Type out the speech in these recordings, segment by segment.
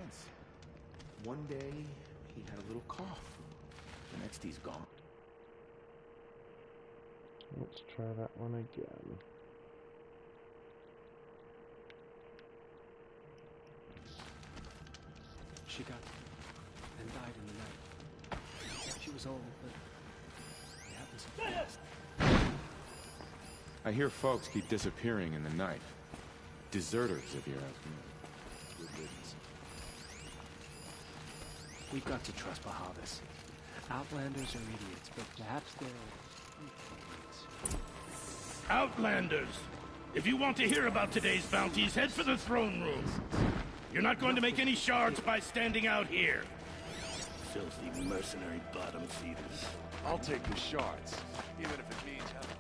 months. One day, he had a little cough. The next, he's gone. Let's try that one again. She got and died in the night. She was old, but it happened so fast. I hear folks keep disappearing in the night. Deserters, if you're asking me. Good riddance. We've got to trust Bahavas. Outlanders are idiots, but perhaps they're... Outlanders! If you want to hear about today's bounties, head for the throne room. You're not going to make any shards by standing out here. Filthy mercenary bottom feeders. I'll take the shards, even if it means having...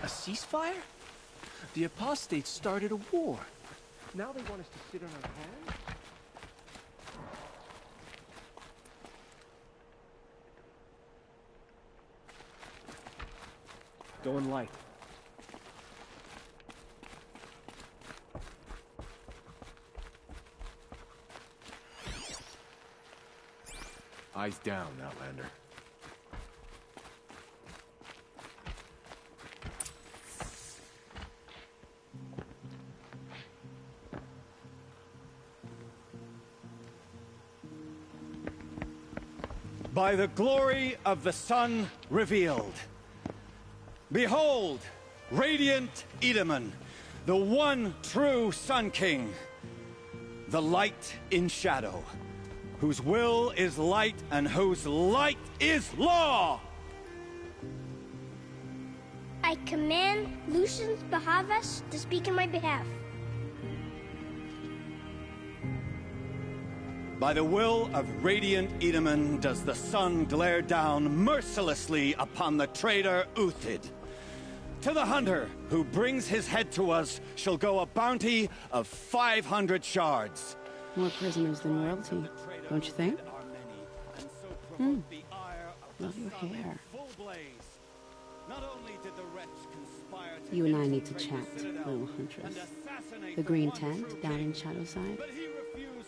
A ceasefire? The apostates started a war. Now they want us to sit on our hands? Going light. Eyes down, Outlander. By the glory of the sun revealed. Behold, radiant Edaman, the one true Sun King, the light in shadow, whose will is light and whose light is law! I command Lucius Bahavas to speak in my behalf. By the will of radiant Edaman does the sun glare down mercilessly upon the traitor Uthid. To the hunter who brings his head to us shall go a bounty of 500 shards. More prisoners than royalty, don't you think? Love your hair. You and I need to chat, little huntress. The green tent down in Shadowside.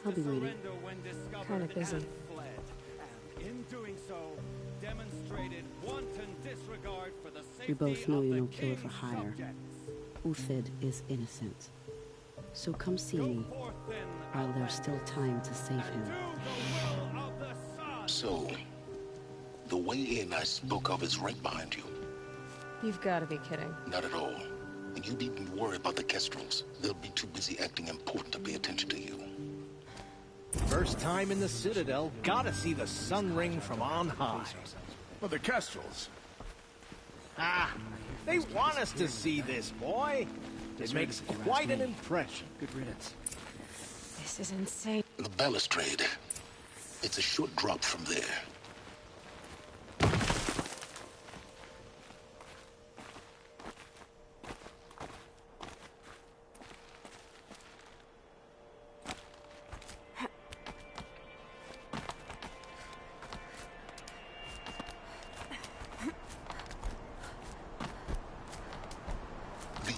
I'll be waiting. Kinda busy. We both know you're no killer for hire. Uthid is innocent. So come see me while there's still time to save him. So, the way in I spoke of is right behind you. You've got to be kidding. Not at all. And you needn't worry about the Kestrels. They'll be too busy acting important to pay attention to you. First time in the Citadel, gotta see the sun ring from on high. Well, the Kestrels. Ah, they want us to see this, boy. It makes quite an impression. Good riddance. This is insane. The balustrade. It's a short drop from there.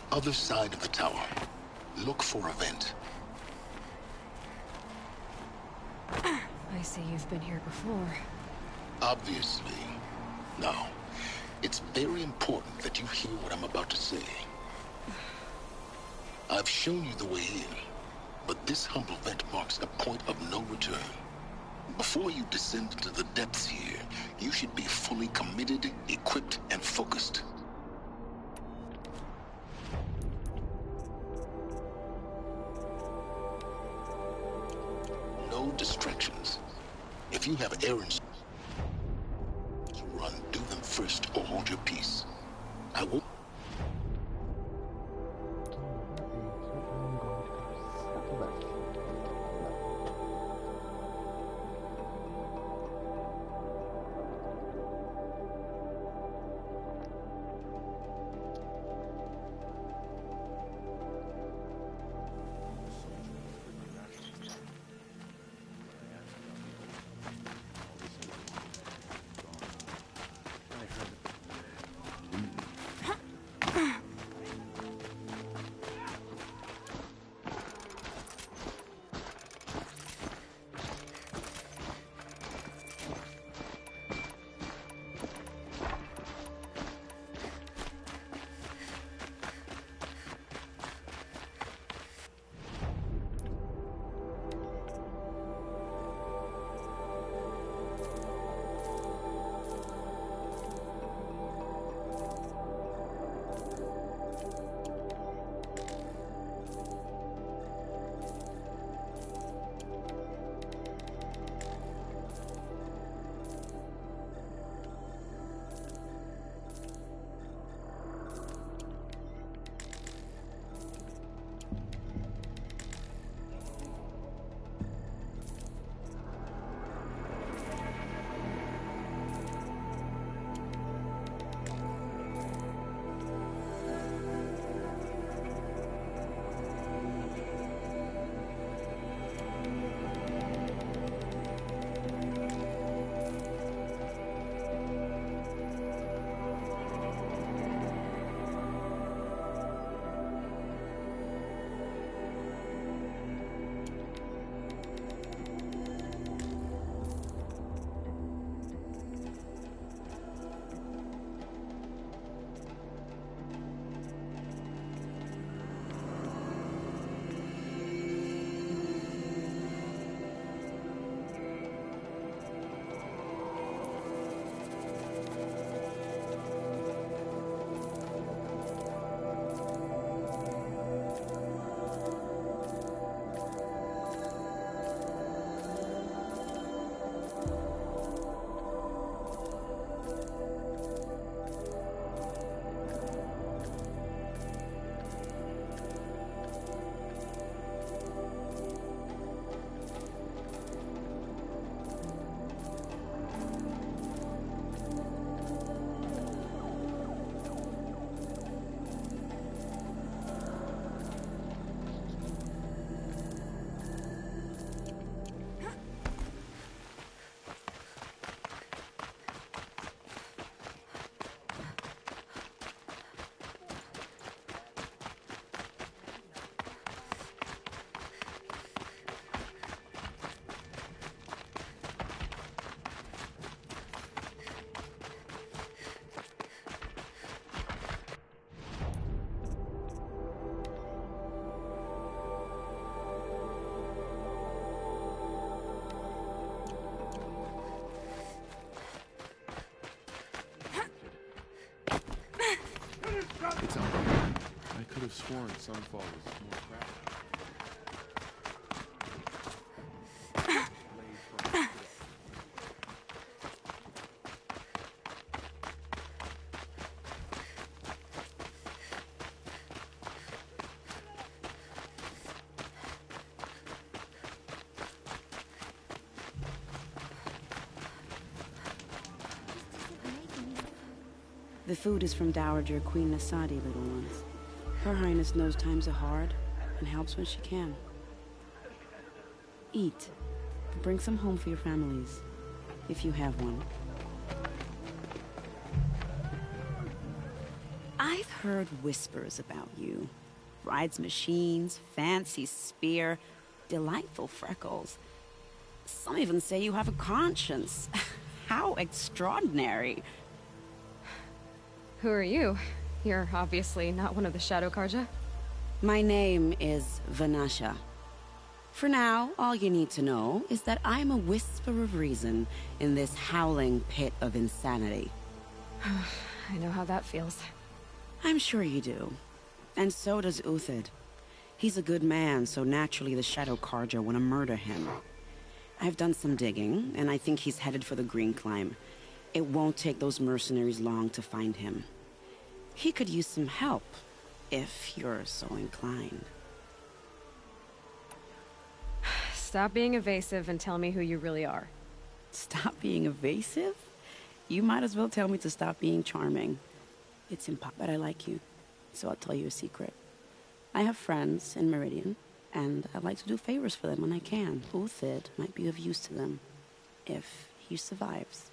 Other side of the tower. Look for a vent. I see you've been here before. Obviously. Now, it's very important that you hear what I'm about to say. I've shown you the way in, but this humble vent marks a point of no return. Before you descend into the depths here, you should be fully committed, equipped, and focused. No distractions. If you have errands to run, do them first or hold your peace. I will. could have sworn Sunfall was more crowded. The food is from Dowager Queen Nasadi, little ones. Her Highness knows times are hard and helps when she can. Eat. Bring some home for your families, if you have one. I've heard whispers about you. Rides machines, fancy spear, delightful freckles. Some even say you have a conscience. How extraordinary. Who are you? You're obviously not one of the Shadow Karja. My name is Vanasha. For now, all you need to know is that I'm a whisper of reason in this howling pit of insanity. I know how that feels. I'm sure you do. And so does Uthid. He's a good man, so naturally the Shadow Karja want to murder him. I've done some digging, and I think he's headed for the Green Climb. It won't take those mercenaries long to find him. He could use some help, if you're so inclined. Stop being evasive and tell me who you really are. Stop being evasive? You might as well tell me to stop being charming. It's impossible, but I like you, so I'll tell you a secret. I have friends in Meridian, and I'd like to do favors for them when I can. Uthid might be of use to them, if he survives.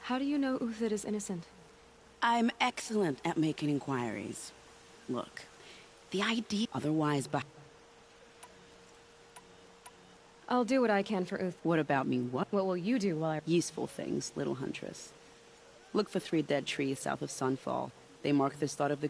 How do you know Uthid is innocent? I'm excellent at making inquiries. Look, the idea otherwise, but I'll do what I can for Uthid. What about me? What will you do while I... Useful things, little huntress. Look for 3 dead trees south of Sunfall. They mark the start of the...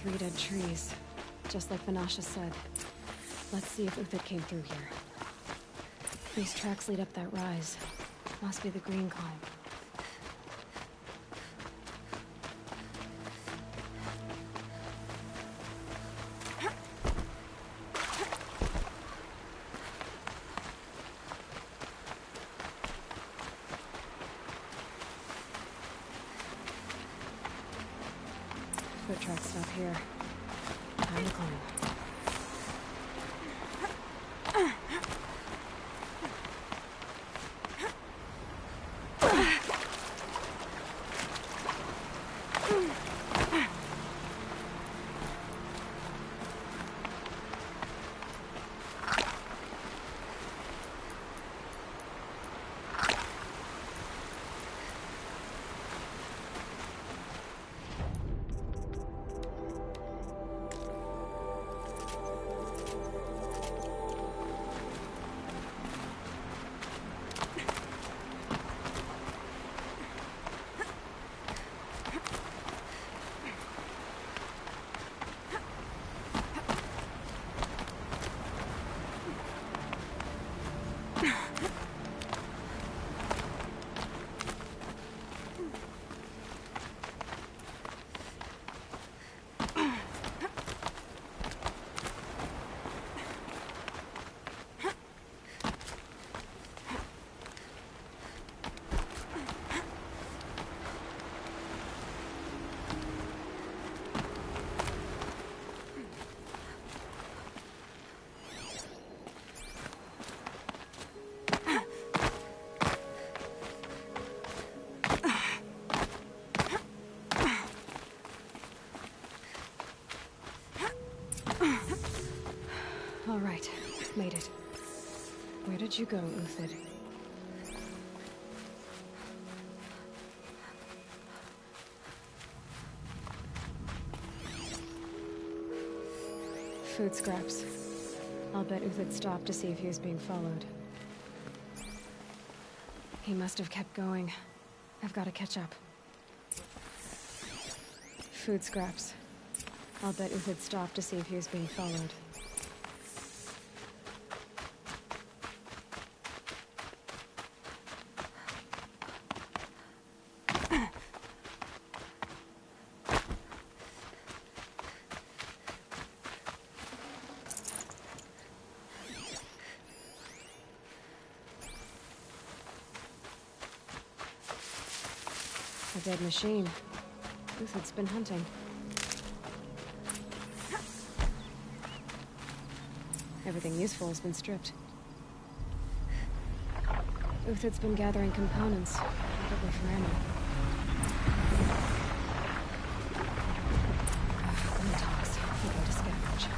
Three dead trees, just like Vanasha said. Let's see if Uthid came through here. These tracks lead up that rise. Must be the Green Climb. Foot tracks stop here. Time to climb. it. Where did you go, Uthid? Food scraps. I'll bet Uthid stopped to see if he was being followed. He must have kept going. I've got to catch up. Food scraps. I'll bet Uthid stopped to see if he was being followed. A dead machine. Uthid's been hunting. Everything useful has been stripped. Uthid's been gathering components, probably for ammo. Untox. We're going to scavenge.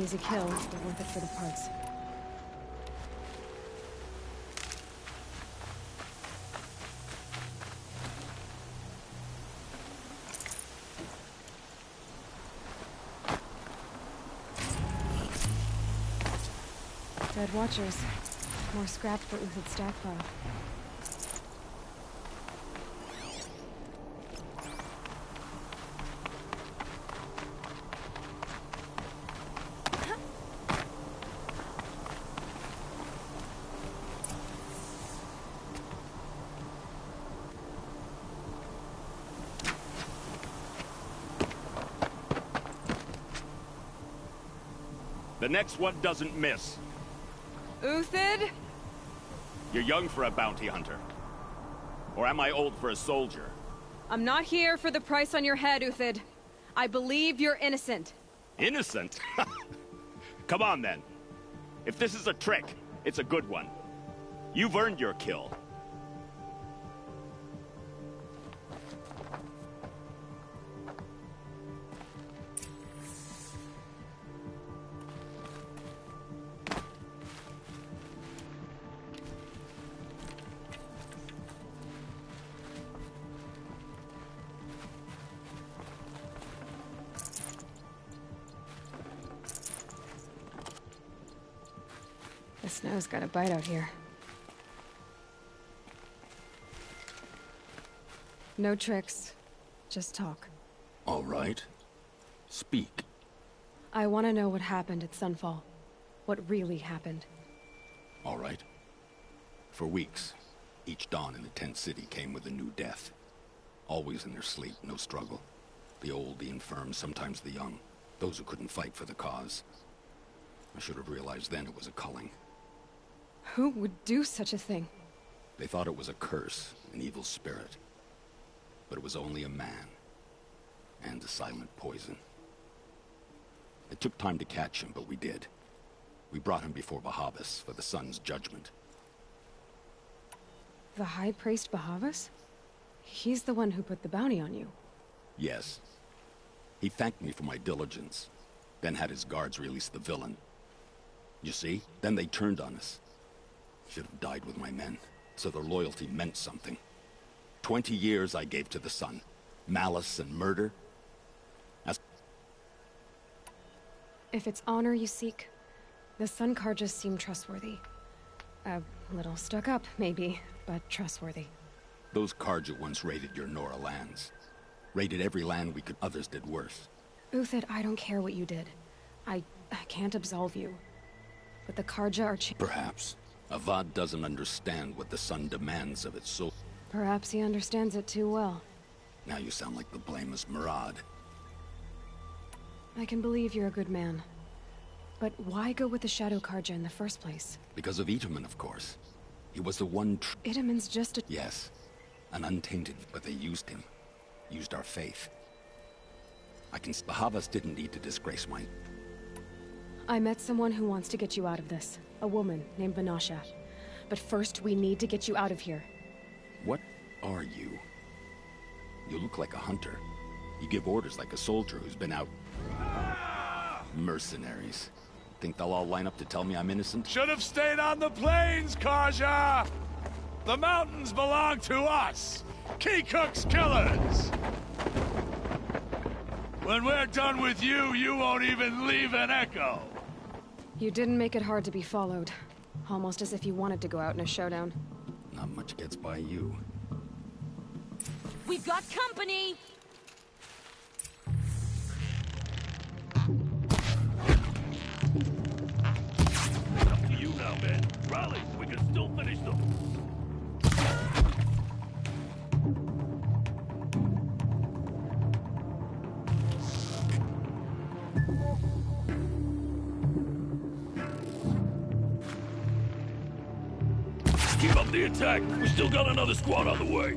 Easy kill, but worth it for the parts. Dead Watchers. More scrap for Uthid's stockpile. The next one doesn't miss. Uthid? You're young for a bounty hunter. Or am I old for a soldier? I'm not here for the price on your head, Uthid. I believe you're innocent. Innocent? Come on, then. If this is a trick, it's a good one. You've earned your kill. The snow's got a bite out here. No tricks. Just talk. All right. Speak. I want to know what happened at Sunfall. What really happened. All right. For weeks, each dawn in the tent city came with a new death. Always in their sleep, no struggle. The old, the infirm, sometimes the young. Those who couldn't fight for the cause. I should have realized then it was a culling. Who would do such a thing? They thought it was a curse, an evil spirit. But it was only a man. And a silent poison. It took time to catch him, but we did. We brought him before Bahavas for the sun's judgment. The High Priest Bahavas? He's the one who put the bounty on you. Yes. He thanked me for my diligence, then had his guards release the villain. You see? Then they turned on us. Should have died with my men, so their loyalty meant something. 20 years I gave to the sun. Malice and murder. If it's honor you seek, the Sun Carjas seem trustworthy. A little stuck up, maybe, but trustworthy. Those Carja once raided your Nora lands. Raided every land we could. Others did worse. Uthid, I don't care what you did. I can't absolve you. But the Carja are Perhaps. Avad doesn't understand what the sun demands of its soul. Perhaps he understands it too well. Now you sound like the blameless Murad. I can believe you're a good man. But why go with the Shadow Carja in the first place? Because of Itamen, of course. He was the one Itamen's just a... Yes. An untainted, but they used him. Used our faith. Bahavas didn't need to disgrace my... I met someone who wants to get you out of this. A woman named Vanasha. But first, we need to get you out of here. What are you? You look like a hunter. You give orders like a soldier who's been out... Mercenaries. Think they'll all line up to tell me I'm innocent? Should have stayed on the plains, Carja! The mountains belong to us! Kikuk's killers! When we're done with you, you won't even leave an echo! You didn't make it hard to be followed. Almost as if you wanted to go out in a showdown. Not much gets by you. We've got company! Up to you now, man. Rally, we can still finish them. Keep up the attack. We still got another squad on the way.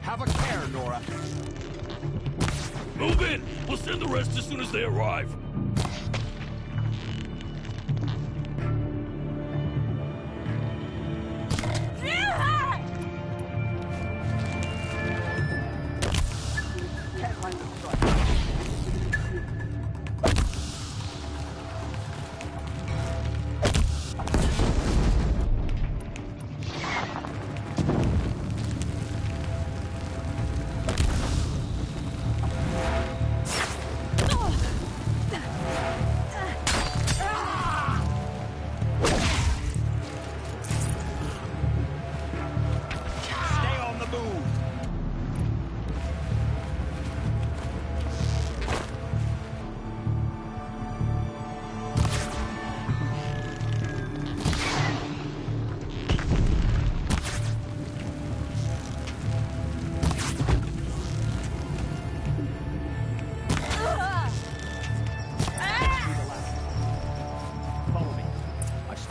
Have a care, Nora. Move in! We'll send the rest as soon as they arrive.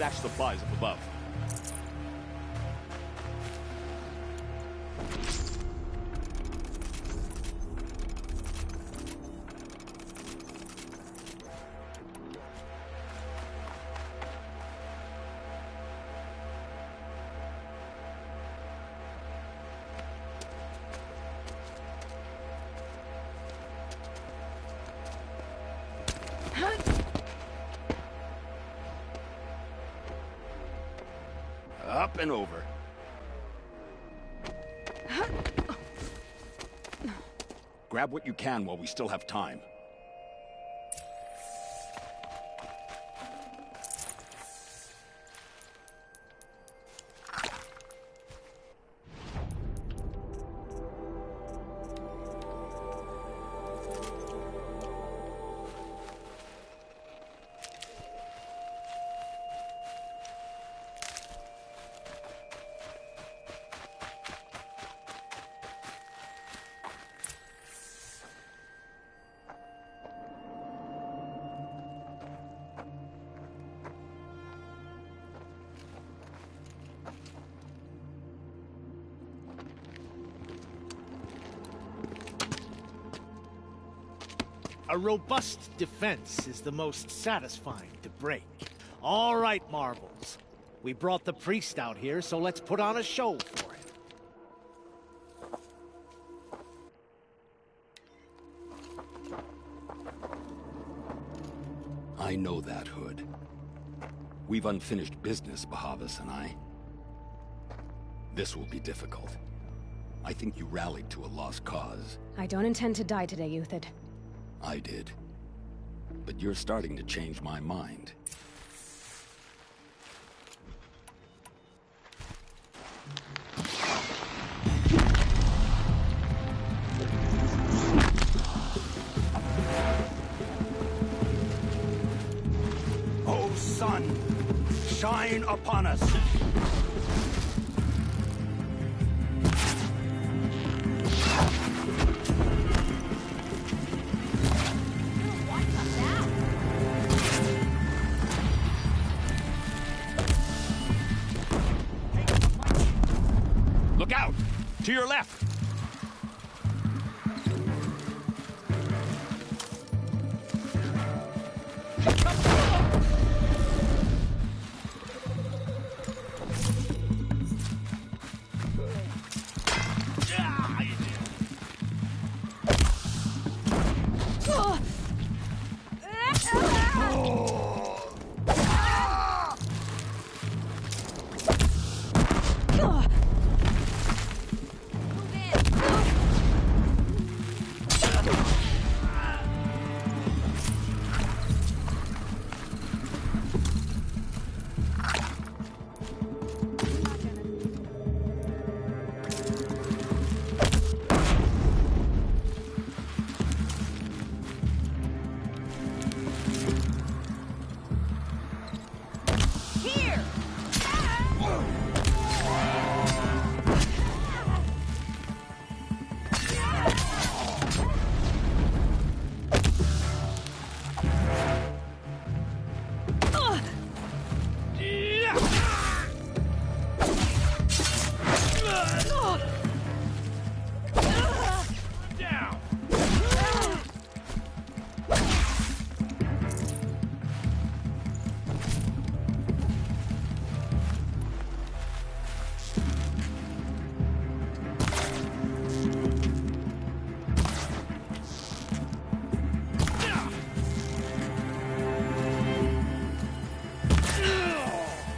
stashed supplies up above. Up and over. Grab what you can while we still have time. A robust defense is the most satisfying to break. All right, Marvels. We brought the priest out here, so let's put on a show for him. I know that, Hood. We've unfinished business, Bahavas and I. This will be difficult. I think you rallied to a lost cause. I don't intend to die today, Uthid. I did. But you're starting to change my mind. O sun, shine upon us! Look out! To your left!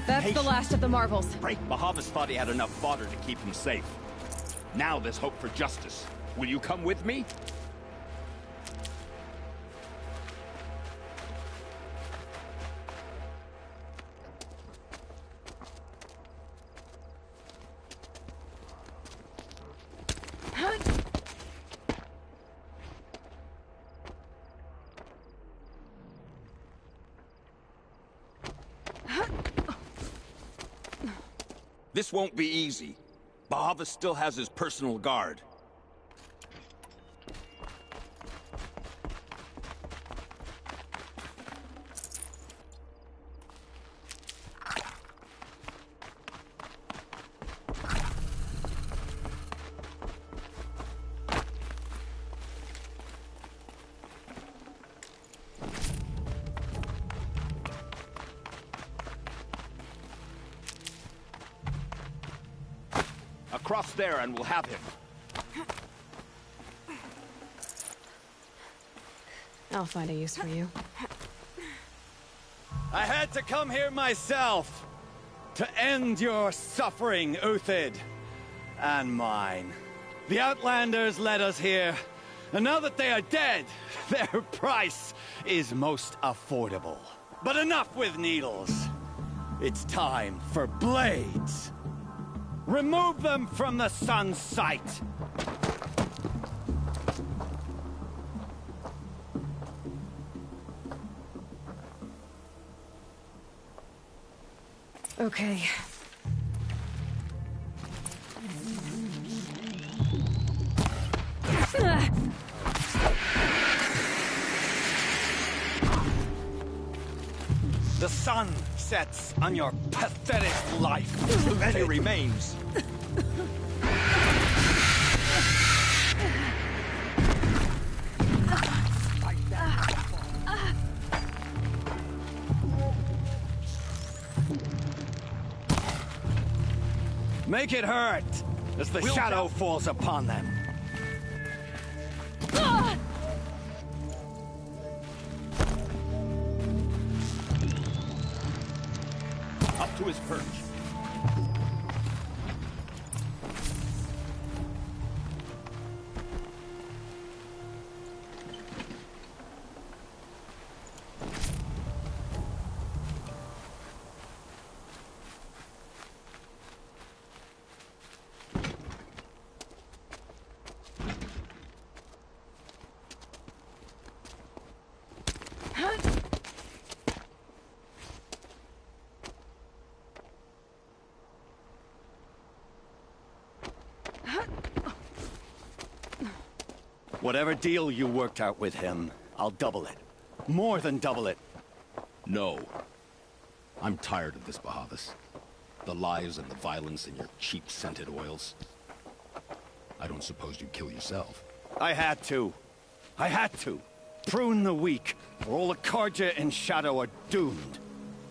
That's the last of the Marvels. Right, Bahavas thought he had enough fodder to keep him safe. Now there's hope for justice. Will you come with me? This won't be easy. Bahavas still has his personal guard. Across there and we'll have him. I'll find a use for you. I had to come here myself to end your suffering, Uthid, and mine. The Outlanders led us here, and now that they are dead, their price is most affordable. But enough with needles. It's time for blades. Remove them from the sun's sight. Okay. The sun sets on your pathetic life. Many remains. Make it hurt as the shadow falls upon them. Up to his perch. Whatever deal you worked out with him, I'll double it. More than double it. No. I'm tired of this, Bahavas. The lies and the violence and your cheap scented oils. I don't suppose you'd kill yourself. I had to. I had to. Prune the weak, or all the Carja in Shadow are doomed.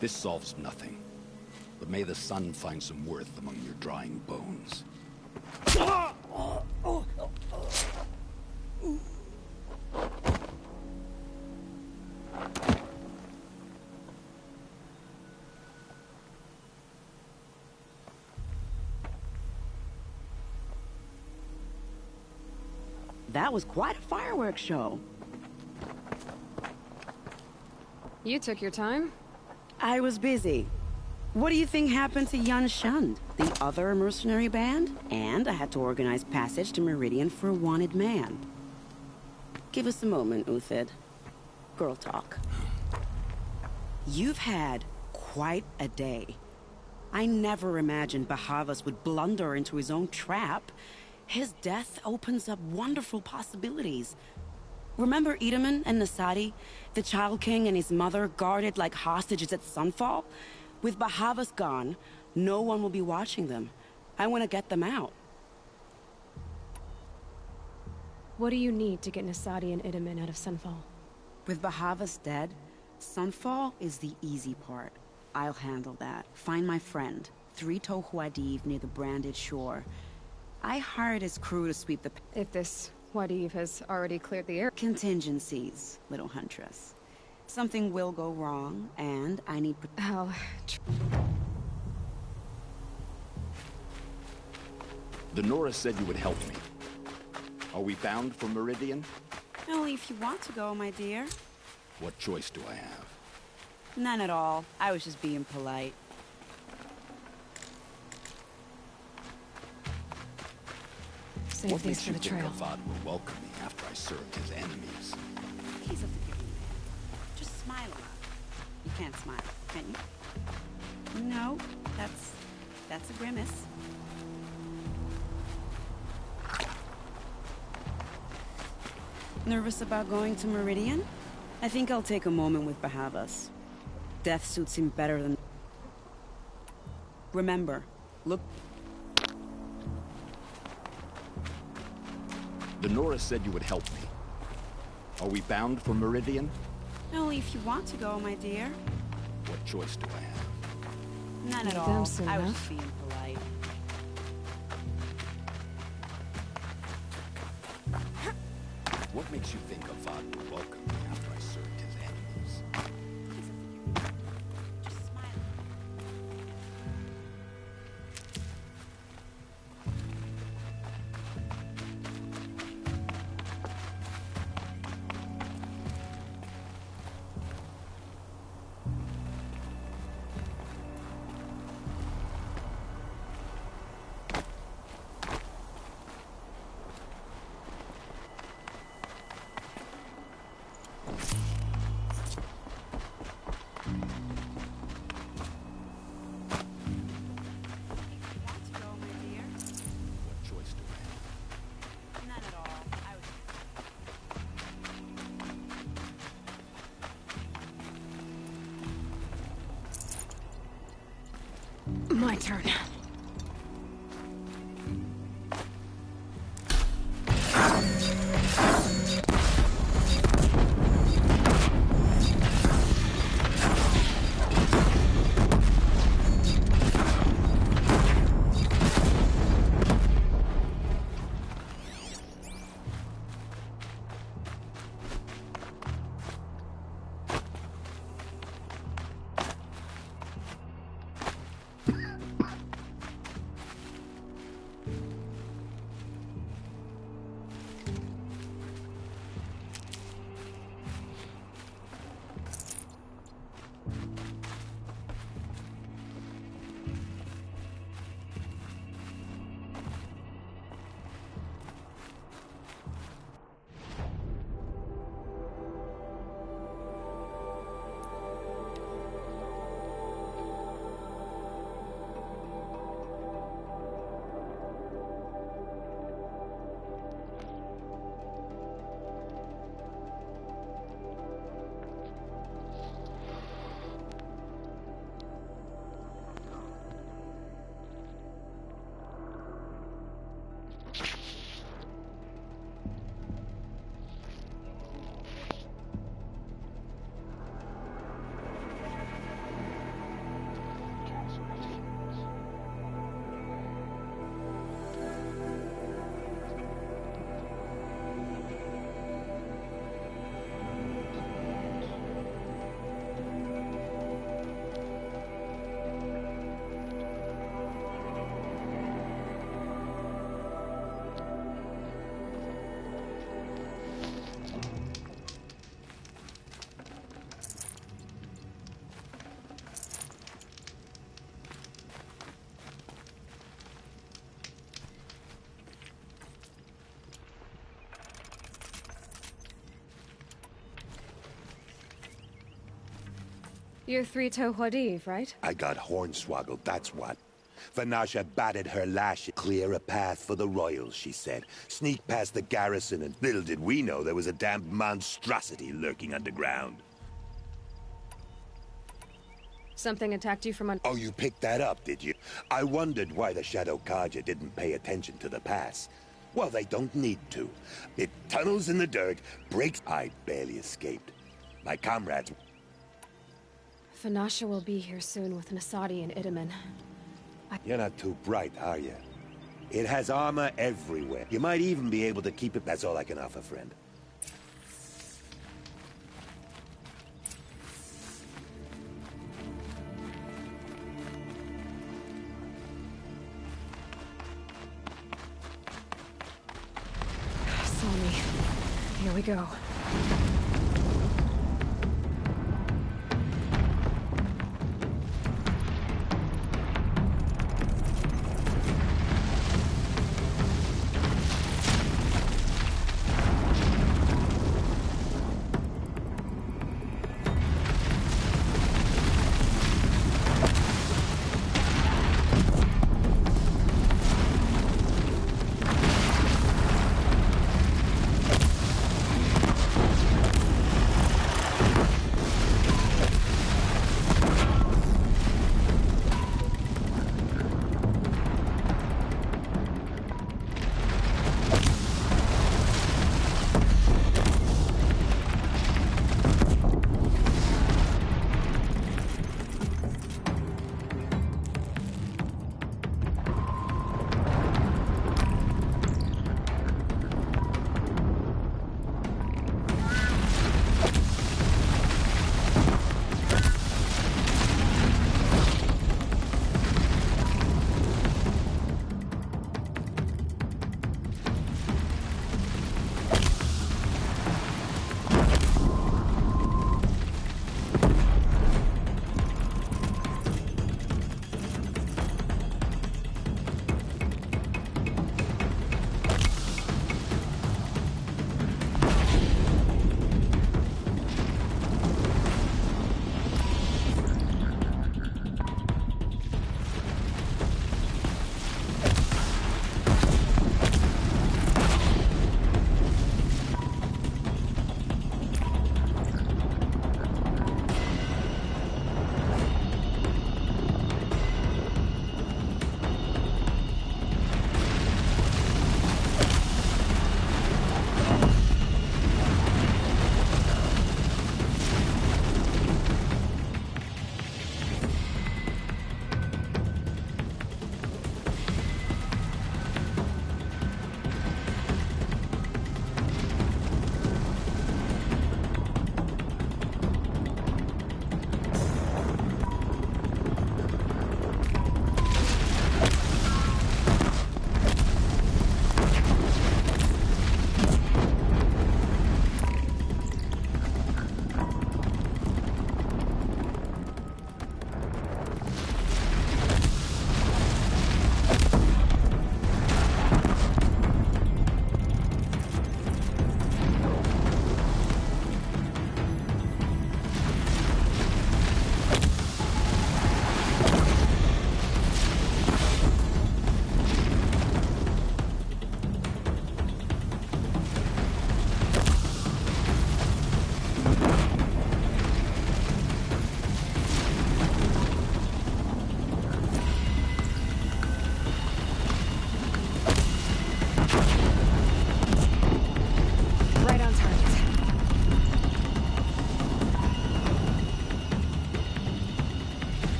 This solves nothing. But may the sun find some worth among your drying bones. That was quite a fireworks show. You took your time? I was busy. What do you think happened to Yan Shund, the other mercenary band? And I had to organize passage to Meridian for a wanted man. Give us a moment, Uthid. Girl talk. You've had quite a day. I never imagined Bahavas would blunder into his own trap. His death opens up wonderful possibilities. Remember Edaman and Nasadi? The Child King and his mother guarded like hostages at Sunfall? With Bahavas gone, no one will be watching them. I want to get them out. What do you need to get Nasadi and Edaman out of Sunfall? With Bahavas dead, Sunfall is the easy part. I'll handle that. Find my friend, Three-Toe Huadiv near the Branded Shore. I hired his crew to sweep the... If this Huadiv has already cleared the air... Contingencies, little huntress. Something will go wrong, and I need... The Nora said you would help me. Are we bound for Meridian? Only if you want to go, my dear. What choice do I have? None at all. I was just being polite. Save What these makes for you the think trail. Avad will welcome me after I served his enemies? He's a forgiving man. Just smile a lot. You can't smile, can you? No, that's a grimace. Nervous about going to Meridian? I think I'll take a moment with Bahavas. Death suits him better than... Remember, look... The Nora said you would help me. Are we bound for Meridian? Only if you want to go, my dear. What choice do I have? None at Meet all. them soon I was enough. just being polite. What makes you think Avad will welcome me after I served his enemies? My turn. You're Three-Toe Huadiv, right? I got hornswoggled, that's what. Vanasha batted her lash. Clear a path for the royals, she said. Sneak past the garrison, and little did we know there was a damned monstrosity lurking underground. Something attacked you from Oh, you picked that up, did you? I wondered why the Shadow Carja didn't pay attention to the pass. Well, they don't need to. It tunnels in the dirt, breaks... I barely escaped. My comrades... Vanasha will be here soon with Nasadi and Itamen. You're not too bright, are you? It has armor everywhere. You might even be able to keep it. That's all I can offer, friend. Saw me. Here we go.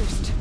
pierced.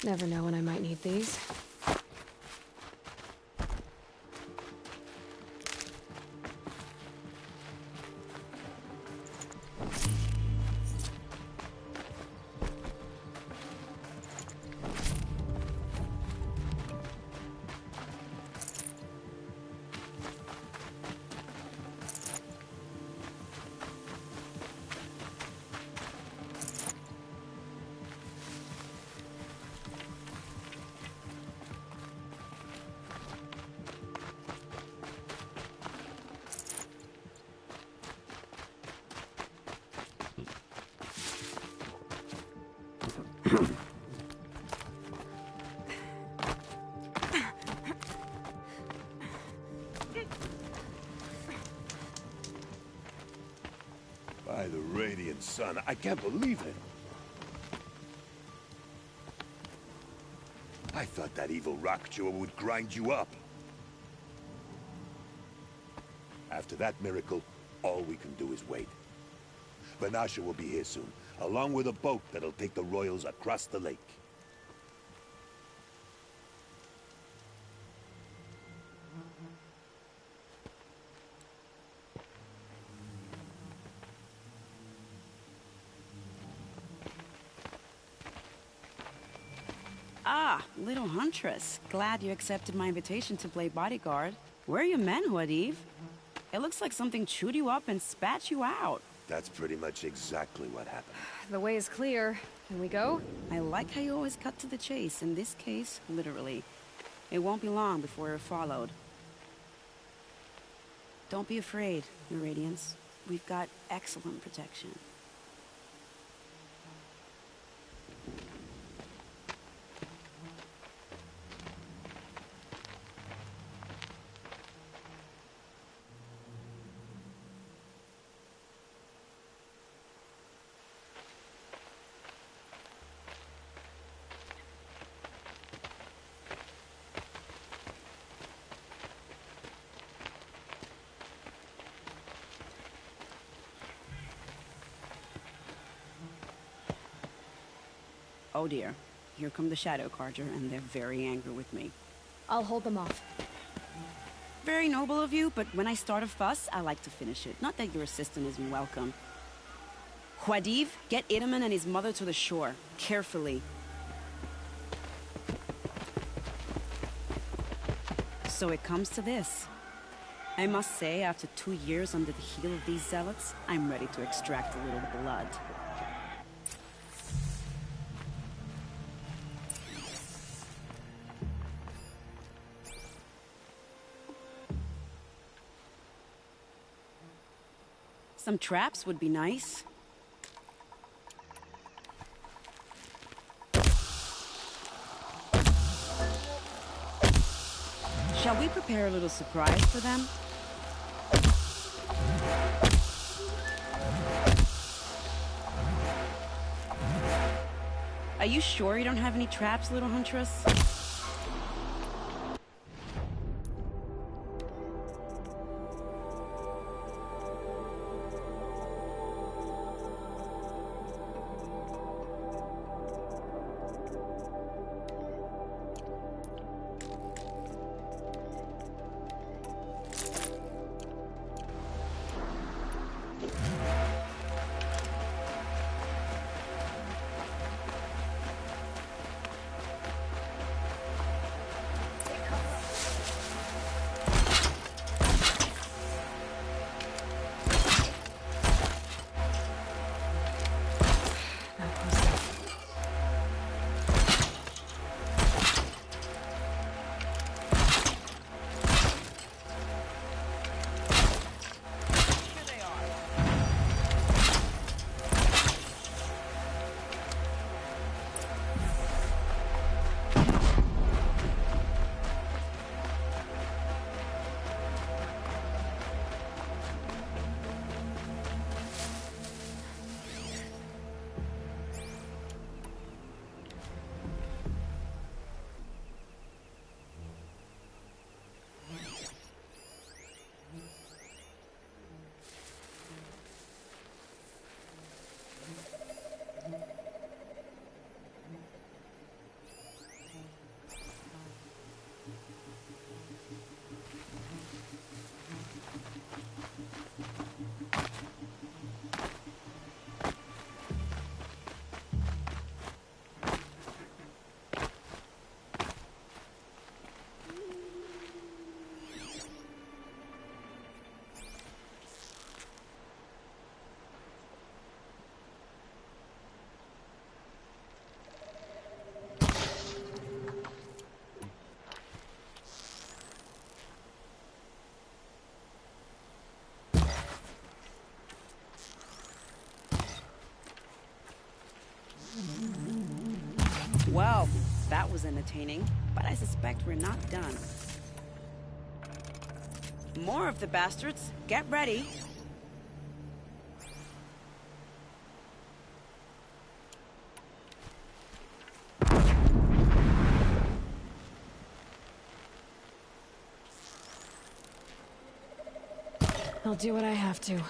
Never know when I might need these. By the Radiant Sun, I can't believe it. I thought that evil rock chewer would grind you up. After that miracle, all we can do is wait. Vanasha will be here soon, along with a boat that'll take the royals across the lake. Ah, little Huntress. Glad you accepted my invitation to play bodyguard. Where are your men, Huadiv? It looks like something chewed you up and spat you out. That's pretty much exactly what happened. The way is clear. Can we go? I like how you always cut to the chase. In this case, literally. It won't be long before you're followed. Don't be afraid, Your Radiance. we've got excellent protection. Oh dear, here come the Shadow Carja, and they're very angry with me. I'll hold them off. Very noble of you, but when I start a fuss, I like to finish it. Not that your assistant isn't welcome. Huadiv, get Itaman and his mother to the shore. Carefully. So it comes to this. I must say, after 2 years under the heel of these zealots, I'm ready to extract a little blood. Some traps would be nice. Shall we prepare a little surprise for them? Are you sure you don't have any traps, little huntress? Well, that was entertaining, but I suspect we're not done. More of the bastards. Get ready. I'll do what I have to.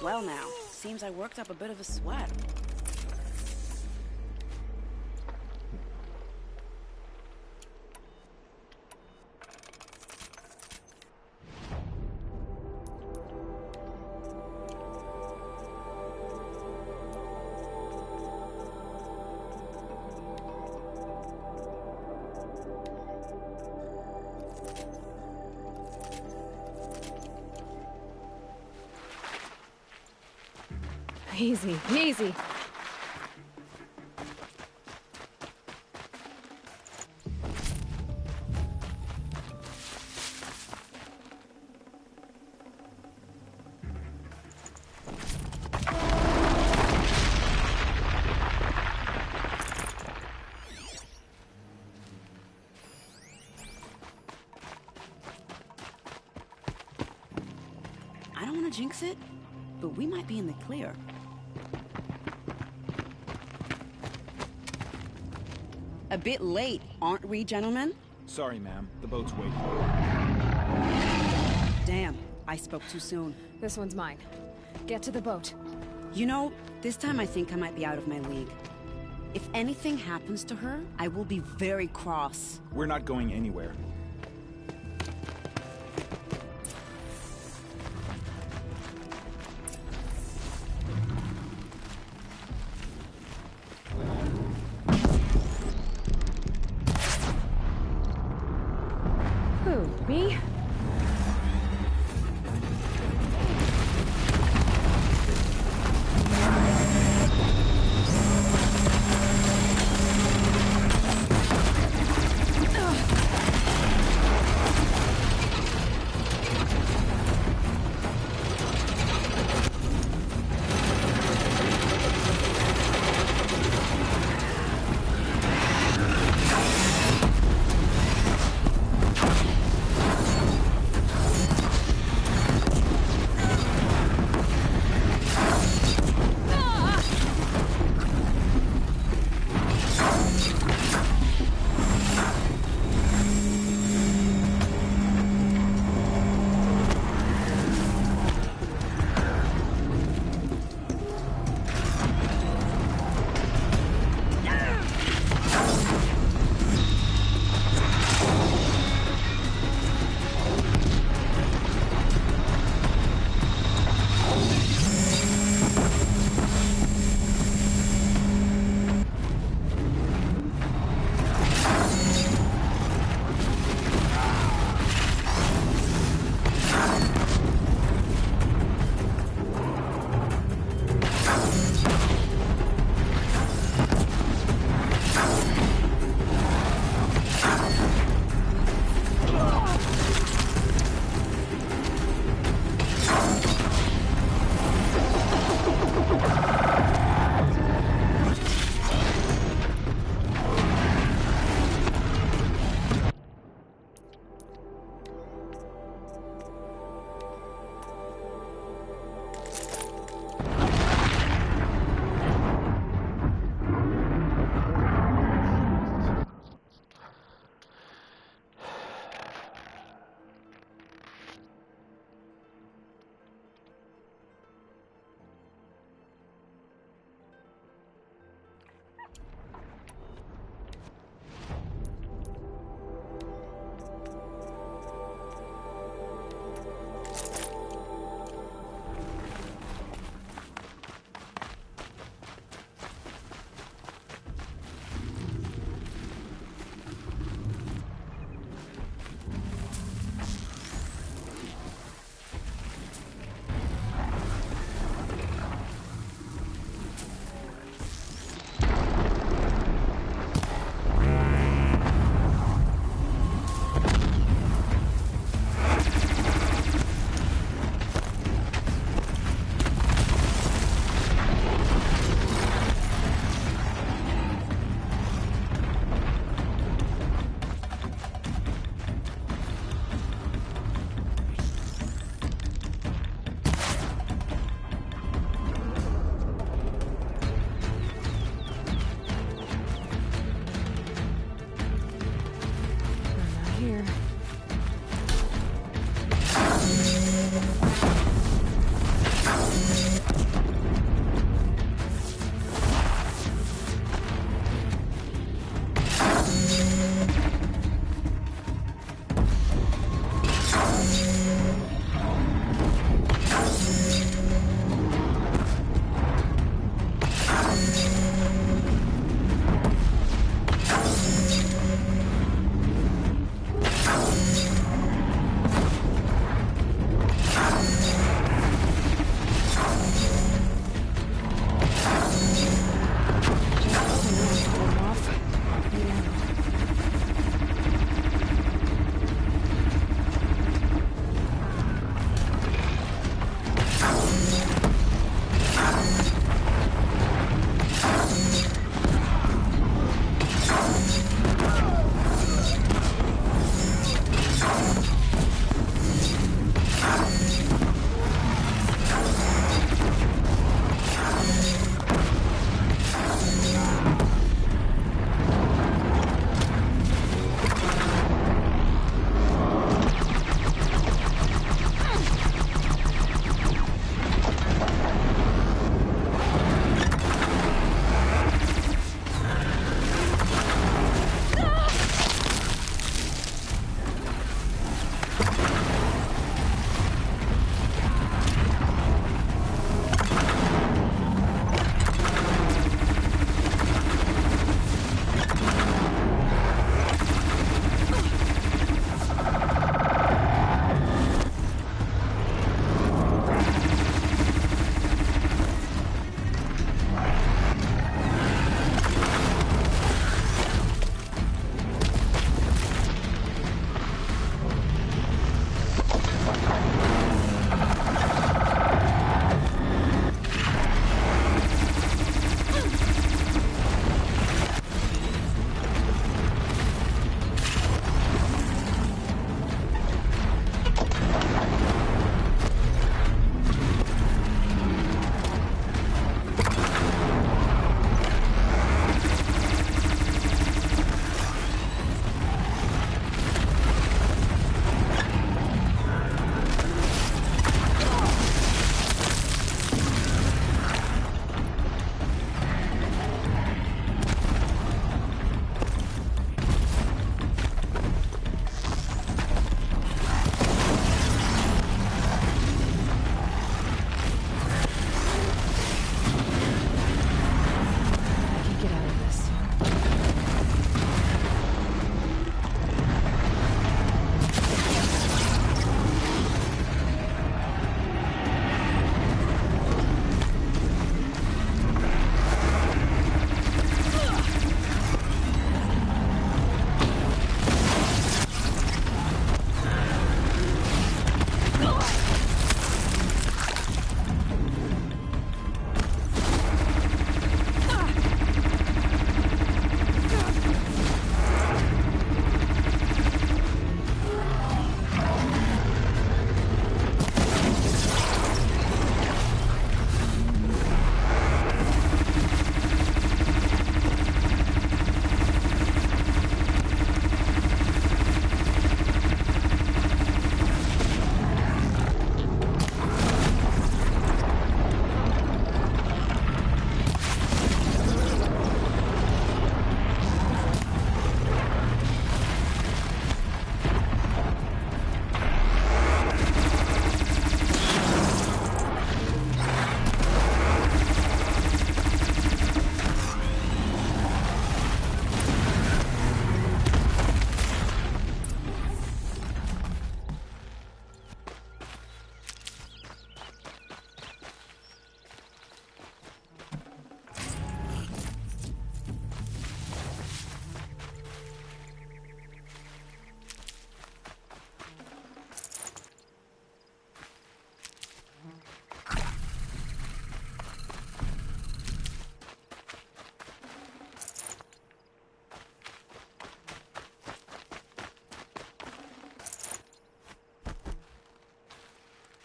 Well now, seems I worked up a bit of a sweat. Easy, easy. I don't want to jinx it, but we might be in the clear. A bit late, aren't we, gentlemen? Sorry, ma'am. The boat's waiting. Damn, I spoke too soon. This one's mine. Get to the boat. You know, this time I think I might be out of my league. If anything happens to her, I will be very cross. We're not going anywhere. Who, me?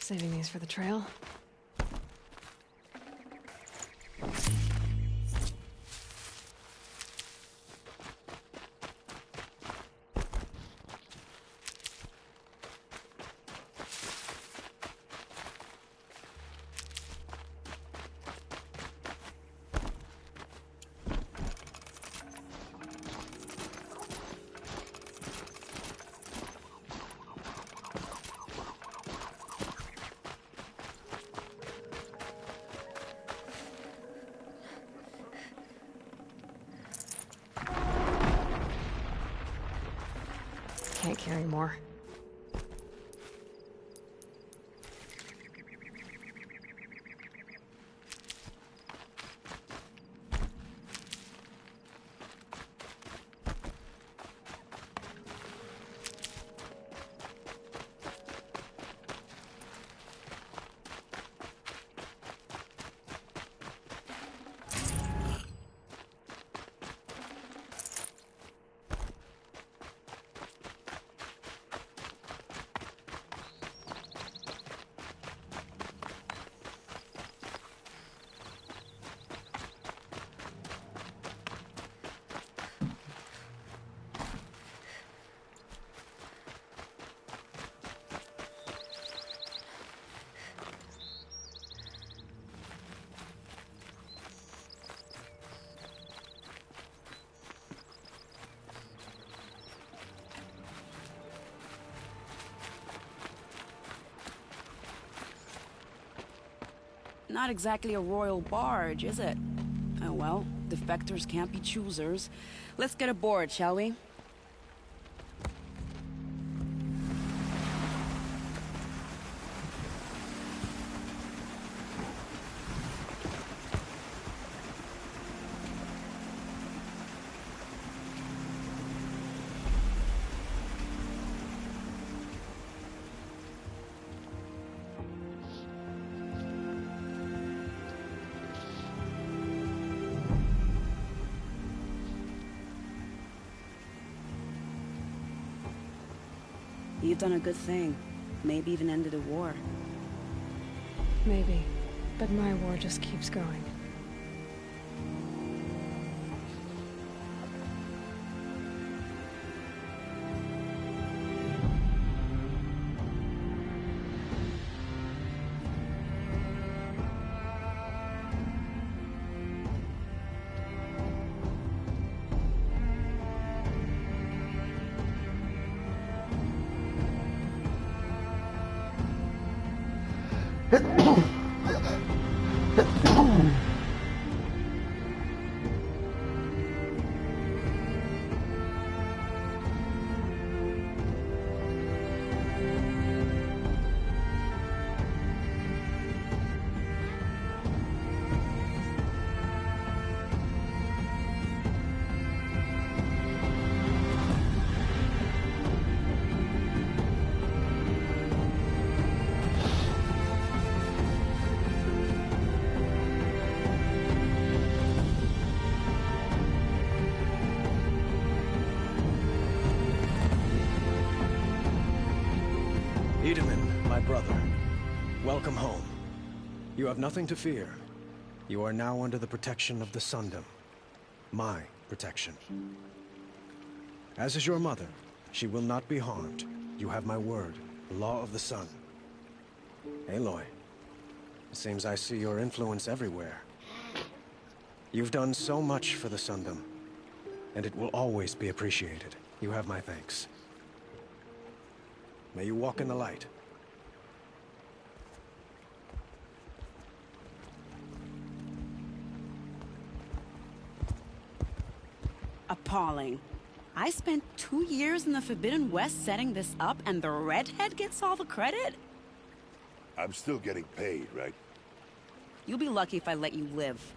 Saving these for the trail. Can't carry more. Not exactly a royal barge, is it? Oh well, defectors can't be choosers. Let's get aboard, shall we? You've done a good thing. Maybe even ended a war. Maybe. But my war just keeps going. Itamen, my brother, welcome home. You have nothing to fear. You are now under the protection of the Sundom. My protection. As is your mother, she will not be harmed. You have my word, the law of the sun. Aloy, it seems I see your influence everywhere. You've done so much for the Sundom, and it will always be appreciated. You have my thanks. May you walk in the light. Appalling. I spent 2 years in the Forbidden West setting this up, and the redhead gets all the credit? I'm still getting paid, right? You'll be lucky if I let you live.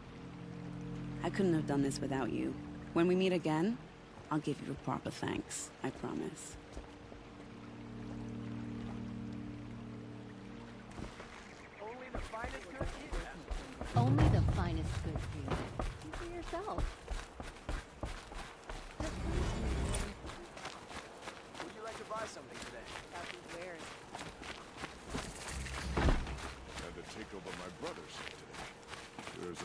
I couldn't have done this without you. When we meet again, I'll give you a proper thanks. I promise. Only the finest good food. See for yourself. Would you like to buy something today? About these wares.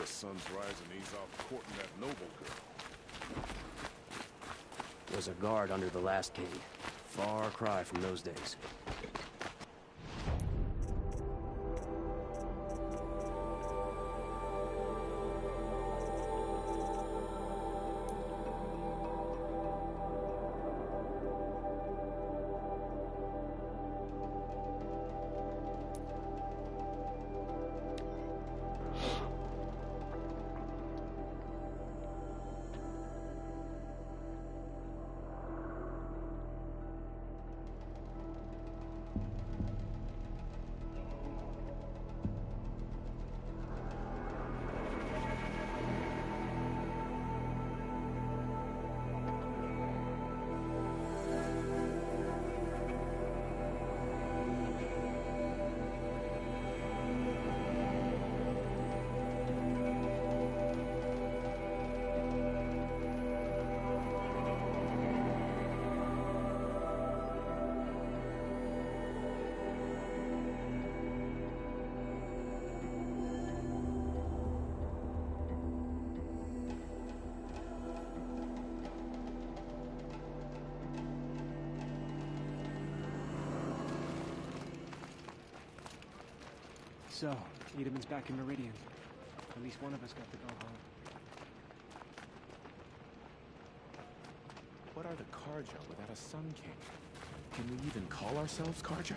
the sun's rising, he's off courting that noble girl. Was a guard under the last king. Far cry from those days. So, Tiedeman's back in Meridian. At least one of us got to go home. What are the Carja without a Sun King? Can we even call ourselves Carja?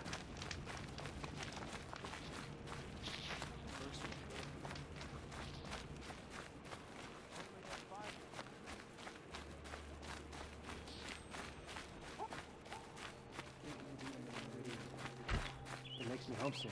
It makes me homesick.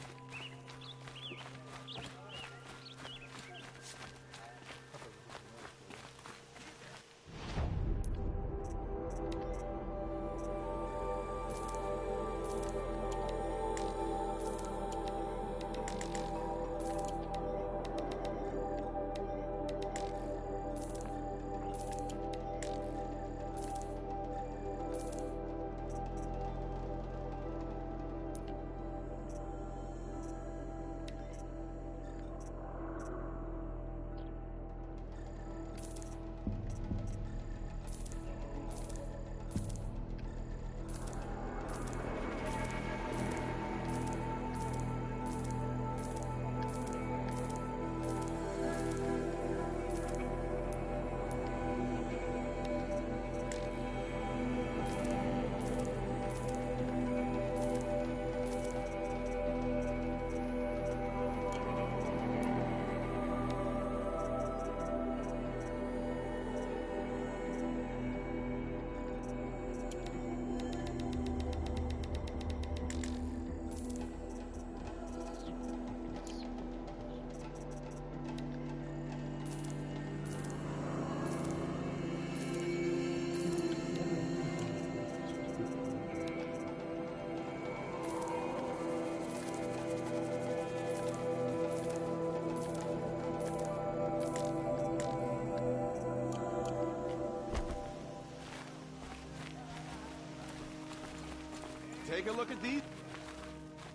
Take a look at these.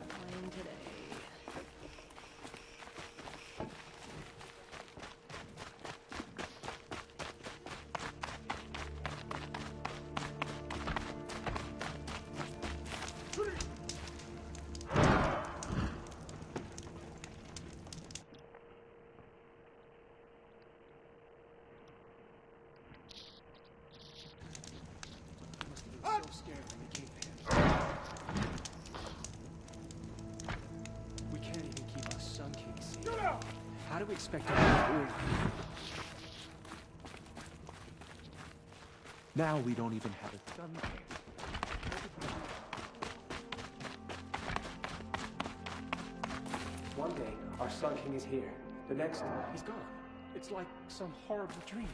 Playing today. So scared when they came here. We can't even keep our Sun King safe. How do we expect to win? Now we don't even have a Sun King. One day, our Sun King is here. The next, he's gone. It's like some horrible dream.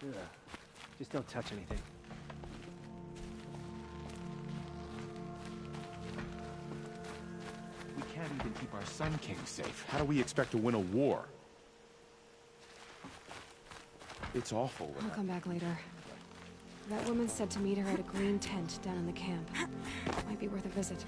Ugh. Just don't touch anything. We can't even keep our Sun King safe. How do we expect to win a war? It's awful. I'll come back later. That woman said to meet her at a green tent down in the camp. Might be worth a visit.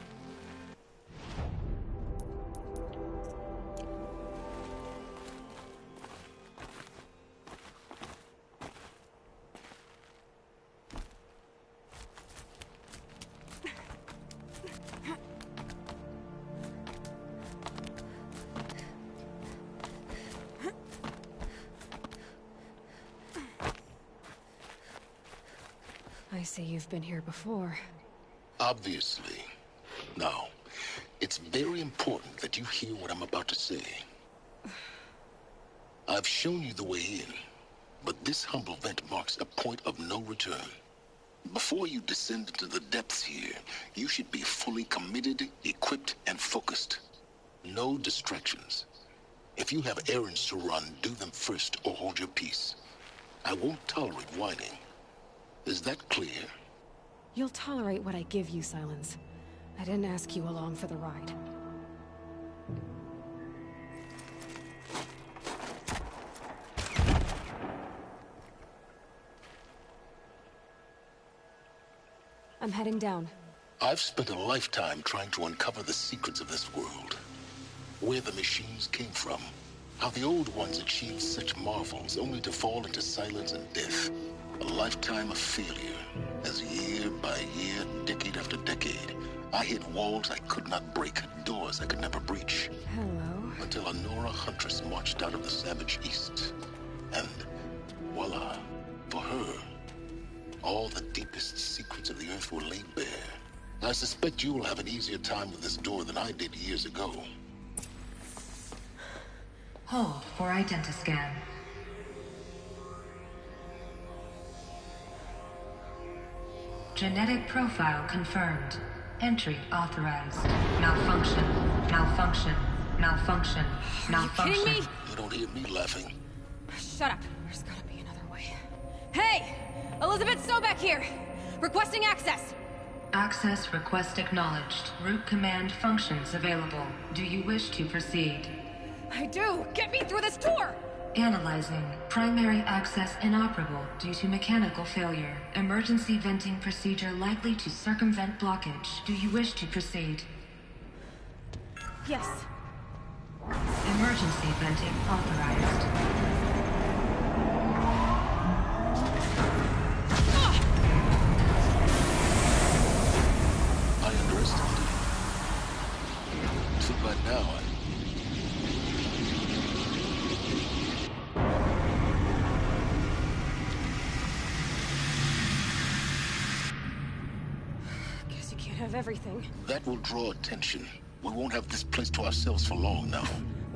see you've been here before. Obviously. Now, it's very important that you hear what I'm about to say. I've shown you the way in, but this humble vent marks a point of no return. Before you descend into the depths here, you should be fully committed, equipped, and focused. No distractions. If you have errands to run, do them first or hold your peace. I won't tolerate whining. Is that clear? You'll tolerate what I give you, Silence. I didn't ask you along for the ride. I'm heading down. I've spent a lifetime trying to uncover the secrets of this world. Where the machines came from. How the old ones achieved such marvels only to fall into silence and death. A lifetime of failure. As year by year, decade after decade, I hit walls I could not break, doors I could never breach. Hello. Until a Nora huntress marched out of the savage east. And voila, for her, all the deepest secrets of the Earth were laid bare. I suspect you will have an easier time with this door than I did years ago. Hold for identiscan. Genetic profile confirmed. Entry authorized. Malfunction. Malfunction. Malfunction. Malfunction. Are you kidding me? You don't hear me laughing. Shut up. There's gotta be another way. Hey! Elizabeth Sobek here! Requesting access! Access request acknowledged. Root command functions available. Do you wish to proceed? I do! Get me through this door! Analyzing. Primary access inoperable due to mechanical failure. Emergency venting procedure likely to circumvent blockage. Do you wish to proceed? Yes. Emergency venting authorized. I underestimated you. Too bad now, Guess you can't have everything. That will draw attention. We won't have this place to ourselves for long now.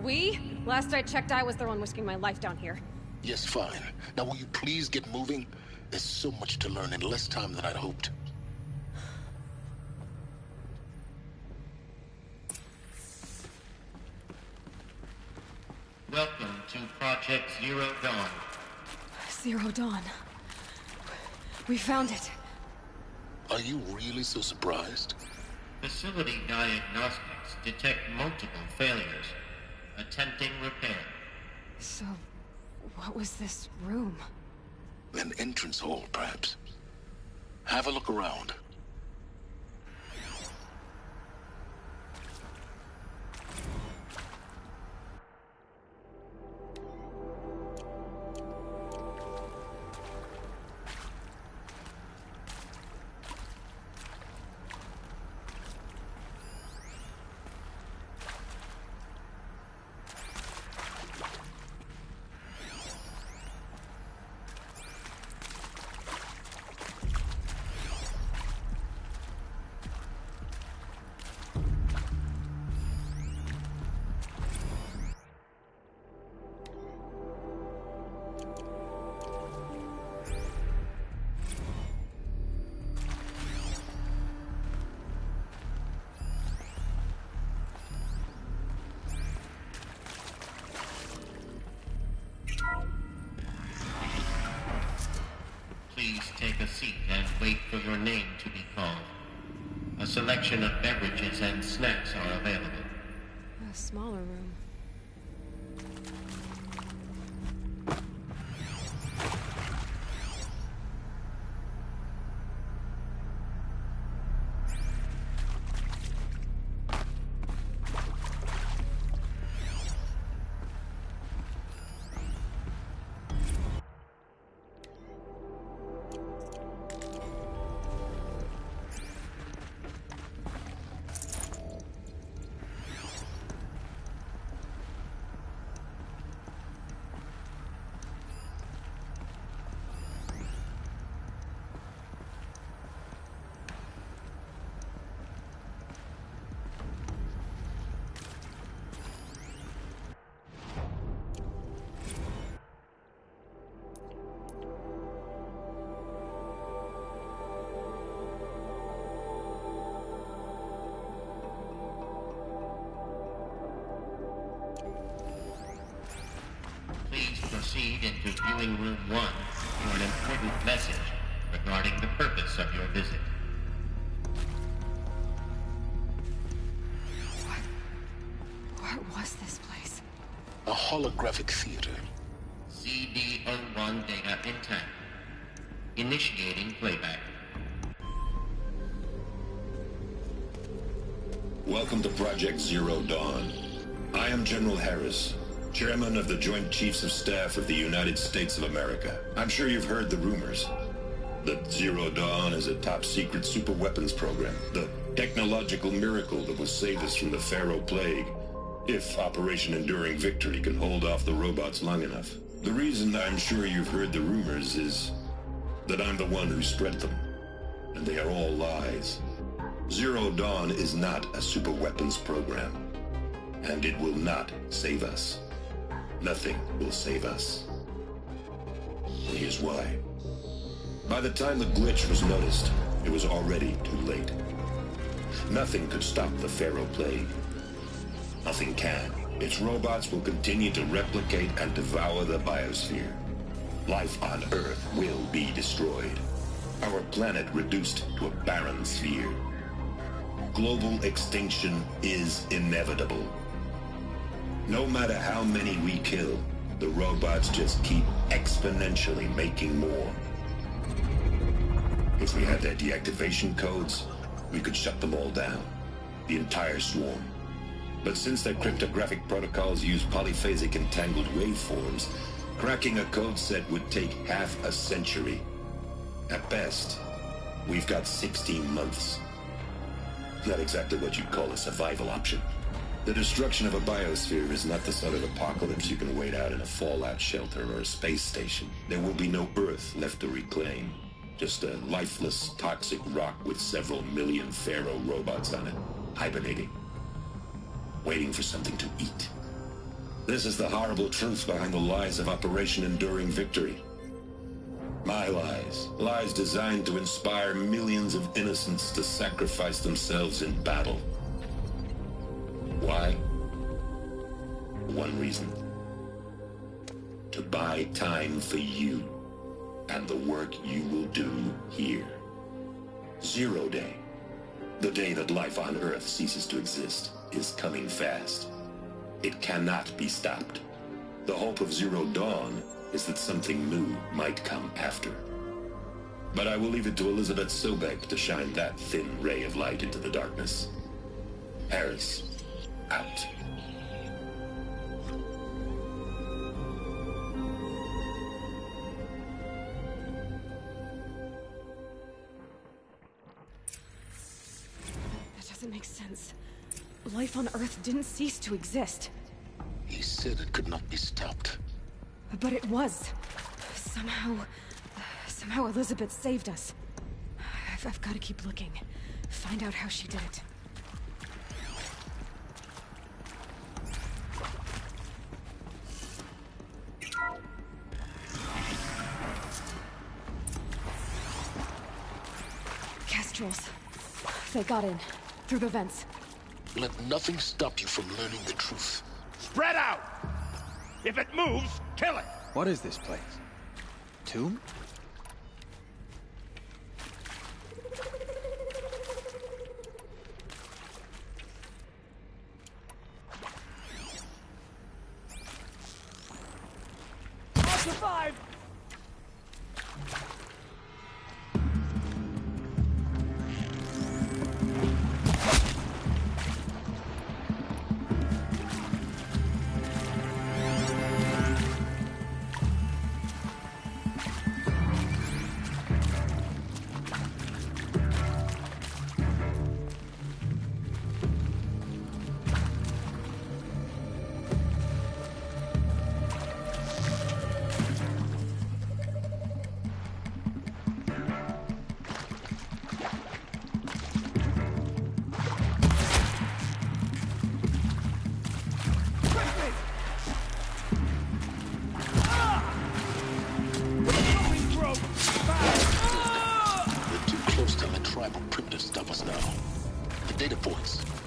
We? Last I checked, I was the one risking my life down here. Yes, fine. Now will you please get moving? There's so much to learn in less time than I'd hoped. Welcome to Project Zero Dawn. Zero Dawn. We found it. Are you really so surprised? Facility diagnostics detect multiple failures. Attempting repair. So, what was this room? An entrance hall, perhaps. Have a look around. Please take a seat and wait for your name to be called. A selection of beverages and snacks are available. A smaller room. proceed into viewing room 1 for an important message regarding the purpose of your visit. What was this place? A holographic theater. CD-01 data intact. Initiating playback. Welcome to Project Zero Dawn. I am General Harris, Chairman of the Joint Chiefs of Staff of the United States of America. I'm sure you've heard the rumors that Zero Dawn is a top-secret superweapons program, the technological miracle that will save us from the Pharaoh Plague, if Operation Enduring Victory can hold off the robots long enough. The reason I'm sure you've heard the rumors is that I'm the one who spread them, and they are all lies. Zero Dawn is not a superweapons program, and it will not save us. Nothing will save us. And here's why. By the time the glitch was noticed, it was already too late. Nothing could stop the Pharaoh Plague. Nothing can. Its robots will continue to replicate and devour the biosphere. Life on Earth will be destroyed. Our planet reduced to a barren sphere. Global extinction is inevitable. No matter how many we kill, the robots just keep exponentially making more. If we had their deactivation codes, we could shut them all down. The entire swarm. But since their cryptographic protocols use polyphasic entangled waveforms, cracking a code set would take half a century. At best, we've got 16 months. Not exactly what you'd call a survival option. The destruction of a biosphere is not the sort of apocalypse you can wait out in a fallout shelter or a space station. There will be no Earth left to reclaim. Just a lifeless, toxic rock with several million Pharaoh robots on it, hibernating. Waiting for something to eat. This is the horrible truth behind the lies of Operation Enduring Victory. My lies. Lies designed to inspire millions of innocents to sacrifice themselves in battle. Why? One reason. To buy time for you and the work you will do here. Zero Day. The day that life on Earth ceases to exist is coming fast. It cannot be stopped. The hope of Zero Dawn is that something new might come after. But I will leave it to Elizabeth Sobek to shine that thin ray of light into the darkness. Harris, out. That doesn't make sense. Life on Earth didn't cease to exist. He said it could not be stopped. But it was. Somehow Elizabeth saved us. I've got to keep looking. Find out how she did it. Kestrels. They got in. Through the vents. Let nothing stop you from learning the truth. Spread out! If it moves, kill it! What is this place? Tomb? I'll survive!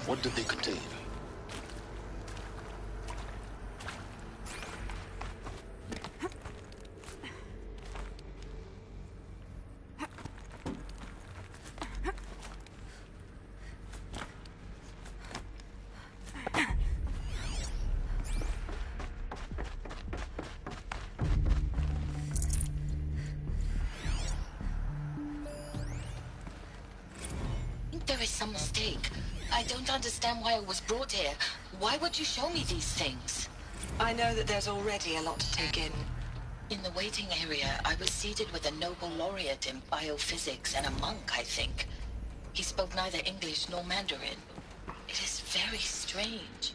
What did they contain? there is some mistake. I don't understand why I was brought here. Why would you show me these things? I know that there's already a lot to take in. In the waiting area, I was seated with a Nobel laureate in biophysics and a monk, I think. He spoke neither English nor Mandarin. It is very strange.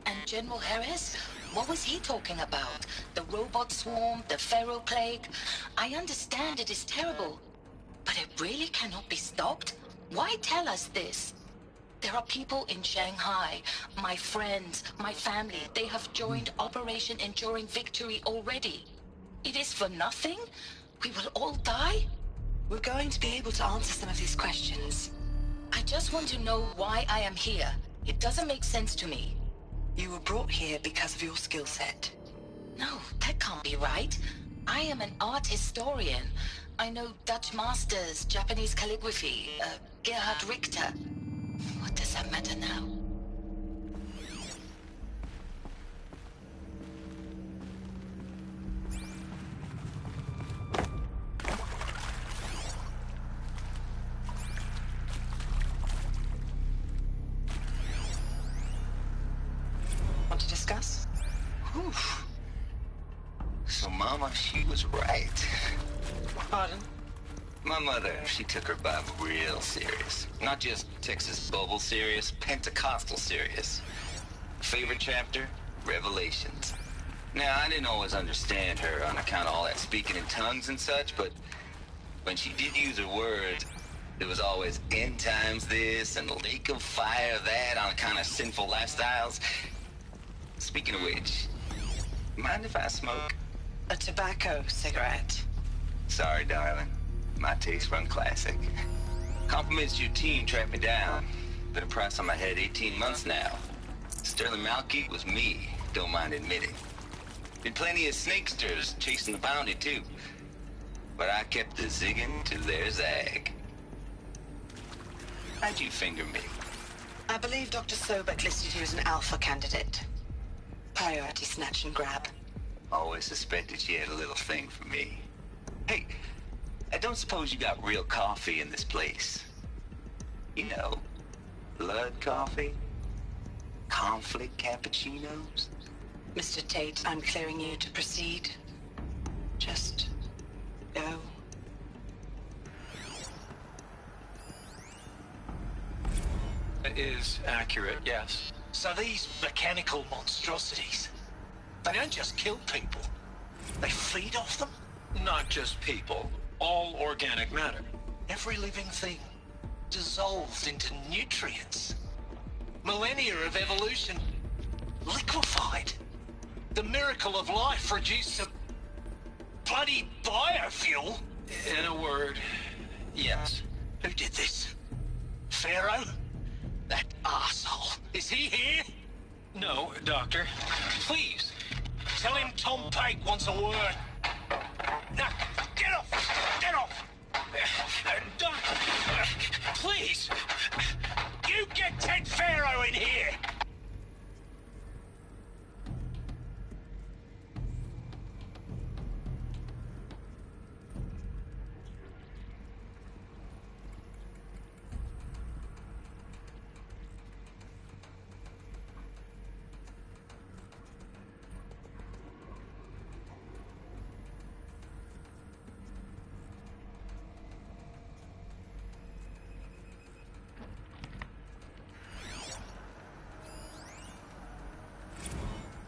And General Harris? What was he talking about? The robot swarm, the Pharaoh plague? I understand it is terrible, but it really cannot be stopped? Why tell us this? There are people in Shanghai, my friends, my family. They have joined Operation Enduring Victory already. It is for nothing? We will all die? We're going to be able to answer some of these questions. I just want to know why I am here. It doesn't make sense to me. You were brought here because of your skill set. No, that can't be right. I am an art historian. I know Dutch masters, Japanese calligraphy, Gerhard Richter. What does that matter now? Want to discuss? Oof. So Mama, she was right. Pardon? My mother, she took her Bible real serious. Not just Texas Bible serious, Pentecostal serious. Favorite chapter? Revelations. Now, I didn't always understand her on account of all that speaking in tongues and such, but when she did use her words, there was always end times this and lake of fire that on account of sinful lifestyles. Speaking of which, mind if I smoke? A tobacco cigarette. Sorry, darling. My taste run classic. Compliments to your team tracked me down. Been a price on my head 18 months now. Sterling Malkeith was me, don't mind admitting. Been plenty of snakesters chasing the bounty too. But I kept the zigging to their zag. How'd you finger me? I believe Dr. Sobek listed you as an alpha candidate. Priority snatch and grab. Always suspected she had a little thing for me. Hey, I don't suppose you got real coffee in this place. You know, blood coffee? Conflict cappuccinos? Mr. Tate, I'm clearing you to proceed. Just go. It is accurate, yes. So these mechanical monstrosities, they don't just kill people. They feed off them? Not just people. All organic matter. Every living thing dissolved into nutrients. Millennia of evolution liquefied. The miracle of life produced a bloody biofuel. In a word, yes. Who did this? Pharaoh? That arsehole. Is he here? No, Doctor. Please, tell him Tom Pate wants a word. Now, get off! Get off! Doctor, please! You get Ted Pharaoh in here!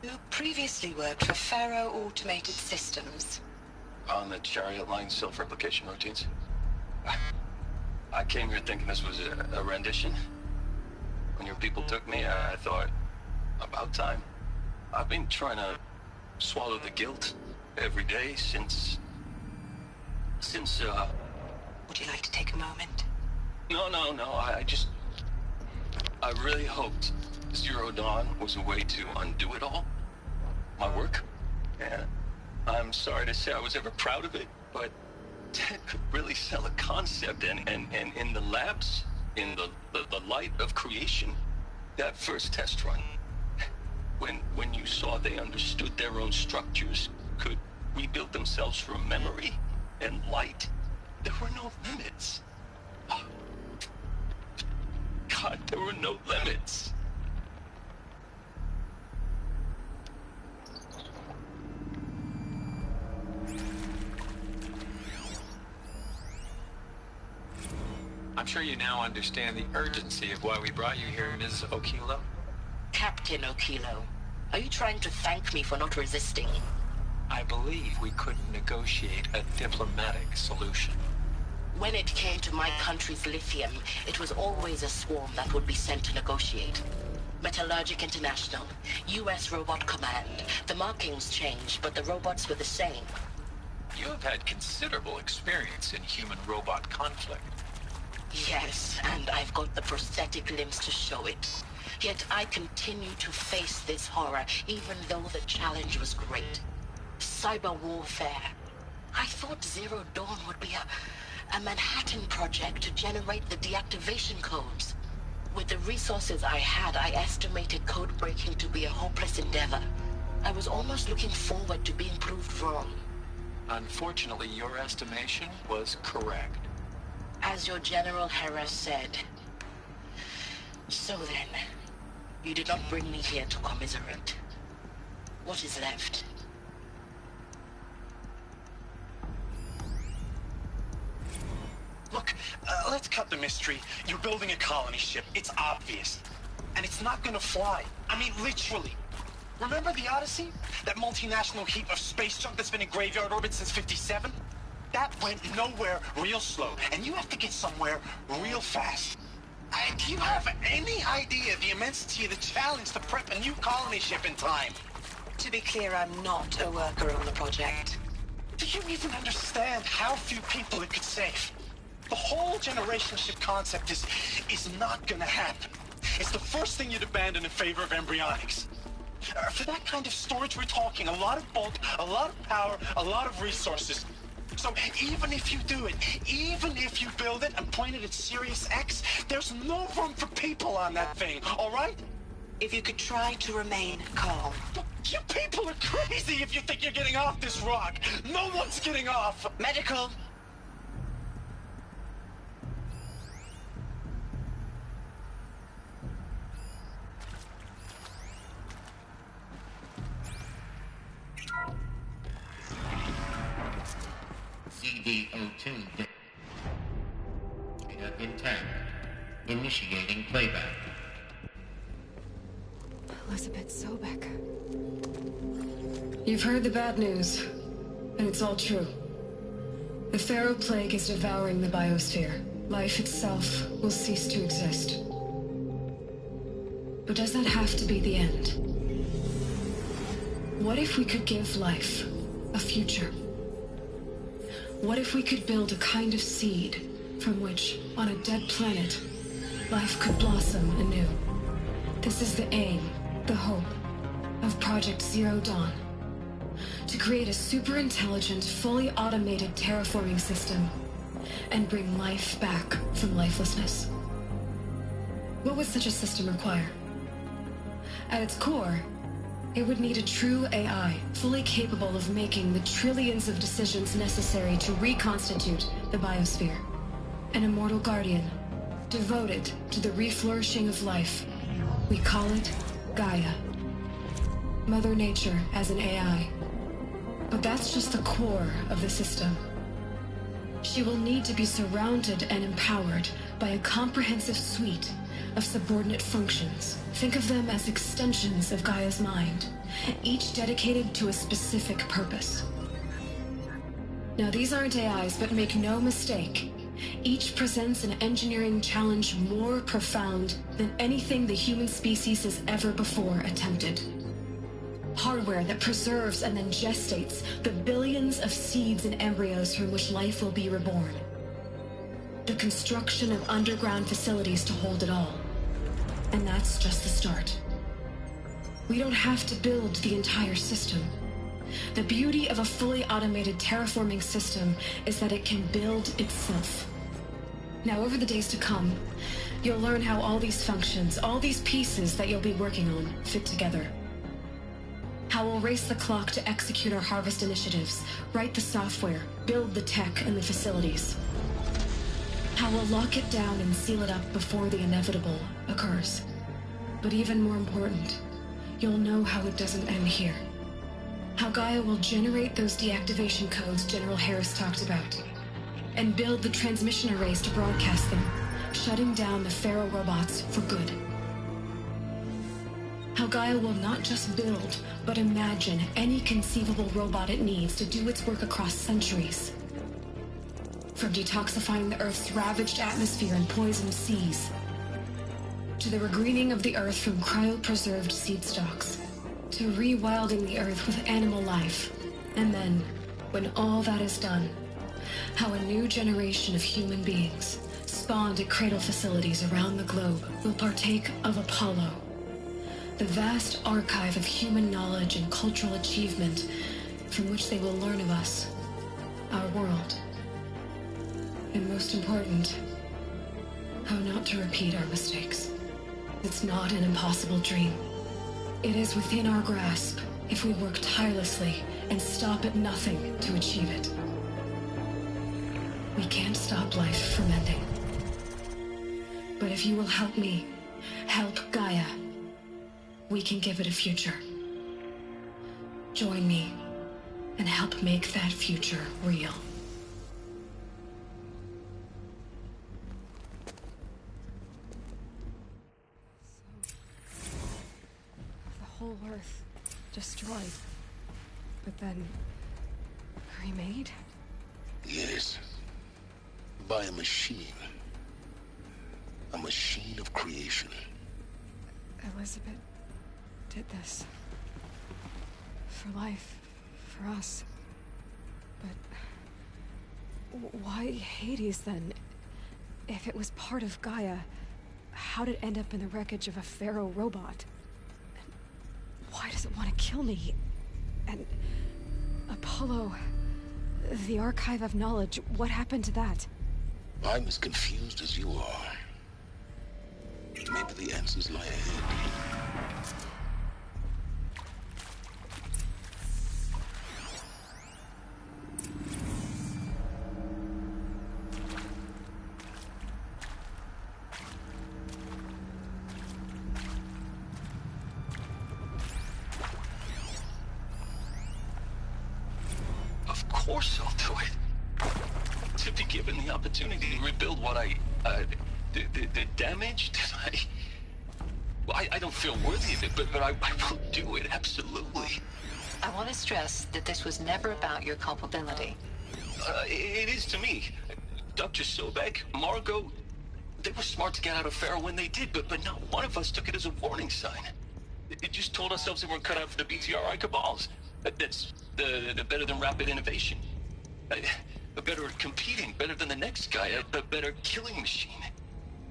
You previously worked for Pharaoh Automated Systems. On the chariot line self-replication routines? I came here thinking this was a rendition. When your people took me, I thought, about time. I've been trying to swallow the guilt every day since... Would you like to take a moment? No, I really hoped Zero Dawn was a way to undo it all. My work. And I'm sorry to say I was ever proud of it, but Ted could really sell a concept, and in the labs, in the light of creation, that first test run, when you saw they understood their own structures, could rebuild themselves from memory and light, there were no limits. There were no limits. I'm sure you now understand the urgency of why we brought you here, Ms. Okilo. Captain Okilo, are you trying to thank me for not resisting? I believe we couldn't negotiate a diplomatic solution. When it came to my country's lithium, it was always a swarm that would be sent to negotiate. Metallurgic International, U.S. Robot Command. The markings changed, but the robots were the same. You have had considerable experience in human-robot conflict. Yes, and I've got the prosthetic limbs to show it. Yet I continue to face this horror, even though the challenge was great. Cyber warfare. I thought Zero Dawn would be a Manhattan project to generate the deactivation codes. With the resources I had, I estimated code breaking to be a hopeless endeavor. I was almost looking forward to being proved wrong. Unfortunately, your estimation was correct. As your General Hera said. So then, you did not bring me here to commiserate. What is left? Look, let's cut the mystery. You're building a colony ship. It's obvious. And it's not gonna fly. I mean, literally. Remember the Odyssey? That multinational heap of space junk that's been in graveyard orbit since '57? That went nowhere real slow. And you have to get somewhere real fast. Do you have any idea the immensity of the challenge to prep a new colony ship in time? To be clear, I'm not a worker on the project. Do you even understand how few people it could save? The whole generation ship concept is not gonna happen. It's the first thing you'd abandon in favor of embryonics. For that kind of storage, we're talking a lot of bulk, a lot of power, a lot of resources. So even if you do it, even if you build it and point it at Sirius X, there's no room for people on that thing, all right? If you could try to remain calm. You people are crazy if you think you're getting off this rock. No one's getting off. Medical. CD02 data intact. Initiating playback. Elizabeth Sobek. You've heard the bad news, and it's all true. The Pharaoh Plague is devouring the biosphere. Life itself will cease to exist. But does that have to be the end? What if we could give life a future? What if we could build a kind of seed from which, on a dead planet, life could blossom anew? This is the aim, the hope, of Project Zero Dawn. To create a super-intelligent, fully automated terraforming system and bring life back from lifelessness. What would such a system require? At its core, it would need a true AI, fully capable of making the trillions of decisions necessary to reconstitute the biosphere. An immortal guardian, devoted to the reflourishing of life. We call it Gaia. Mother Nature as an AI. But that's just the core of the system. She will need to be surrounded and empowered by a comprehensive suite of subordinate functions. Think of them as extensions of Gaia's mind, each dedicated to a specific purpose. Now, these aren't AIs, but make no mistake, each presents an engineering challenge more profound than anything the human species has ever before attempted. Hardware that preserves and then gestates the billions of seeds and embryos from which life will be reborn. The construction of underground facilities to hold it all. And that's just the start. We don't have to build the entire system. The beauty of a fully automated terraforming system is that it can build itself. Now, over the days to come, you'll learn how all these functions, all these pieces that you'll be working on, fit together. How we'll race the clock to execute our harvest initiatives, write the software, build the tech and the facilities. How we'll lock it down and seal it up before the inevitable occurs. But even more important, you'll know how it doesn't end here. How Gaia will generate those deactivation codes General Harris talked about, and build the transmission arrays to broadcast them, shutting down the Pharaoh robots for good. How Gaia will not just build, but imagine any conceivable robot it needs to do its work across centuries. From detoxifying the Earth's ravaged atmosphere and poisoned seas, to the regreening of the Earth from cryopreserved seed stalks, to rewilding the Earth with animal life. And then, when all that is done, how a new generation of human beings, spawned at cradle facilities around the globe, will partake of Apollo, the vast archive of human knowledge and cultural achievement from which they will learn of us, our world. And most important, how not to repeat our mistakes. It's not an impossible dream. It is within our grasp if we work tirelessly and stop at nothing to achieve it. We can't stop life from ending. But if you will help me, help Gaia, we can give it a future. Join me and help make that future real. The whole Earth destroyed, but then remade? Yes. By a machine. A machine of creation. Elizabeth did this. For life. For us. But why Hades then? If it was part of Gaia, how did it end up in the wreckage of a Pharaoh robot? And why does it want to kill me? And Apollo, the Archive of Knowledge, what happened to that? I'm as confused as you are. Maybe the answers lie ahead. Of course I'll do it. To be given the opportunity to rebuild what the damage that I don't feel worthy of it, but I will do it, absolutely. I want to stress that this was never about your culpability. It is to me. Dr. Sobek, Margot, they were smart to get out of Pharaoh when they did, but not one of us took it as a warning sign. It just told ourselves they weren't cut out for the BTRI cabals. That's the better than rapid innovation. A better at competing, better than the next guy, a better killing machine.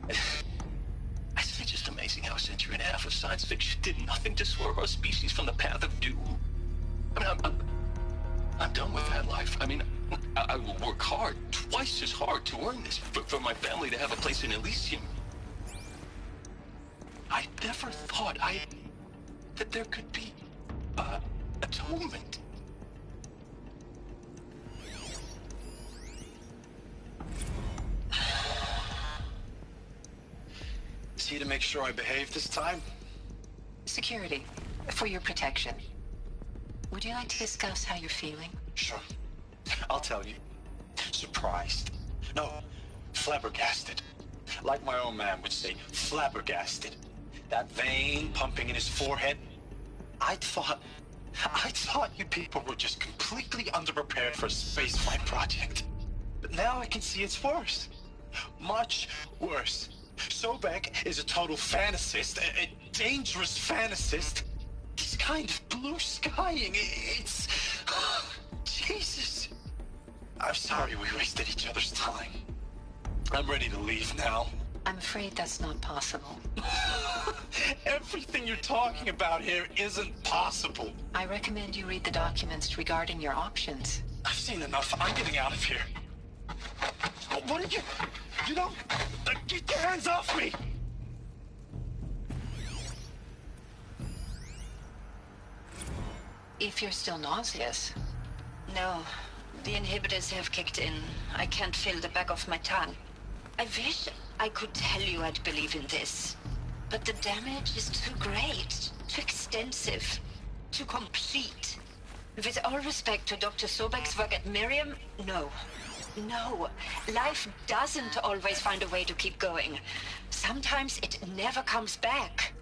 It's just amazing how a century and a half of science fiction did nothing to swerve our species from the path of doom. I mean, I'm done with that life. I mean, I will work hard, twice as hard to earn this, for my family to have a place in Elysium. I never thought that there could be atonement. Is he to make sure I behave this time? Security, for your protection. Would you like to discuss how you're feeling? Sure. I'll tell you. Surprised. No, flabbergasted. Like my own man would say, flabbergasted. That vein pumping in his forehead. I thought you people were just completely underprepared for a spaceflight project. But now I can see it's worse. Much worse. Sobek is a total fantasist, a dangerous fantasist. He's kind of blue skying. It's... Jesus. I'm sorry we wasted each other's time. I'm ready to leave now. I'm afraid that's not possible. Everything you're talking about here isn't possible. I recommend you read the documents regarding your options. I've seen enough. I'm getting out of here. What did you... You don't... Get your hands off me! If you're still nauseous. No. The inhibitors have kicked in. I can't feel the back of my tongue. I wish I could tell you I'd believe in this. But the damage is too great, too extensive, too complete. With all respect to Dr. Sobek's work at Miriam, no. No. Life doesn't always find a way to keep going. Sometimes it never comes back.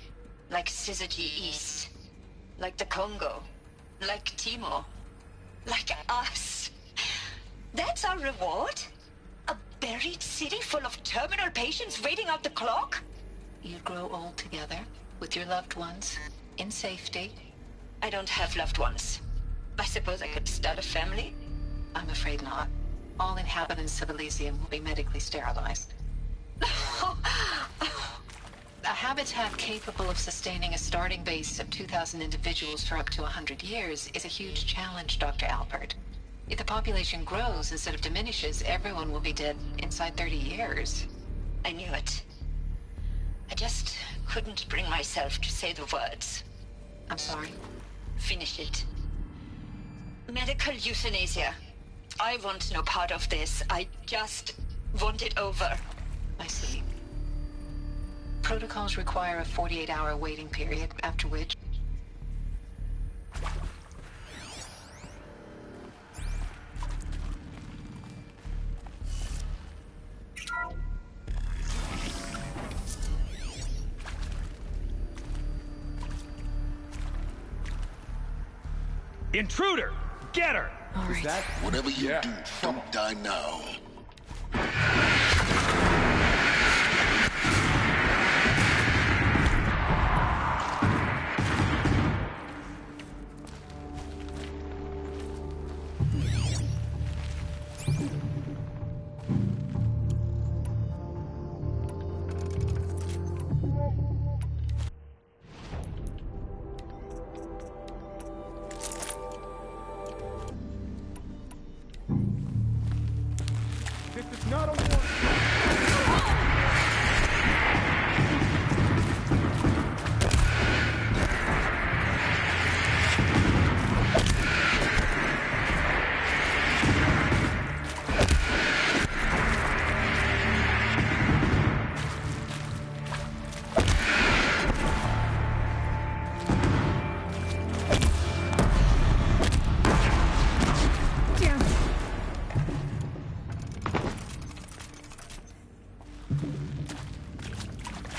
Like Syzygy East. Like the Congo. Like Timor. Like us. That's our reward? A buried city full of terminal patients waiting out the clock? You grow old together, with your loved ones, in safety. I don't have loved ones. I suppose I could start a family? I'm afraid not. All inhabitants of Elysium will be medically sterilized. A habitat capable of sustaining a starting base of 2,000 individuals for up to 100 years is a huge challenge, Dr. Alpert. If the population grows instead of diminishes, everyone will be dead inside 30 years. I knew it. I just couldn't bring myself to say the words. I'm sorry. Finish it. Medical euthanasia. I want no part of this. I just want it over. I see. Protocols require a 48-hour waiting period, after which... Intruder! Get her! Is that... Whatever you do, don't die now.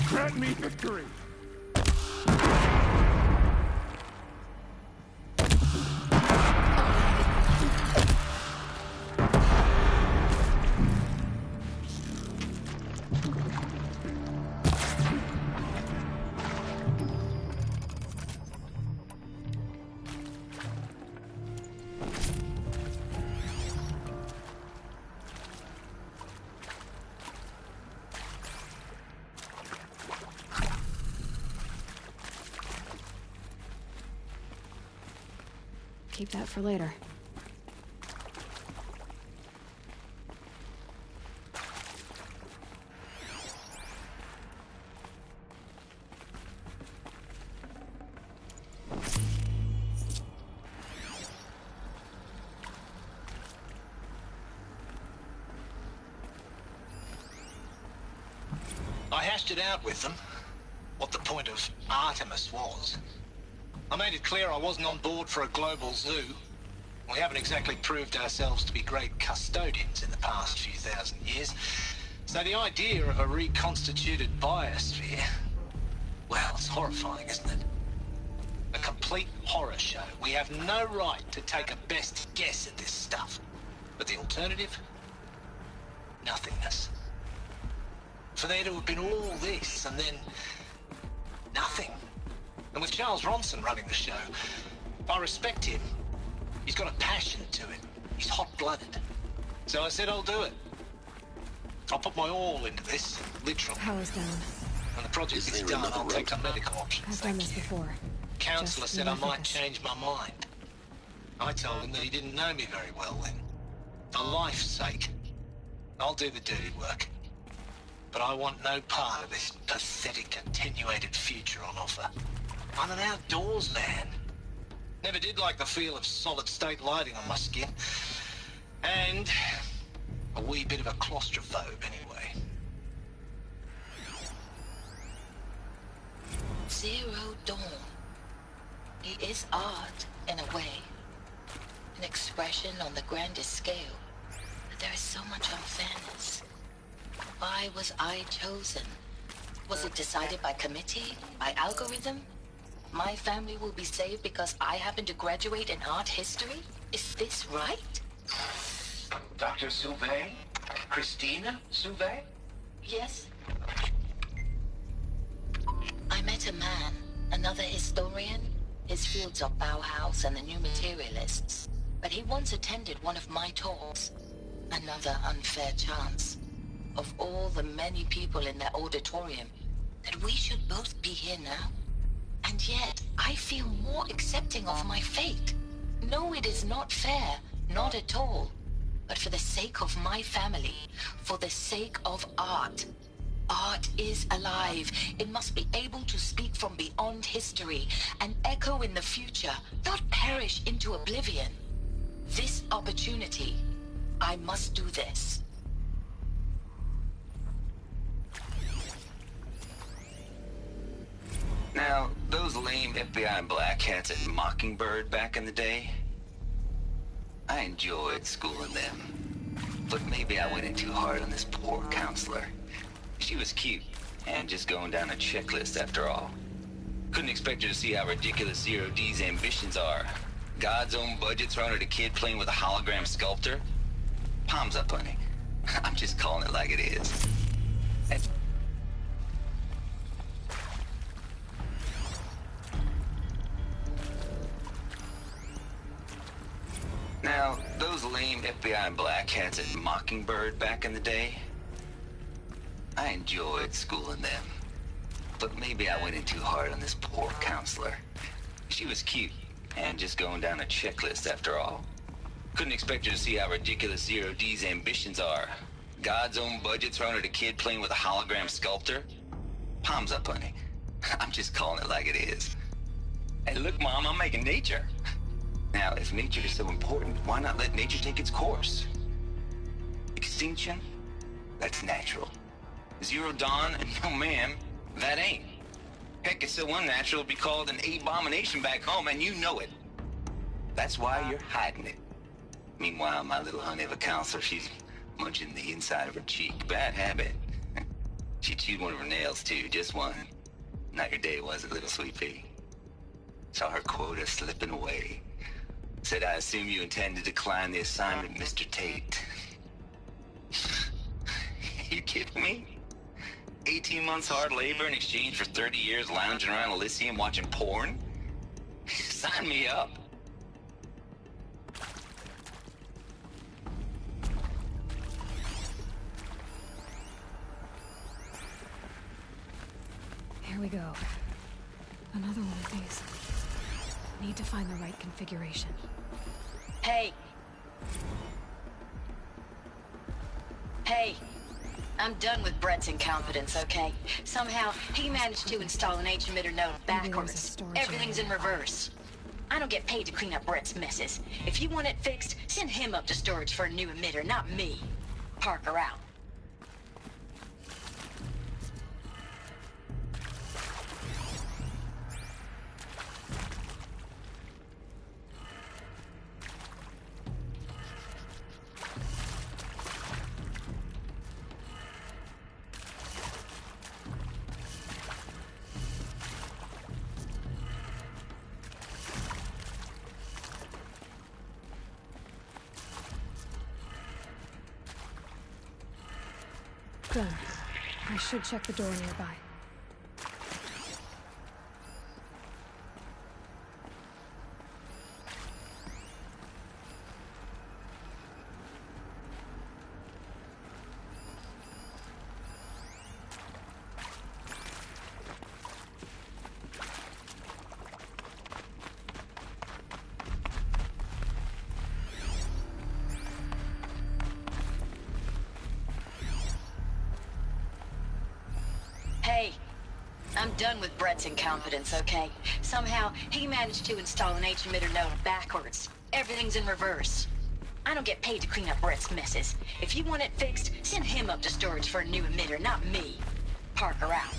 Grant me victory! Keep that for later. I hashed it out with them, what the point of Artemis was. I made it clear I wasn't on board for a global zoo. We haven't exactly proved ourselves to be great custodians in the past few thousand years. So the idea of a reconstituted biosphere, well, it's horrifying, isn't it? A complete horror show. We have no right to take a best guess at this stuff. But the alternative? Nothingness. For there to have been all this, and then... nothing. And with Charles Ronson running the show, I respect him. He's got a passion to it. He's hot-blooded. So I said I'll do it. I'll put my all into this, literally. Power's down. When the project is done, I'll take the medical options. I've done this before. Counselor said I might change my mind. I told him that he didn't know me very well then. For life's sake, I'll do the dirty work. But I want no part of this pathetic, attenuated future on offer. I'm an outdoors man. Never did like the feel of solid-state lighting on my skin. And a wee bit of a claustrophobe, anyway. Zero Dawn. It is art, in a way. An expression on the grandest scale. But there is so much unfairness. Why was I chosen? Was it decided by committee? By algorithm? My family will be saved because I happen to graduate in art history? Is this right? Dr. Sauvé? Christina Sauvé? Yes. I met a man, another historian. His fields are Bauhaus and the New Materialists. But he once attended one of my talks. Another unfair chance. Of all the many people in that auditorium, that we should both be here now. And yet, I feel more accepting of my fate. No, it is not fair. Not at all. But for the sake of my family, for the sake of art. Art is alive. It must be able to speak from beyond history and echo in the future, not perish into oblivion. This opportunity, I must do this. Now, those lame FBI black hats at Mockingbird back in the day, I enjoyed schooling them. But maybe I went in too hard on this poor counselor. She was cute, and just going down a checklist after all. Couldn't expect her to see how ridiculous Zero D's ambitions are. God's own budget thrown at a kid playing with a hologram sculptor? Palms up, honey. I'm just calling it like it is. Now, those lame FBI black hats at Mockingbird back in the day, I enjoyed schooling them. But maybe I went in too hard on this poor counselor. She was cute, and just going down a checklist after all. Couldn't expect her to see how ridiculous Zero D's ambitions are. God's own budget thrown at a kid playing with a hologram sculptor? Palms up, honey. I'm just calling it like it is. Hey, look, Mom, I'm making nature. Now, if nature is so important, why not let nature take its course? Extinction? That's natural. Zero Dawn? No, ma'am, that ain't. Heck, it's so unnatural it'd be called an abomination back home, and you know it. That's why you're hiding it. Meanwhile, my little honey of a counselor, she's munching the inside of her cheek. Bad habit. She chewed one of her nails, too, just one. Not your day, was it, little sweet pea? Saw her quota slipping away. Said, I assume you intend to decline the assignment, Mr. Tate. You kidding me? 18 months hard labor in exchange for 30 years lounging around Elysium watching porn? Sign me up. Here we go. Another one of these. Need to find the right configuration. Hey. Hey. I'm done with Brett's incompetence, okay? Somehow, he managed to install an H-emitter node backwards. Everything's in reverse. I don't get paid to clean up Brett's messes. If you want it fixed, send him up to storage for a new emitter, not me. Parker out. Done. I should check the door nearby. Hey, I'm done with Brett's incompetence, okay? Somehow, he managed to install an H-emitter node backwards. Everything's in reverse. I don't get paid to clean up Brett's messes. If you want it fixed, send him up to storage for a new emitter, not me. Parker out.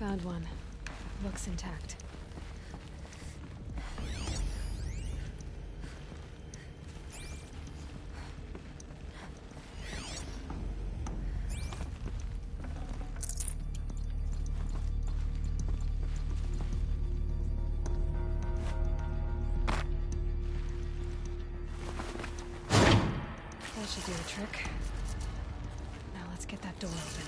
Found one. Looks intact. That should do the trick. Now let's get that door open.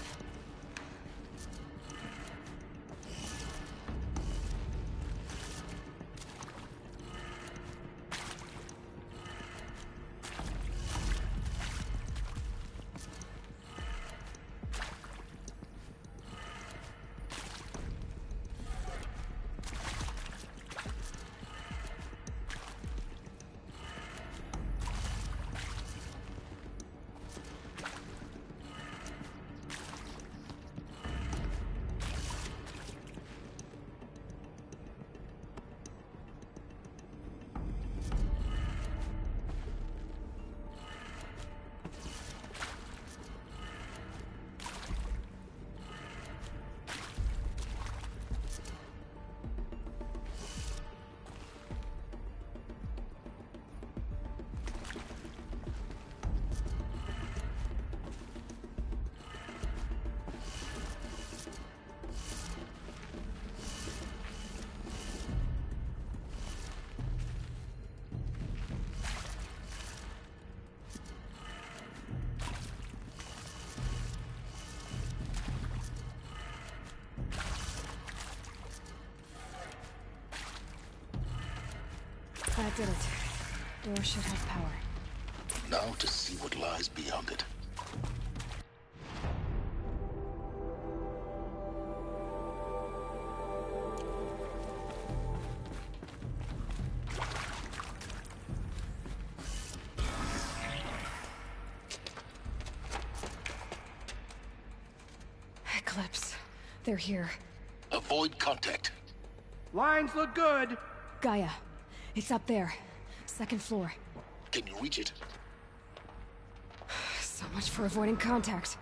That did it. Door should have power. Now to see what lies beyond it. Eclipse. They're here. Avoid contact. Lines look good. Gaia. It's up there. Second floor. Can you reach it? So much for avoiding contact.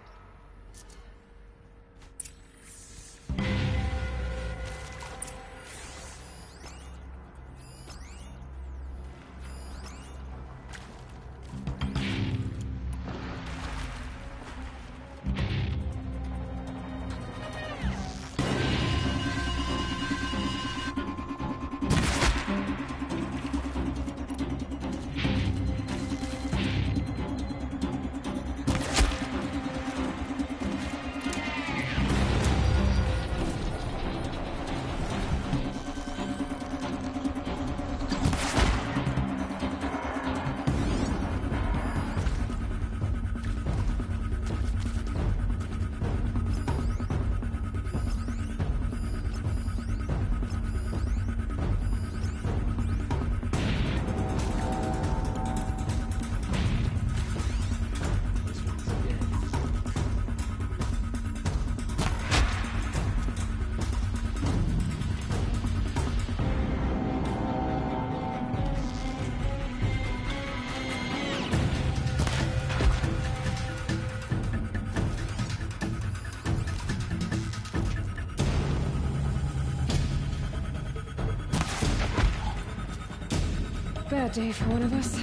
Bad day for one of us.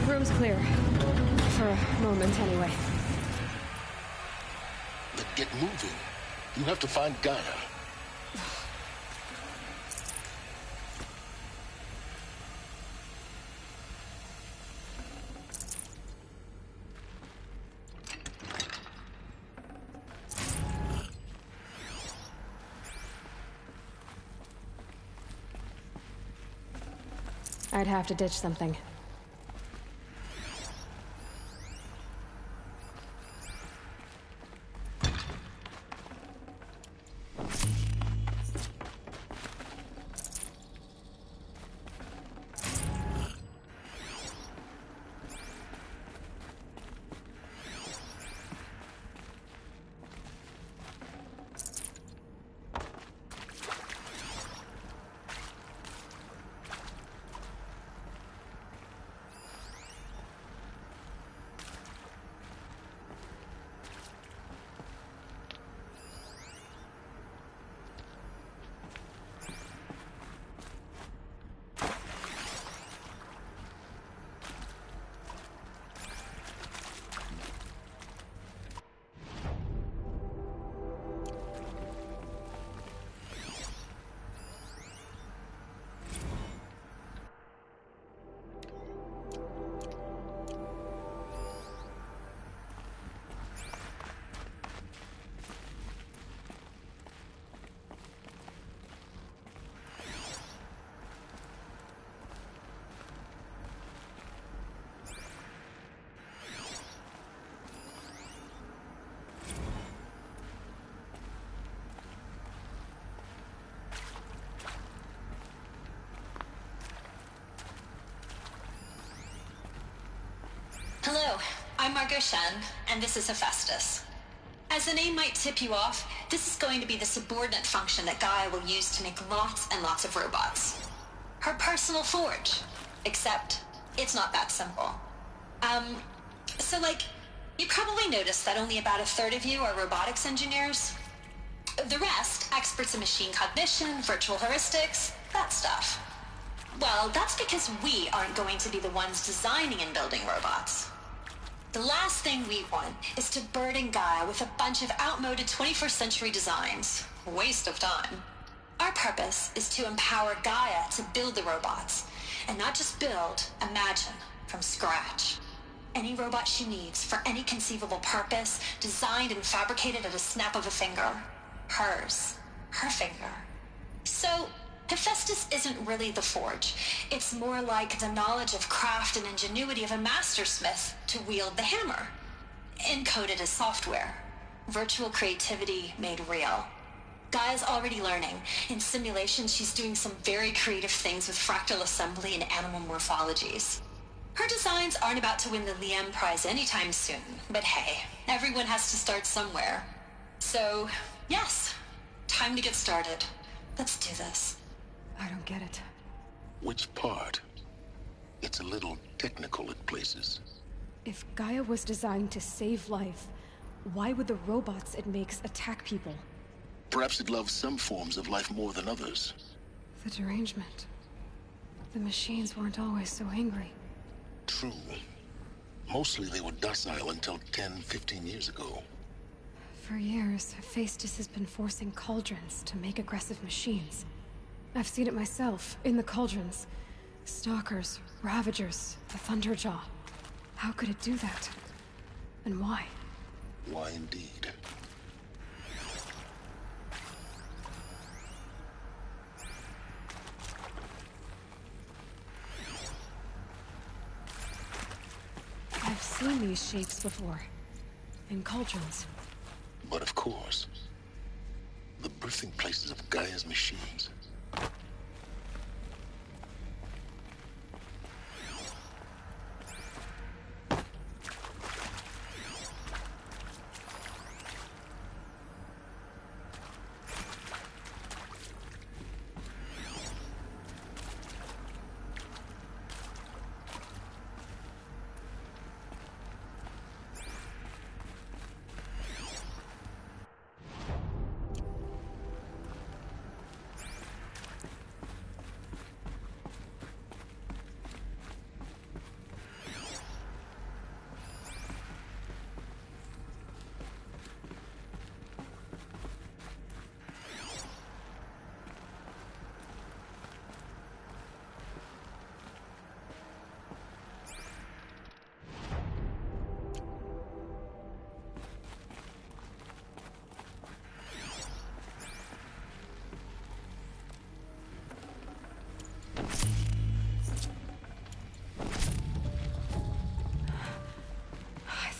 Room's clear. For a moment, anyway. Then get moving. You have to find Gaia. I'd have to ditch something. Hello, I'm Margot Shen, and this is Hephaestus. As the name might tip you off, this is going to be the subordinate function that Gaia will use to make lots and lots of robots. Her personal forge. Except, it's not that simple. You probably noticed that only about a third of you are robotics engineers. The rest, experts in machine cognition, virtual heuristics, that stuff. Well, that's because we aren't going to be the ones designing and building robots. The last thing we want is to burden Gaia with a bunch of outmoded 21st century designs. Waste of time. Our purpose is to empower Gaia to build the robots. And not just build, imagine, from scratch. Any robot she needs for any conceivable purpose, designed and fabricated at a snap of a finger. Hers. Her finger. So, Hephaestus isn't really the forge. It's more like the knowledge of craft and ingenuity of a mastersmith to wield the hammer. Encoded as software. Virtual creativity made real. Gaia's already learning. In simulations, she's doing some very creative things with fractal assembly and animal morphologies. Her designs aren't about to win the Liam Prize anytime soon, but hey, everyone has to start somewhere. So, yes, time to get started. Let's do this. I don't get it. Which part? It's a little technical at places. If Gaia was designed to save life, why would the robots it makes attack people? Perhaps it loves some forms of life more than others. The derangement. The machines weren't always so angry. True. Mostly they were docile until 10, 15 years ago. For years, Hephaestus has been forcing cauldrons to make aggressive machines. I've seen it myself, in the cauldrons. Stalkers, Ravagers, the Thunderjaw. How could it do that? And why? Why indeed? I've seen these shapes before. In cauldrons. But of course, the birthing places of Gaia's machines.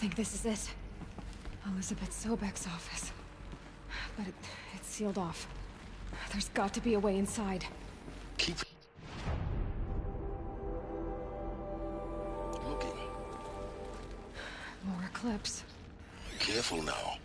think this is it. Elizabeth Sobek's office. But it's sealed off. There's got to be a way inside. Keep looking. More Eclipse. Careful now.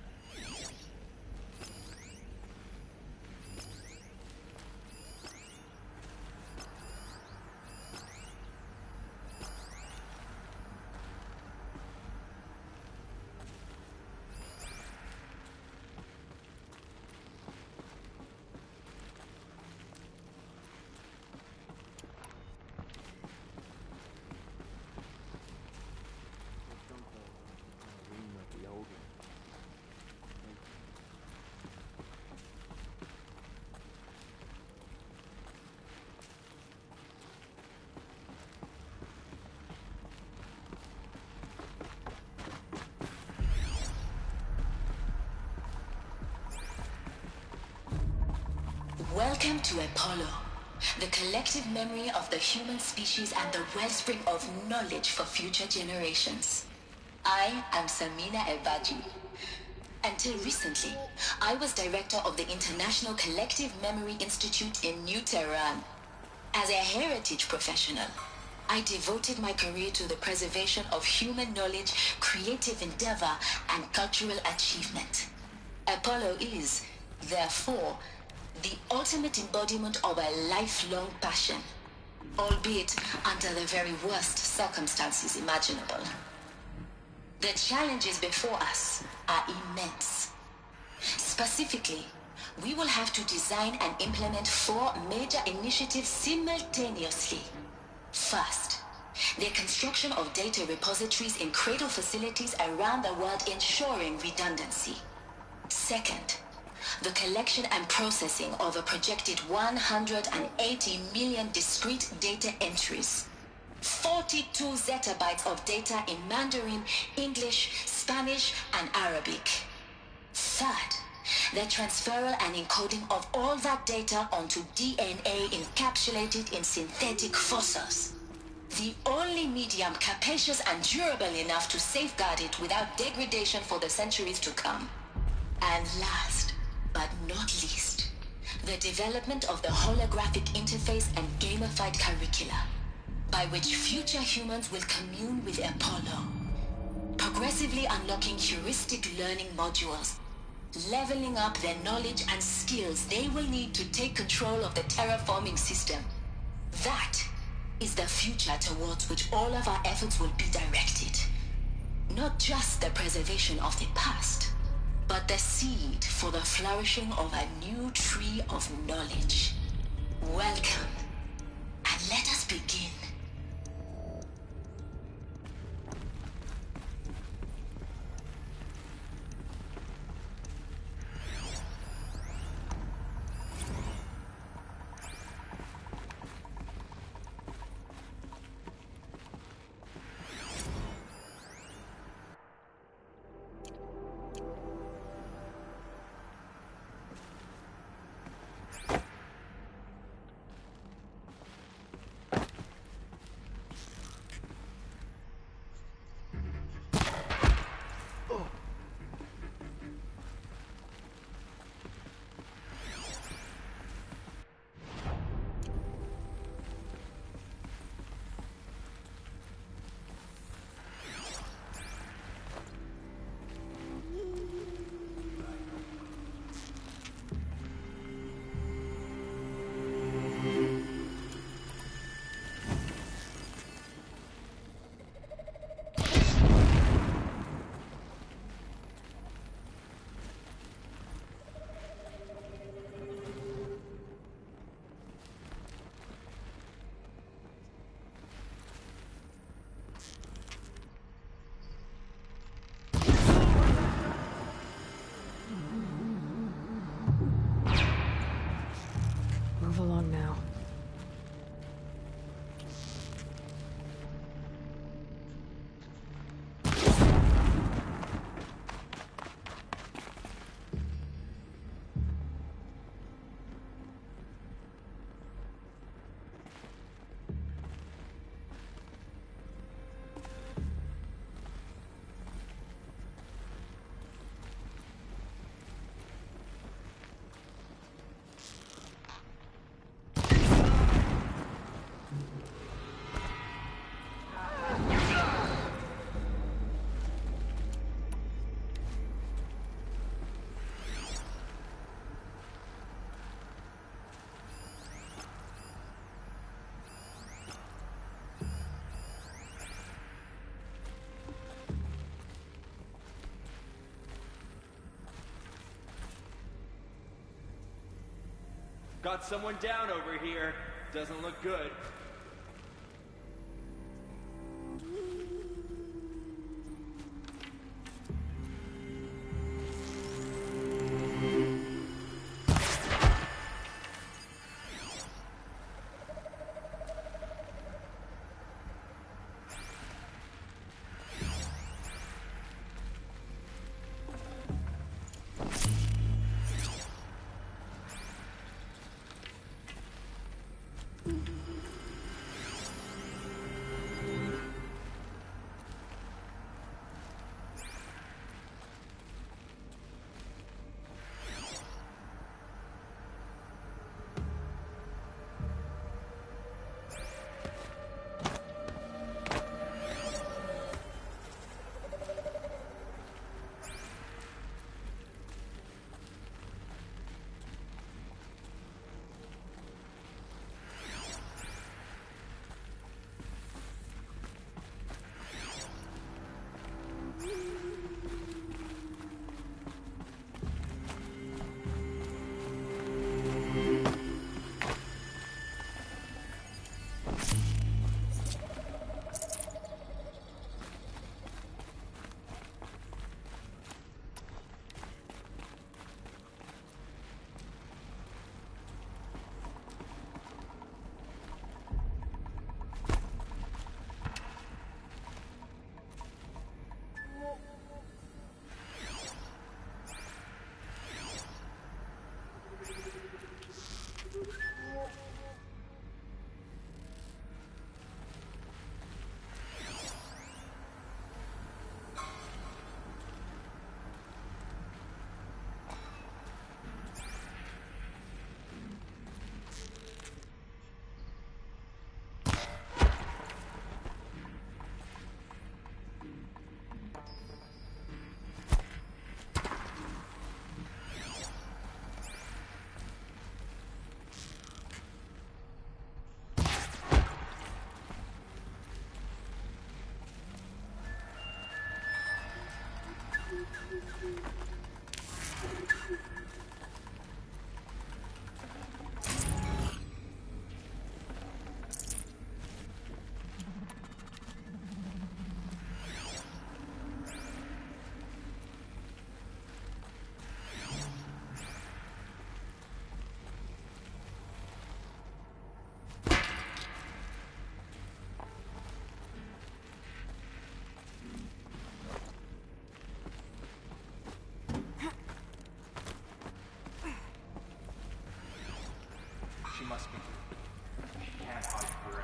Welcome to Apollo, the collective memory of the human species and the wellspring of knowledge for future generations. I am Samina Elbaji. Until recently, I was director of the International Collective Memory Institute in New Tehran. As a heritage professional, I devoted my career to the preservation of human knowledge, creative endeavor, and cultural achievement. Apollo is, therefore, the ultimate embodiment of a lifelong passion, albeit under the very worst circumstances imaginable. The challenges before us are immense. Specifically, we will have to design and implement 4 major initiatives simultaneously. First, the construction of data repositories in cradle facilities around the world, ensuring redundancy. Second, the collection and processing of a projected 180 million discrete data entries. 42 zettabytes of data in Mandarin, English, Spanish, and Arabic. Third, the transferal and encoding of all that data onto DNA encapsulated in synthetic fossils. The only medium capacious and durable enough to safeguard it without degradation for the centuries to come. And last, but not least, the development of the holographic interface and gamified curricula, by which future humans will commune with Apollo, progressively unlocking heuristic learning modules, leveling up their knowledge and skills they will need to take control of the terraforming system. That is the future towards which all of our efforts will be directed. Not just the preservation of the past, but the seed for the flourishing of a new tree of knowledge. Welcome, and let us begin. Got someone down over here. Doesn't look good. She must be. She can't hide forever.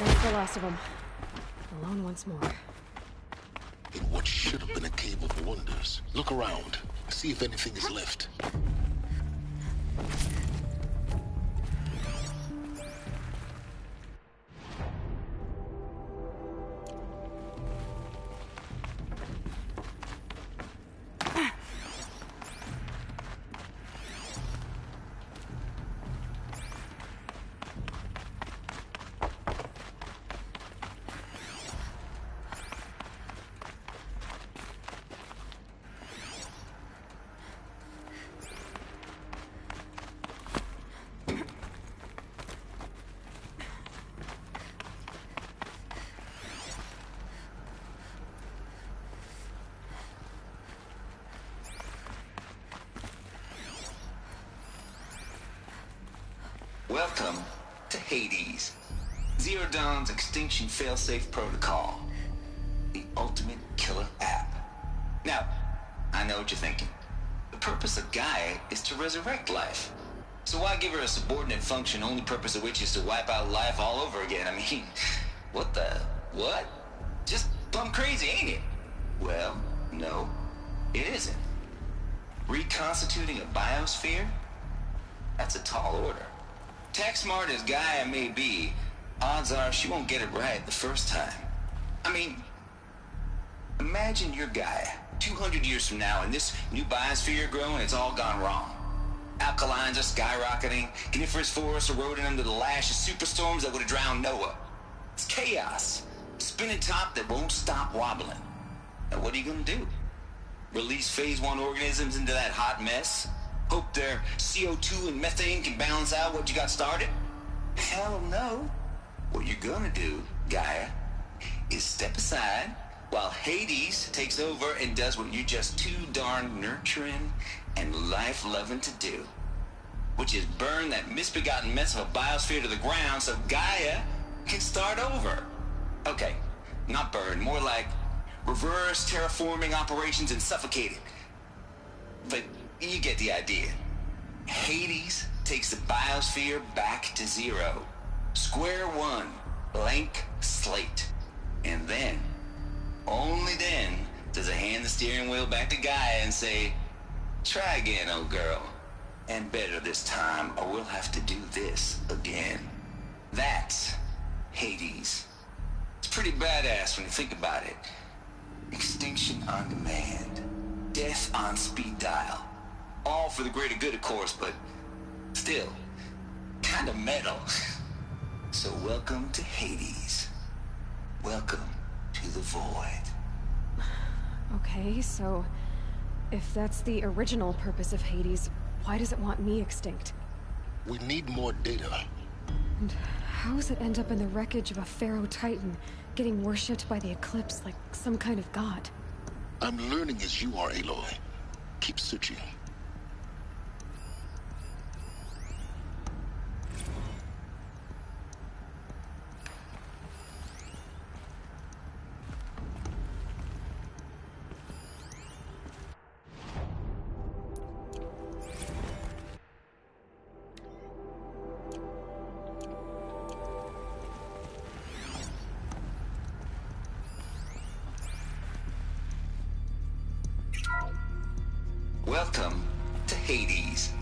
There's the last of them. Alone once more. In what should have been a cave of wonders. Look around. See if anything is left. Welcome to Hades. Zero Dawn's extinction failsafe protocol. The ultimate killer app. Now, I know what you're thinking. The purpose of Gaia is to resurrect life. So why give her a subordinate function, only purpose of which is to wipe out life all over again? I mean, what? Just plumb crazy, ain't it? Well, no, it isn't. Reconstituting a biosphere? That's a tall order. Tech smart as Gaia may be, odds are she won't get it right the first time. I mean, imagine you're Gaia, 200 years from now, and this new biosphere you're growing, it's all gone wrong. Alkalines are skyrocketing, coniferous forests eroding under the lash of superstorms that would have drowned Noah. It's chaos. Spinning top that won't stop wobbling. Now what are you gonna do? Release phase 1 organisms into that hot mess? Hope their CO2 and methane can balance out what you got started? Hell no. What you're gonna do, Gaia, is step aside while Hades takes over and does what you're just too darn nurturing and life-loving to do, which is burn that misbegotten mess of a biosphere to the ground so Gaia can start over. Okay, not burn, more like reverse terraforming operations and suffocate it. But you get the idea. Hades takes the biosphere back to zero. Square one, blank slate. And then, only then, does it hand the steering wheel back to Gaia and say, try again, old girl. And better this time, or we'll have to do this again. That's Hades. It's pretty badass when you think about it. Extinction on demand. Death on speed dial. All for the greater good, of course, but still, kind of metal. So welcome to Hades. Welcome to the void. Okay, so if that's the original purpose of Hades, why does it want me extinct? We need more data. And how does it end up in the wreckage of a Pharaoh Titan, getting worshipped by the Eclipse like some kind of god? I'm learning as you are, Aloy. Keep searching. Welcome to Hades.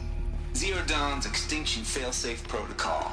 Zero Dawn's extinction failsafe protocol.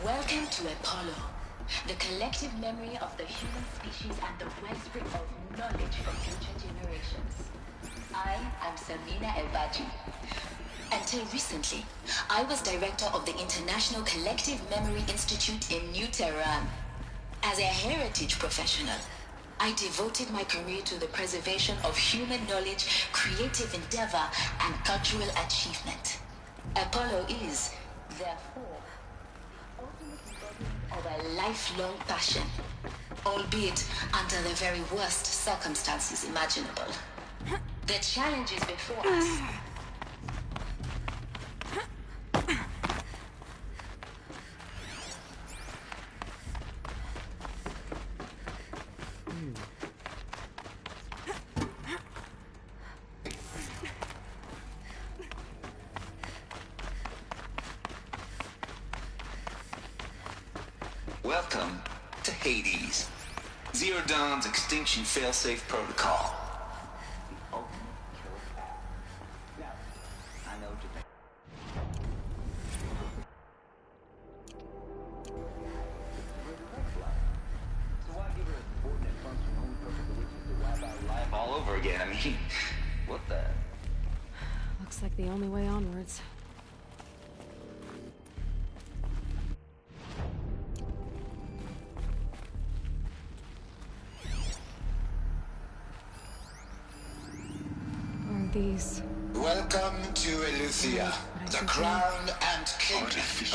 Welcome to Apollo, the collective memory of the human species and the wellspring of knowledge for future generations. I am Samina Elbaji. Until recently, I was director of the International Collective Memory Institute in New Tehran. As a heritage professional, I devoted my career to the preservation of human knowledge, creative endeavor, and cultural achievement. Apollo is, therefore, of a lifelong passion, albeit under the very worst circumstances imaginable. The challenges before us. Welcome to Hades. Zero Dawn's extinction failsafe protocol. All over again. I mean, what the? Looks like the only way onwards. Are these? Welcome to Eleuthia, the crown and king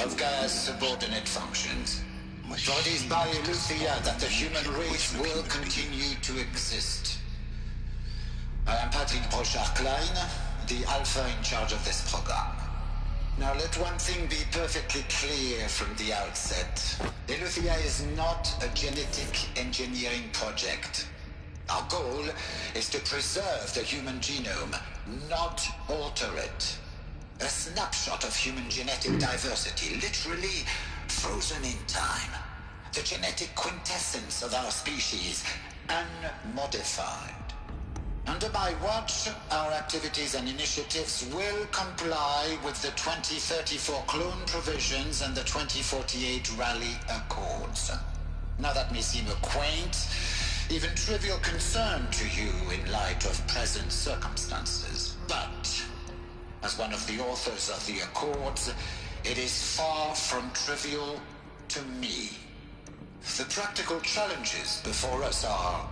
of Gaia's subordinate functions. For it is by Eleuthia that the human race will continue to exist. I am Patrick Brochard-Klein, the Alpha in charge of this program. Now let one thing be perfectly clear from the outset. Eleuthia is not a genetic engineering project. Our goal is to preserve the human genome, not alter it. A snapshot of human genetic diversity, literally frozen in time. The genetic quintessence of our species, unmodified. Under my watch, our activities and initiatives will comply with the 2034 clone provisions and the 2048 Raleigh Accords. Now that may seem a quaint, even trivial concern to you in light of present circumstances, but as one of the authors of the Accords, it is far from trivial to me. The practical challenges before us are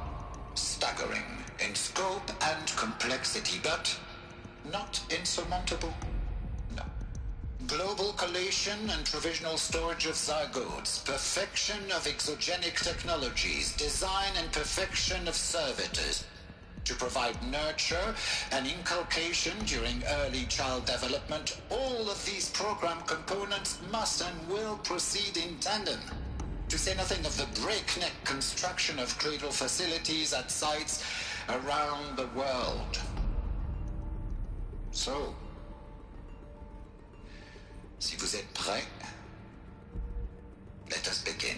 staggering in scope and complexity, but not insurmountable. No. Global collation and provisional storage of zygotes, perfection of exogenic technologies, design and perfection of servitors to provide nurture and inculcation during early child development. All of these program components must and will proceed in tandem. To say nothing of the breakneck construction of cradle facilities at sites around the world. So, si vous êtes prêts, let us begin.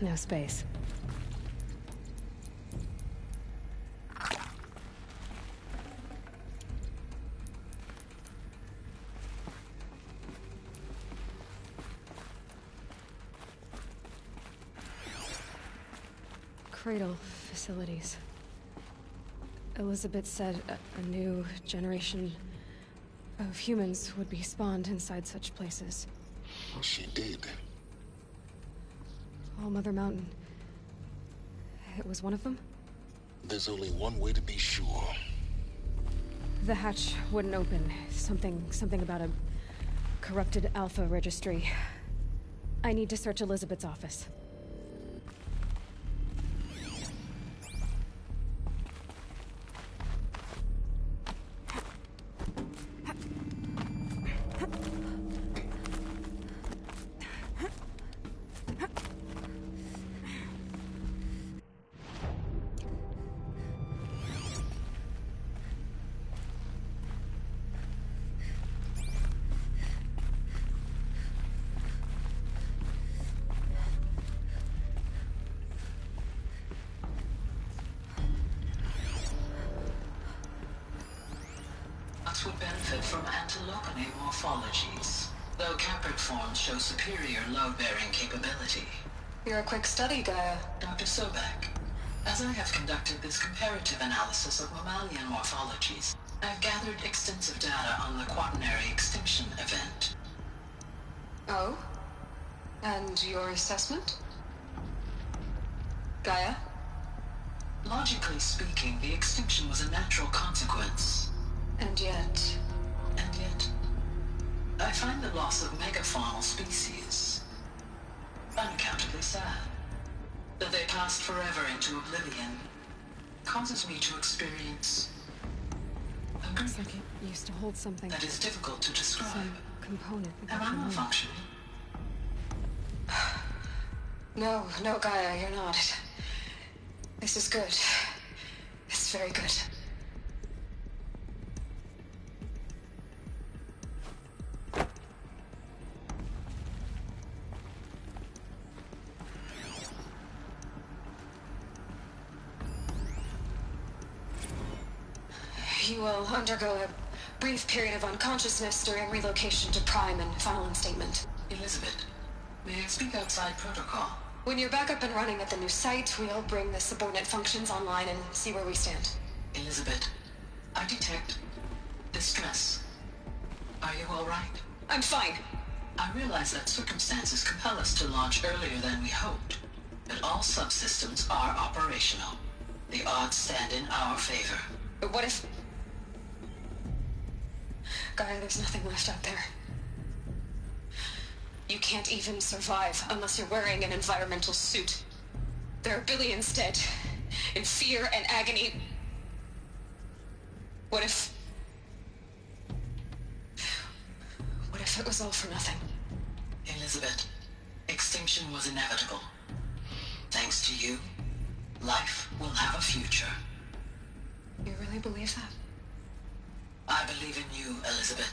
No space. Cradle facilities. Elizabeth said a new generation of humans would be spawned inside such places. Well, she did. All Mother Mountain. It was one of them? There's only one way to be sure. The hatch wouldn't open. Something about a corrupted Alpha registry. I need to search Elizabeth's office. Caprix would benefit from antilocone morphologies, though Caprid forms show superior load-bearing capability. You're a quick study, Gaia. Dr. Sobek, as I have conducted this comparative analysis of mammalian morphologies, I've gathered extensive data on the quaternary extinction event. Oh? And your assessment? Gaia? Logically speaking, the extinction was a natural consequence. And yet... I find the loss of megafaunal species unaccountably sad. That they passed forever into oblivion causes me to experience a Looks like it used to hold something. That is difficult to describe. Some component. Am I malfunctioning? No, Gaia, you're not. This is good. It's very good. You will undergo a brief period of unconsciousness during relocation to Prime and final instatement. Elizabeth, may I speak outside protocol? When you're back up and running at the new site, we'll bring the subordinate functions online and see where we stand. Elizabeth, I detect distress. Are you all right? I'm fine. I realize that circumstances compel us to launch earlier than we hoped, but all subsystems are operational. The odds stand in our favor. But what if... Gaia, there's nothing left out there. You can't even survive unless you're wearing an environmental suit. There are billions dead, in fear and agony. What if it was all for nothing? Elizabeth, extinction was inevitable. Thanks to you, life will have a future. You really believe that? I believe in you, Elizabeth.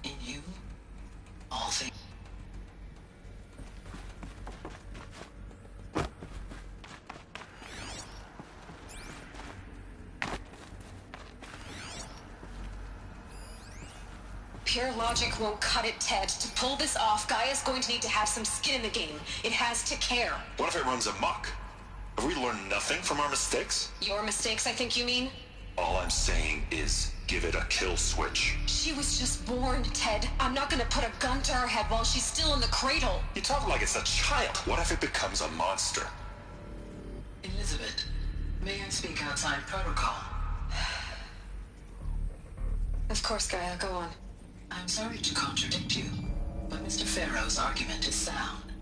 In you, all things. Pure logic won't cut it, Ted. To pull this off, Gaia's going to need to have some skin in the game. It has to care. What if it runs amok? Have we learned nothing from our mistakes? Your mistakes, I think you mean? All I'm saying is, give it a kill switch. She was just born, Ted. I'm not gonna put a gun to her head while she's still in the cradle. You talk like it's a child. What if it becomes a monster? Elizabeth, may I speak outside protocol? Of course, Gaia, go on. I'm sorry to contradict you, but Mr. Farrow's argument is sound.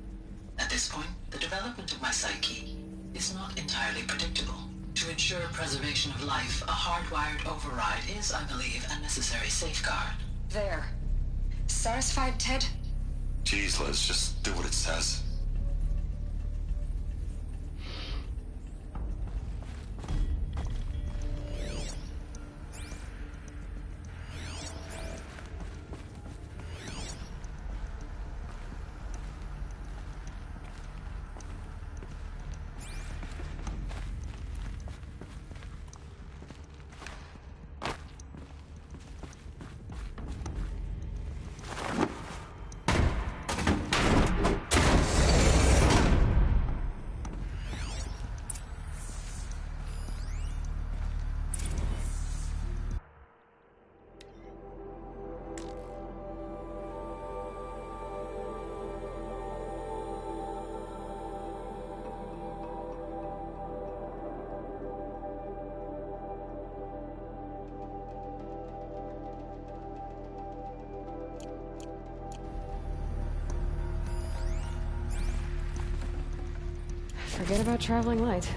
At this point, the development of my psyche is not entirely predictable. To ensure preservation of life, a hardwired override is, I believe, a necessary safeguard. There. Satisfied, Ted? Jeez, Liz, just do what it says. Forget about traveling light.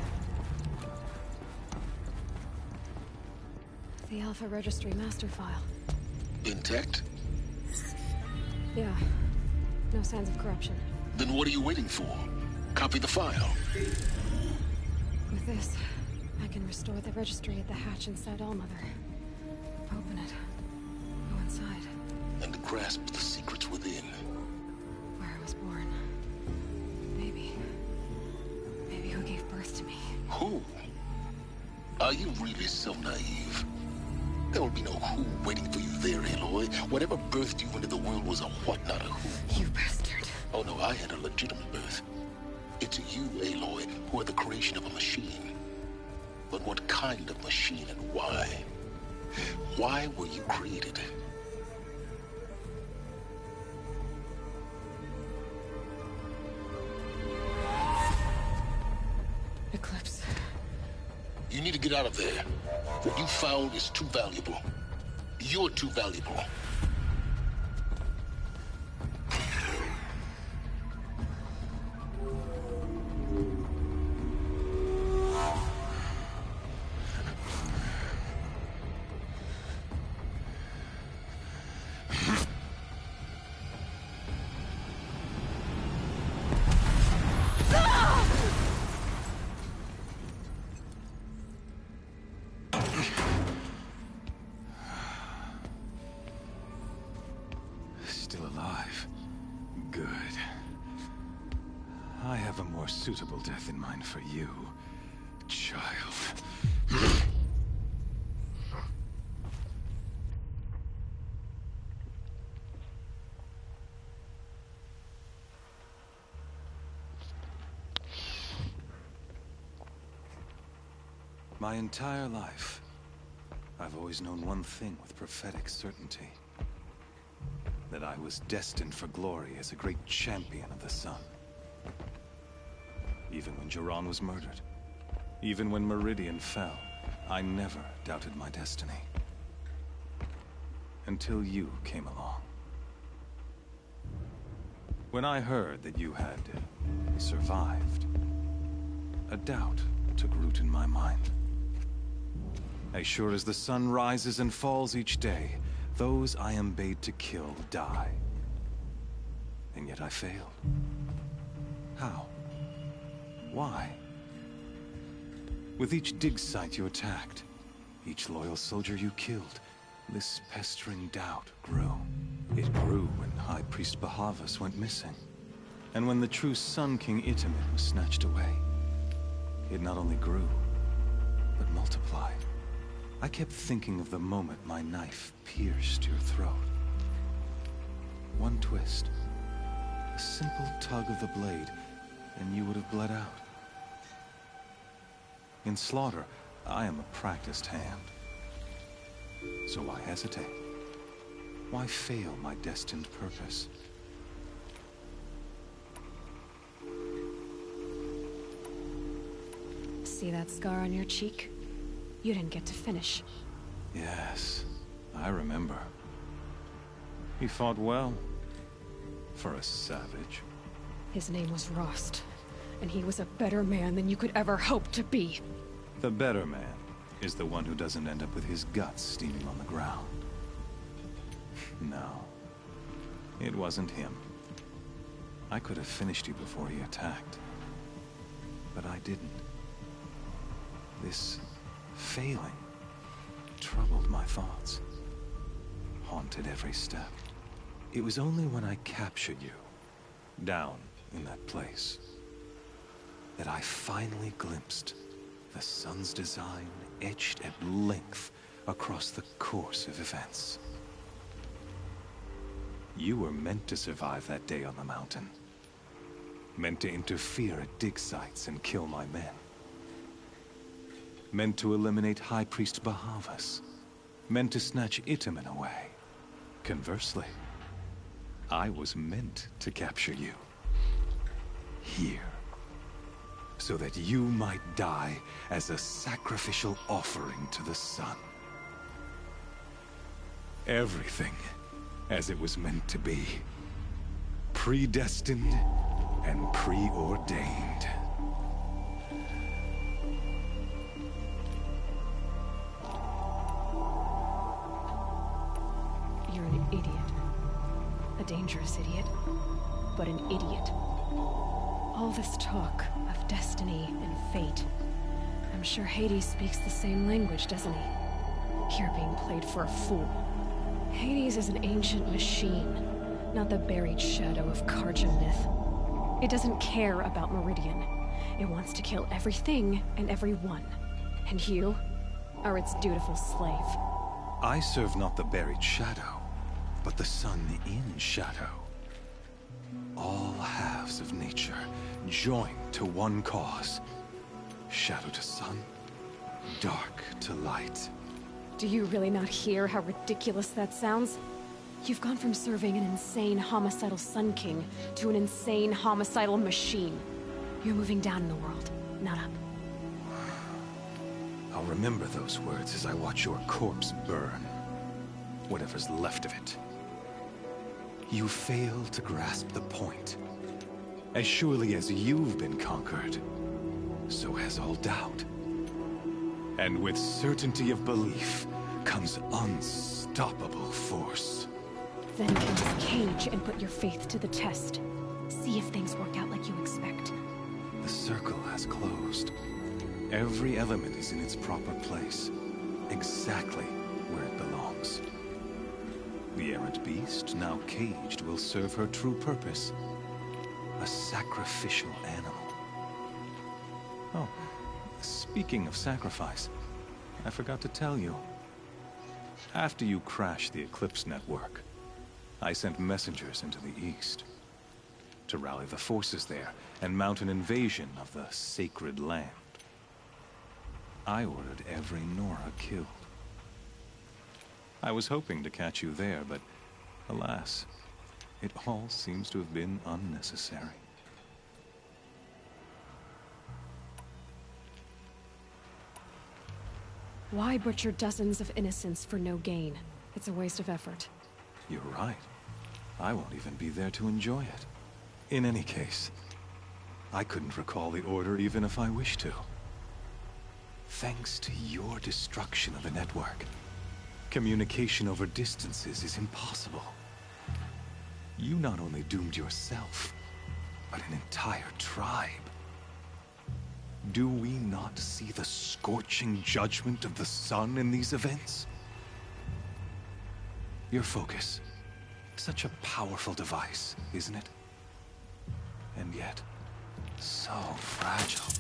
The Alpha Registry master file. Intact? Yeah. No signs of corruption. Then what are you waiting for? Copy the file. With this, I can restore the registry at the hatch inside Allmother. Open it. Go inside. And grasp the secrets within. Where I was born. Maybe who gave birth to me. Who? Are you really so naive? There will be no who waiting for you there, Aloy. Whatever birthed you into the world was a what, not a who. You bastard. Oh no, I had a legitimate birth. It's you, Aloy, who are the creation of a machine. But what kind of machine and why? Why were you created? Eclipse. You need to get out of there. What you found is too valuable. You're too valuable. Still alive. Good. I have a more suitable death in mind for you, child. My entire life, I've always known one thing with prophetic certainty. That I was destined for glory as a great champion of the sun. Even when Jiran was murdered, even when Meridian fell, I never doubted my destiny. Until you came along. When I heard that you had survived, a doubt took root in my mind. As sure as the sun rises and falls each day, those I am bade to kill die. And yet I failed. How? Why? With each dig site you attacked, each loyal soldier you killed, this pestering doubt grew. It grew when High Priest Bahavas went missing. And when the true Sun King Itamen was snatched away. It not only grew, but multiplied. I kept thinking of the moment my knife pierced your throat. One twist, a simple tug of the blade, and you would have bled out. In slaughter, I am a practiced hand. So why hesitate? Why fail my destined purpose? See that scar on your cheek? You didn't get to finish. Yes, I remember. He fought well. For a savage. His name was Rost, and he was a better man than you could ever hope to be. The better man is the one who doesn't end up with his guts steaming on the ground. No, it wasn't him. I could have finished you before he attacked. But I didn't. This failing troubled my thoughts, haunted every step. It was only when I captured you, down in that place, that I finally glimpsed the sun's design etched at length across the course of events. You were meant to survive that day on the mountain. Meant to interfere at dig sites and kill my men. Meant to eliminate High Priest Bahavas. Meant to snatch Itamen away. Conversely, I was meant to capture you. Here. So that you might die as a sacrificial offering to the sun. Everything as it was meant to be. Predestined and preordained. You're an idiot. A dangerous idiot, but an idiot. All this talk of destiny and fate. I'm sure Hades speaks the same language, doesn't he? You're being played for a fool. Hades is an ancient machine, not the buried shadow of Carja myth. It doesn't care about Meridian. It wants to kill everything and everyone. And you are its dutiful slave. I serve not the buried shadow, but the sun in shadow. All halves of nature joined to one cause. Shadow to sun, dark to light. Do you really not hear how ridiculous that sounds? You've gone from serving an insane homicidal Sun King to an insane homicidal machine. You're moving down in the world, not up. I'll remember those words as I watch your corpse burn. Whatever's left of it. You fail to grasp the point. As surely as you've been conquered, so has all doubt. And with certainty of belief comes unstoppable force. Then kill this cage and put your faith to the test. See if things work out like you expect. The circle has closed. Every element is in its proper place, exactly where it belongs. The errant beast, now caged, will serve her true purpose. A sacrificial animal. Oh, speaking of sacrifice, I forgot to tell you. After you crashed the Eclipse network, I sent messengers into the east to rally the forces there and mount an invasion of the sacred land. I ordered every Nora killed. I was hoping to catch you there, but alas, it all seems to have been unnecessary. Why butcher dozens of innocents for no gain? It's a waste of effort. You're right. I won't even be there to enjoy it. In any case, I couldn't recall the order even if I wished to. Thanks to your destruction of the network, communication over distances is impossible. You not only doomed yourself, but an entire tribe. Do we not see the scorching judgment of the sun in these events? Your focus. Such a powerful device, isn't it? And yet, so fragile.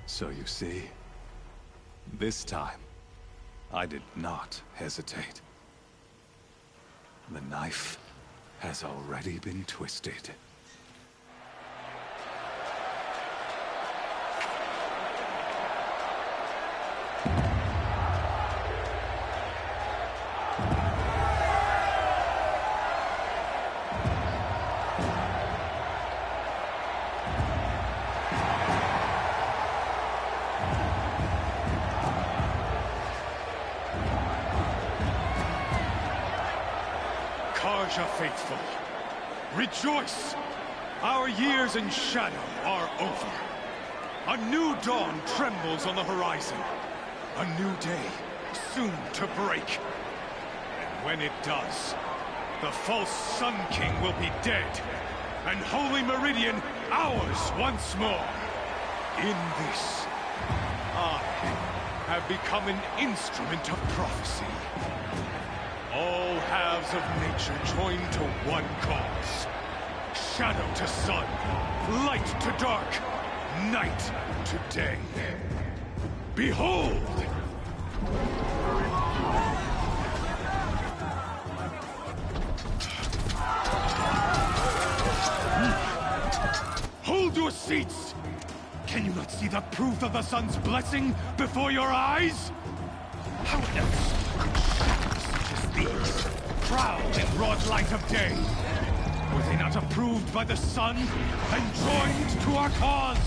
So you see, this time, I did not hesitate. The knife has already been twisted. Karja faithful, rejoice! Our years in shadow are over. A new dawn trembles on the horizon. A new day soon to break. And when it does, the false Sun King will be dead, and Holy Meridian ours once more. In this, I have become an instrument of prophecy. All halves of nature joined to one cause. Shadow to sun, light to dark, night to day. Behold! Hold your seats! Can you not see the proof of the sun's blessing before your eyes? How else could shadows such as these prowl in broad light of day? Were they not approved by the sun and joined to our cause?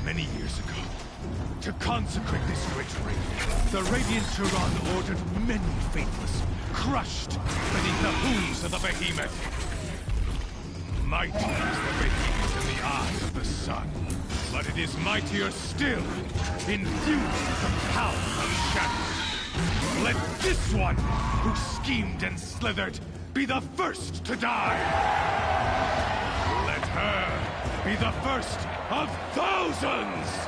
Many years ago, to consecrate this great ring, the Radiant Turan ordered many faithless, crushed beneath the hooves of the behemoth. Mighty is the behemoth in the eyes of the sun, but it is mightier still, infused with the power of shadow. Let this one, who schemed and slithered, be the first to die! Let her be the first of thousands!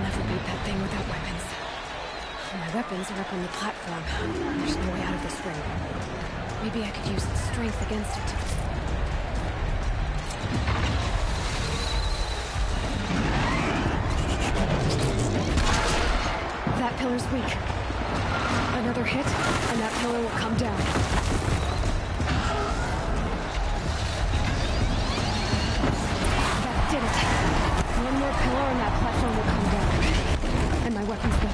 never beat that thing without weapons. My weapons are up on the platform. There's no way out of this ring. Maybe I could use its strength against it. That pillar's weak. Another hit, and that pillar will come down. That did it. One more pillar and that platform will come down. And my weapon's built.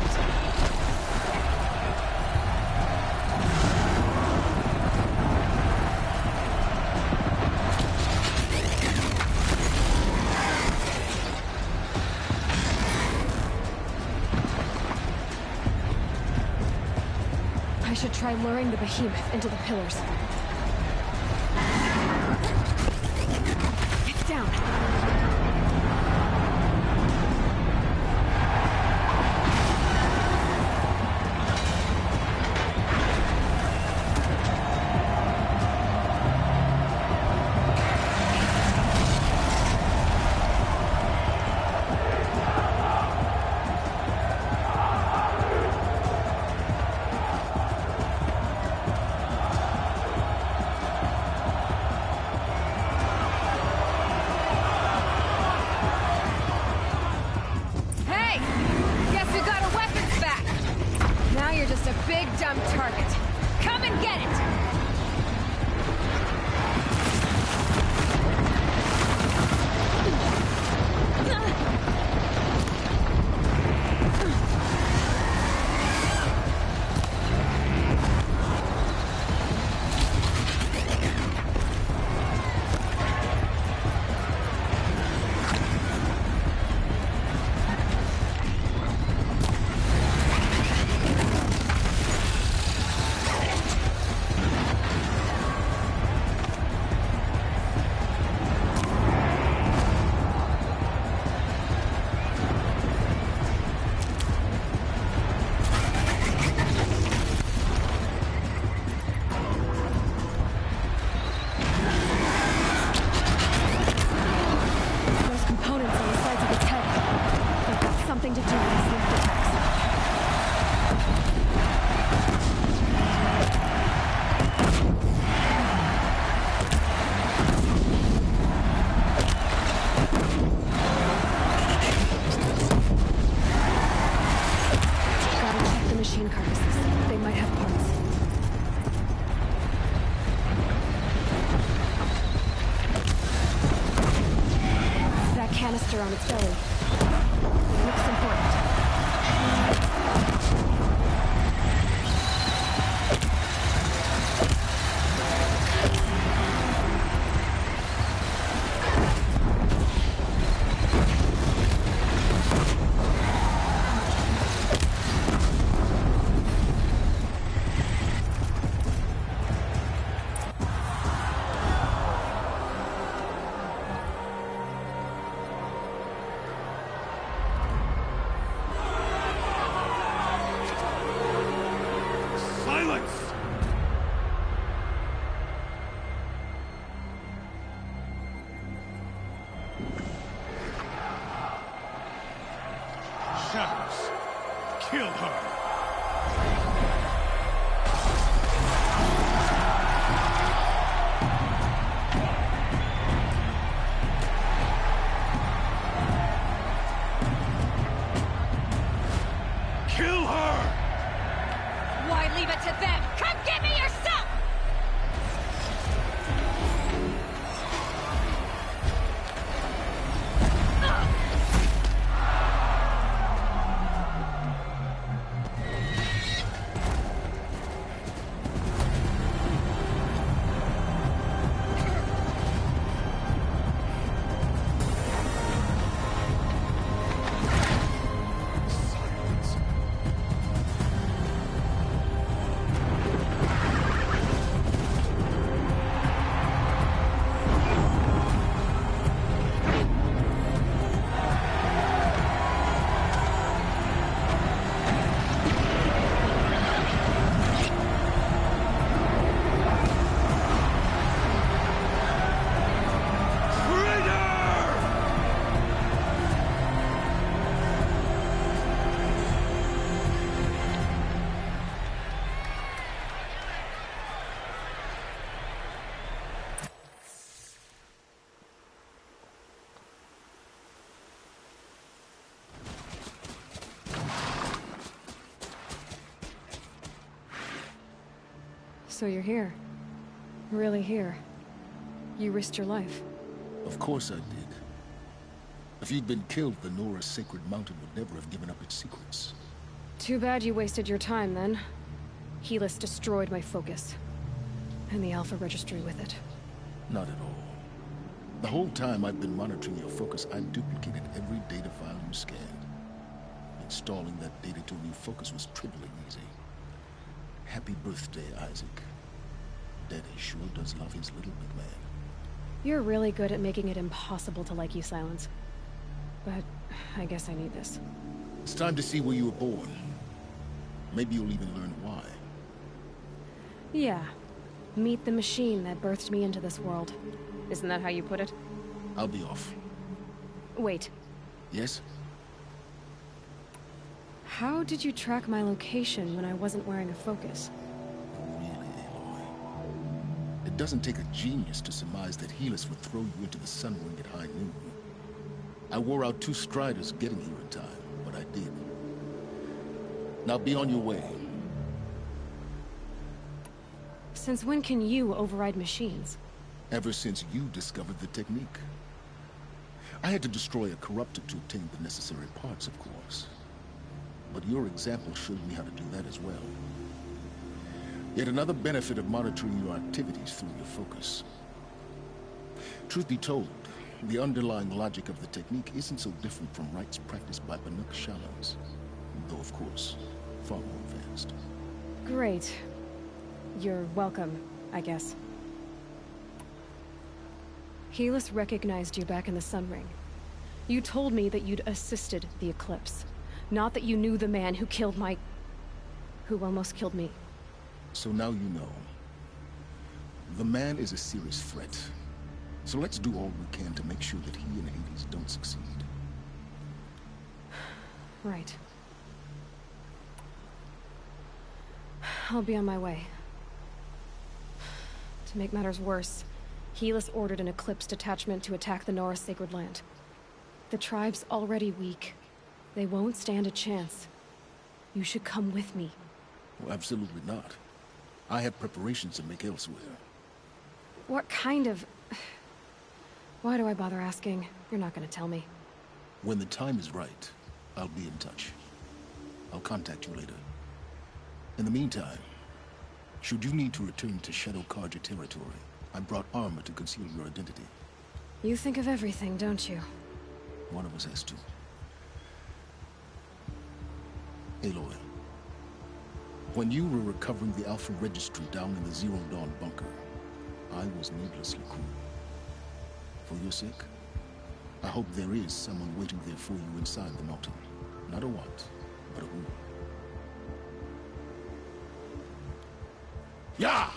I should try luring the behemoth into the pillars. Get down! Canister on its belly. Looks important. Shadows. Kill her. Kill her! Why leave it to them? Come get me yourself! So you're here. Really here. You risked your life. Of course I did. If you'd been killed, the Nora Sacred Mountain would never have given up its secrets. Too bad you wasted your time, then. Helis destroyed my focus. And the Alpha Registry with it. Not at all. The whole time I've been monitoring your focus, I've duplicated every data file you scanned. Installing that data to a new focus was trivially easy. Happy birthday, Isaac. Daddy sure does love his little big man. You're really good at making it impossible to like you, Silence. But I guess I need this. It's time to see where you were born. Maybe you'll even learn why. Yeah. Meet the machine that birthed me into this world. Isn't that how you put it? I'll be off. Wait. Yes? How did you track my location when I wasn't wearing a focus? Really, Aloy? It doesn't take a genius to surmise that Helis would throw you into the sun ring at high noon. I wore out 2 striders getting here in time, but I did. Now be on your way. Since when can you override machines? Ever since you discovered the technique. I had to destroy a corruptor to obtain the necessary parts, of course. But your example showed me how to do that as well. Yet another benefit of monitoring your activities through your focus. Truth be told, the underlying logic of the technique isn't so different from rites practiced by Banuk shamans. Though, of course, far more advanced. Great. You're welcome, I guess. Helis recognized you back in the Sun Ring. You told me that you'd assisted the Eclipse. Not that you knew the man who killed who almost killed me. So now you know. The man is a serious threat. So let's do all we can to make sure that he and Hades don't succeed. Right. I'll be on my way. To make matters worse, Helis ordered an Eclipse detachment to attack the Nora Sacred Land. The tribe's already weak. They won't stand a chance. You should come with me. Well, absolutely not. I have preparations to make elsewhere. What kind of... Why do I bother asking? You're not gonna tell me. When the time is right, I'll be in touch. I'll contact you later. In the meantime, should you need to return to Shadow Carja territory, I brought armor to conceal your identity. You think of everything, don't you? One of us has to. Aloy, when you were recovering the Alpha Registry down in the Zero Dawn bunker, I was needlessly cruel. For your sake, I hope there is someone waiting there for you inside the mountain. Not a what, but a who. Yeah!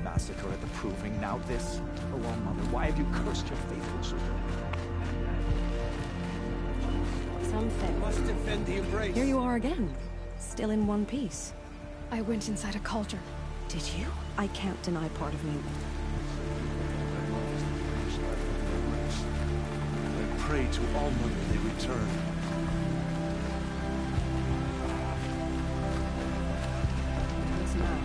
massacre at the Proving, now this. Oh, All-Mother, why have you cursed your faithful children? Something. Must defend the embrace. Here you are again, still in one piece. I went inside a cauldron. Did you? I can't deny part of me. I pray to All-Mother they return. This man.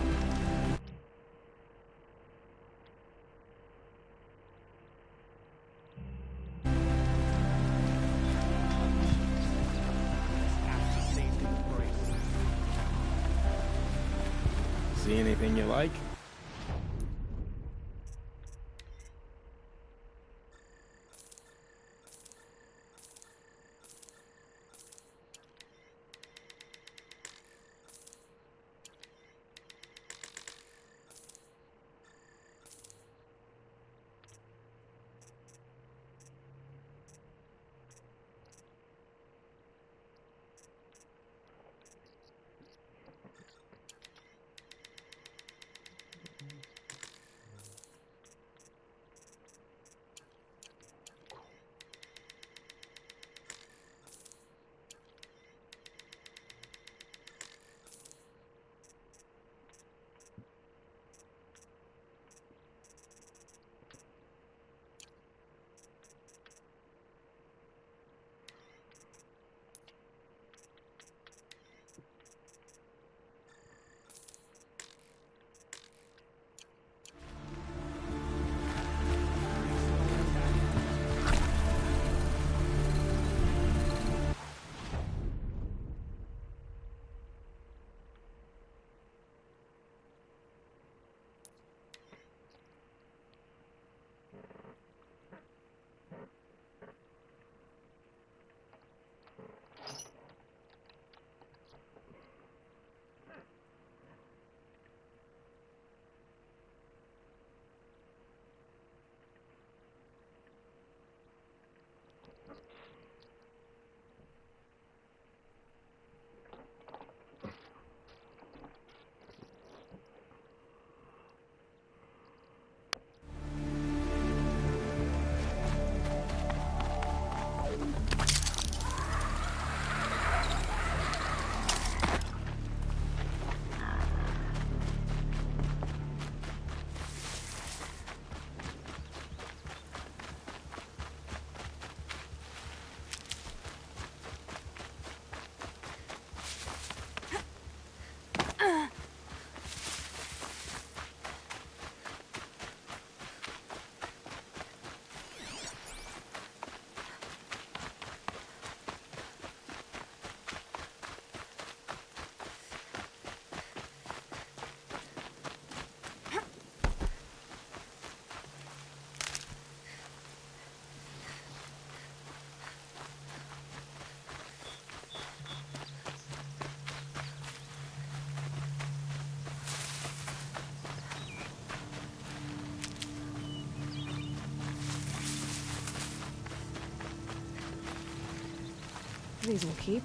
See anything you like? These will keep.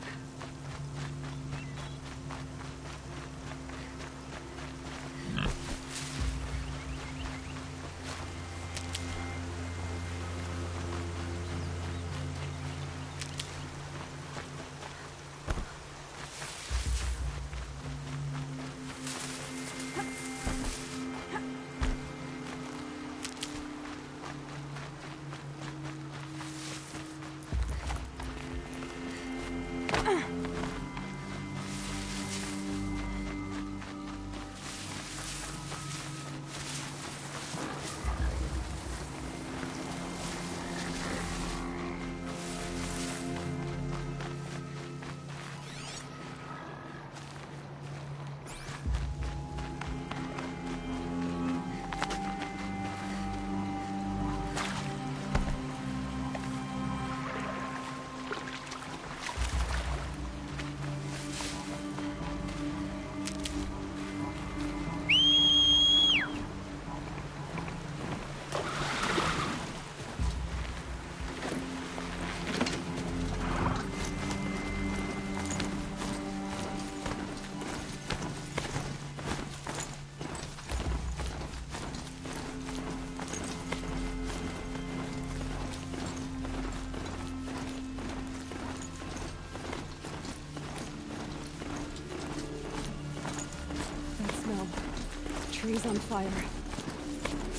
city's on fire.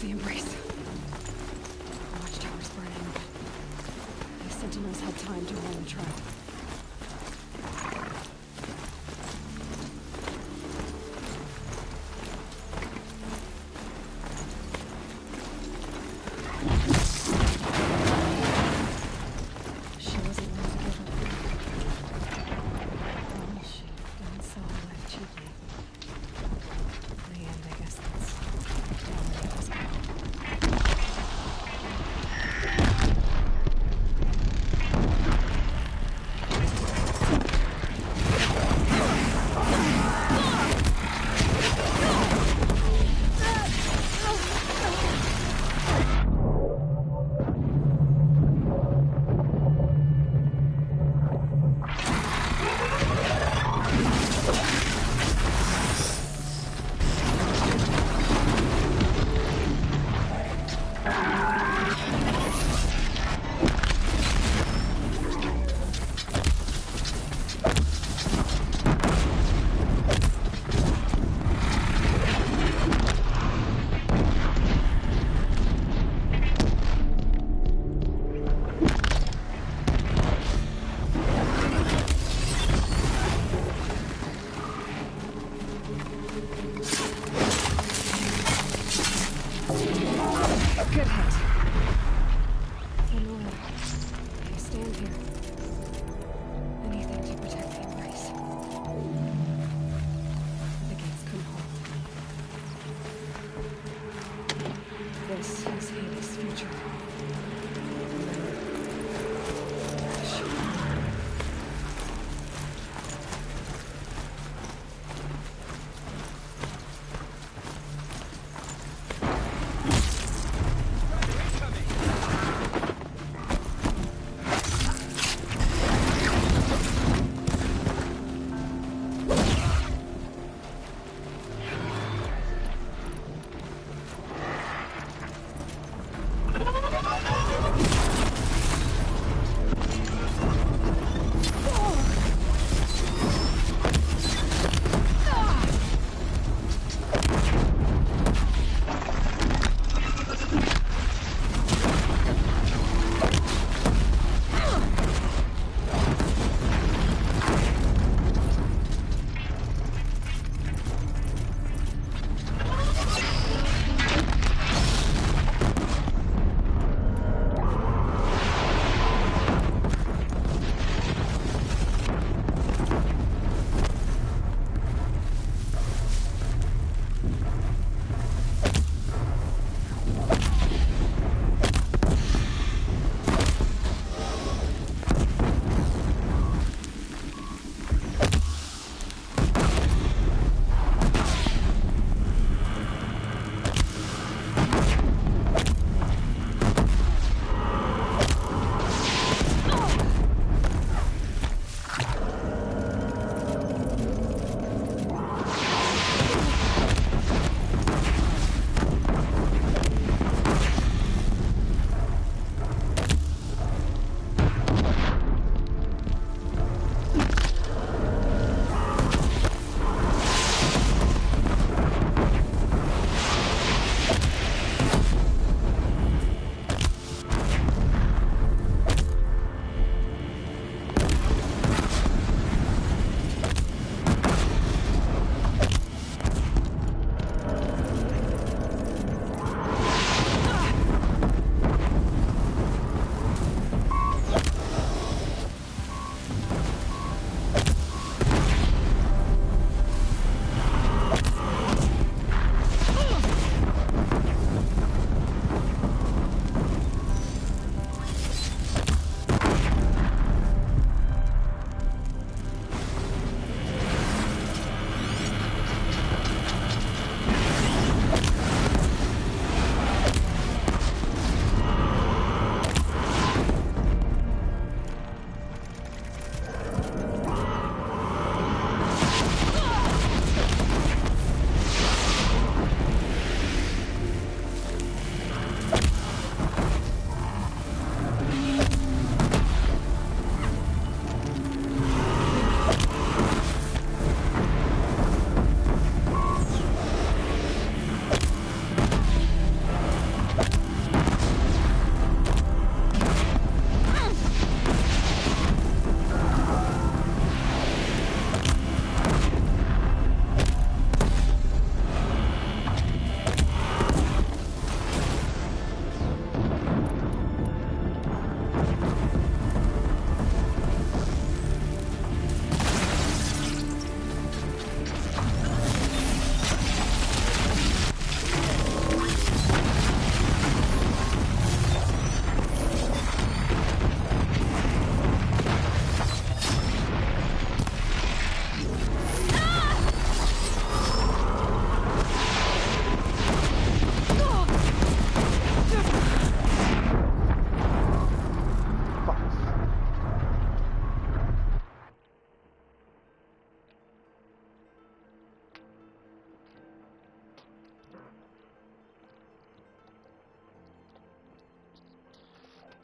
The Embrace. The watchtower's burning, but the Sentinels had time to run the trap.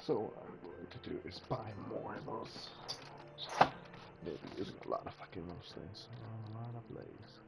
So what I'm going to do is buy more of those. Maybe using a lot of fucking those things. A lot of blaze.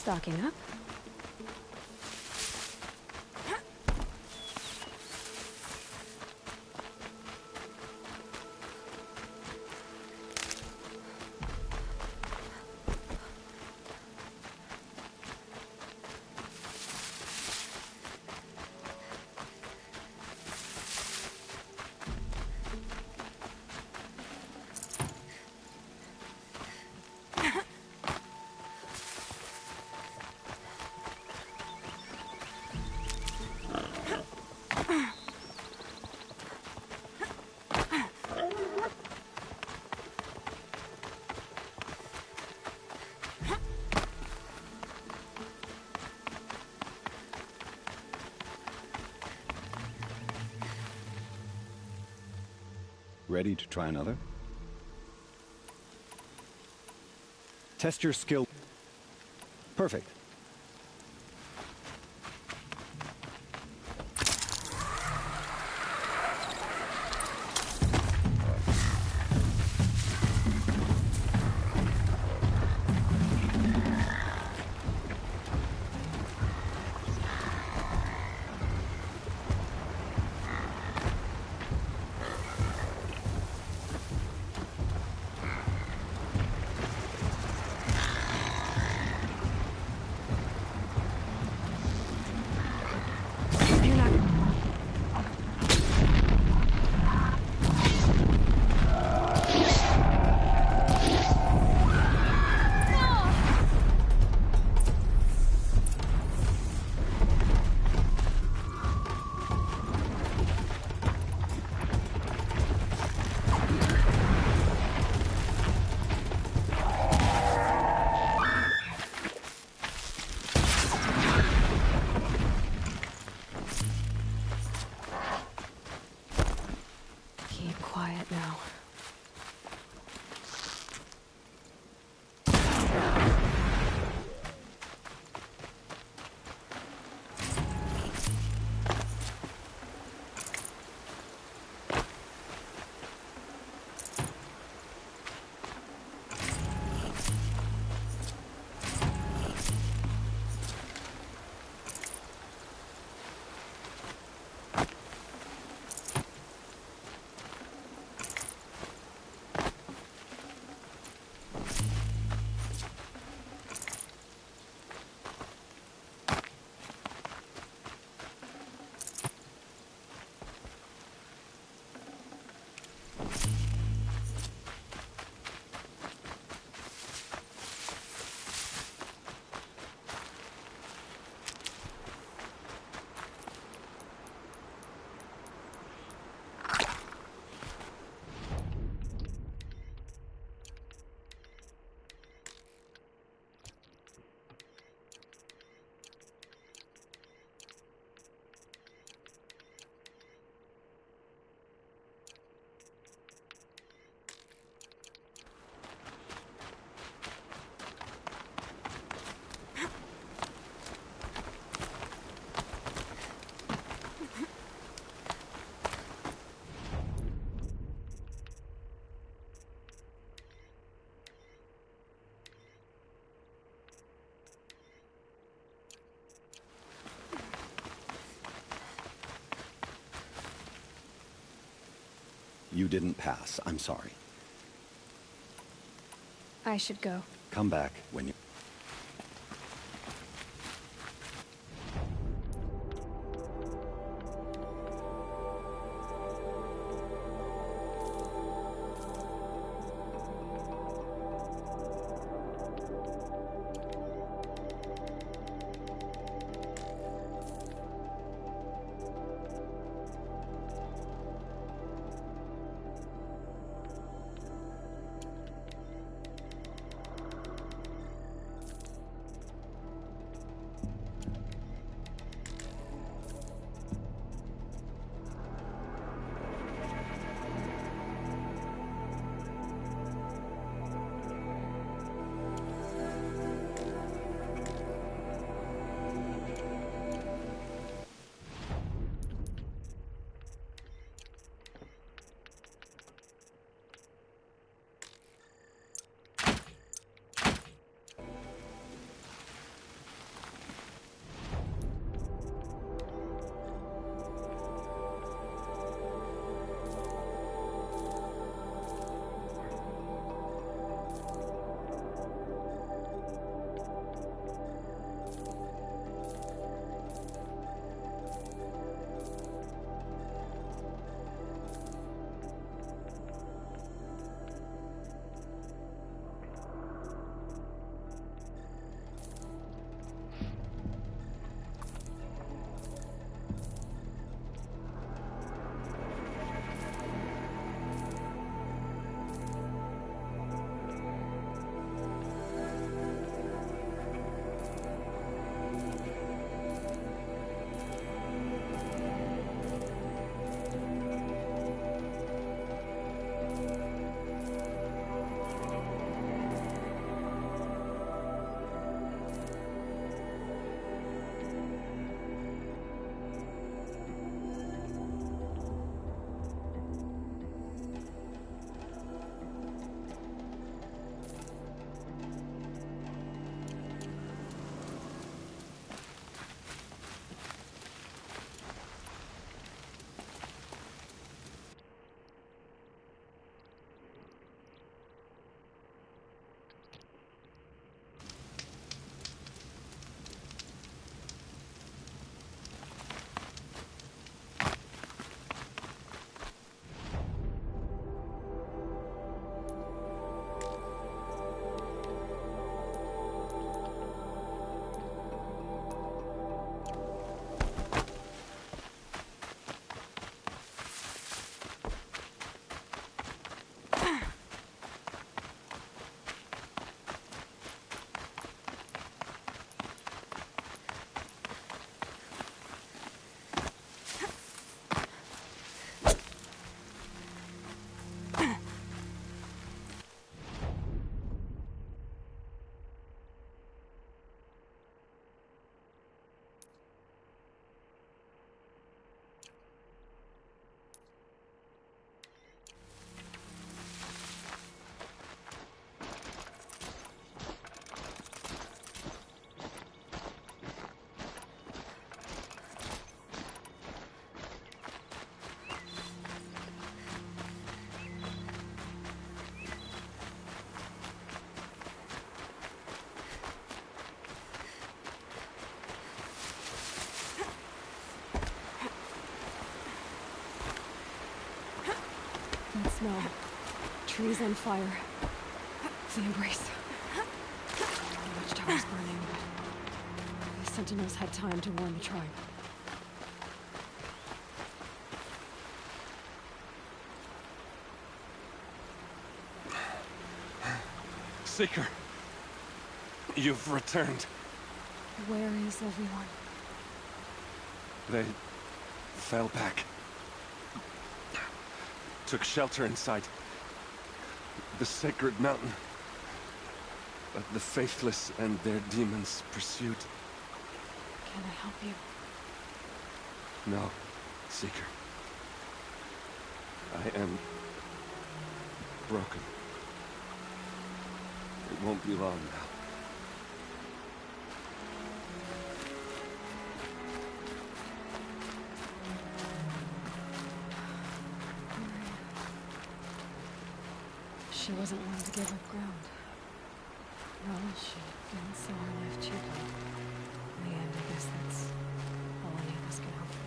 stocking up. Ready to try another? Test your skill. Perfect. You didn't pass. I'm sorry. I should go. Come back when you... snow. Trees on fire. The embrace. The watchtower's burning, but the sentinels had time to warn the tribe. Seeker, you've returned. Where is everyone? They fell back. Took shelter inside the sacred mountain. But the faithless and their demons pursued. Can I help you? No, Seeker. I am broken. It won't be long now. She wasn't one to give up ground. Well, she didn't sell her life cheaply. In the end, I guess that's all any of us can hope for.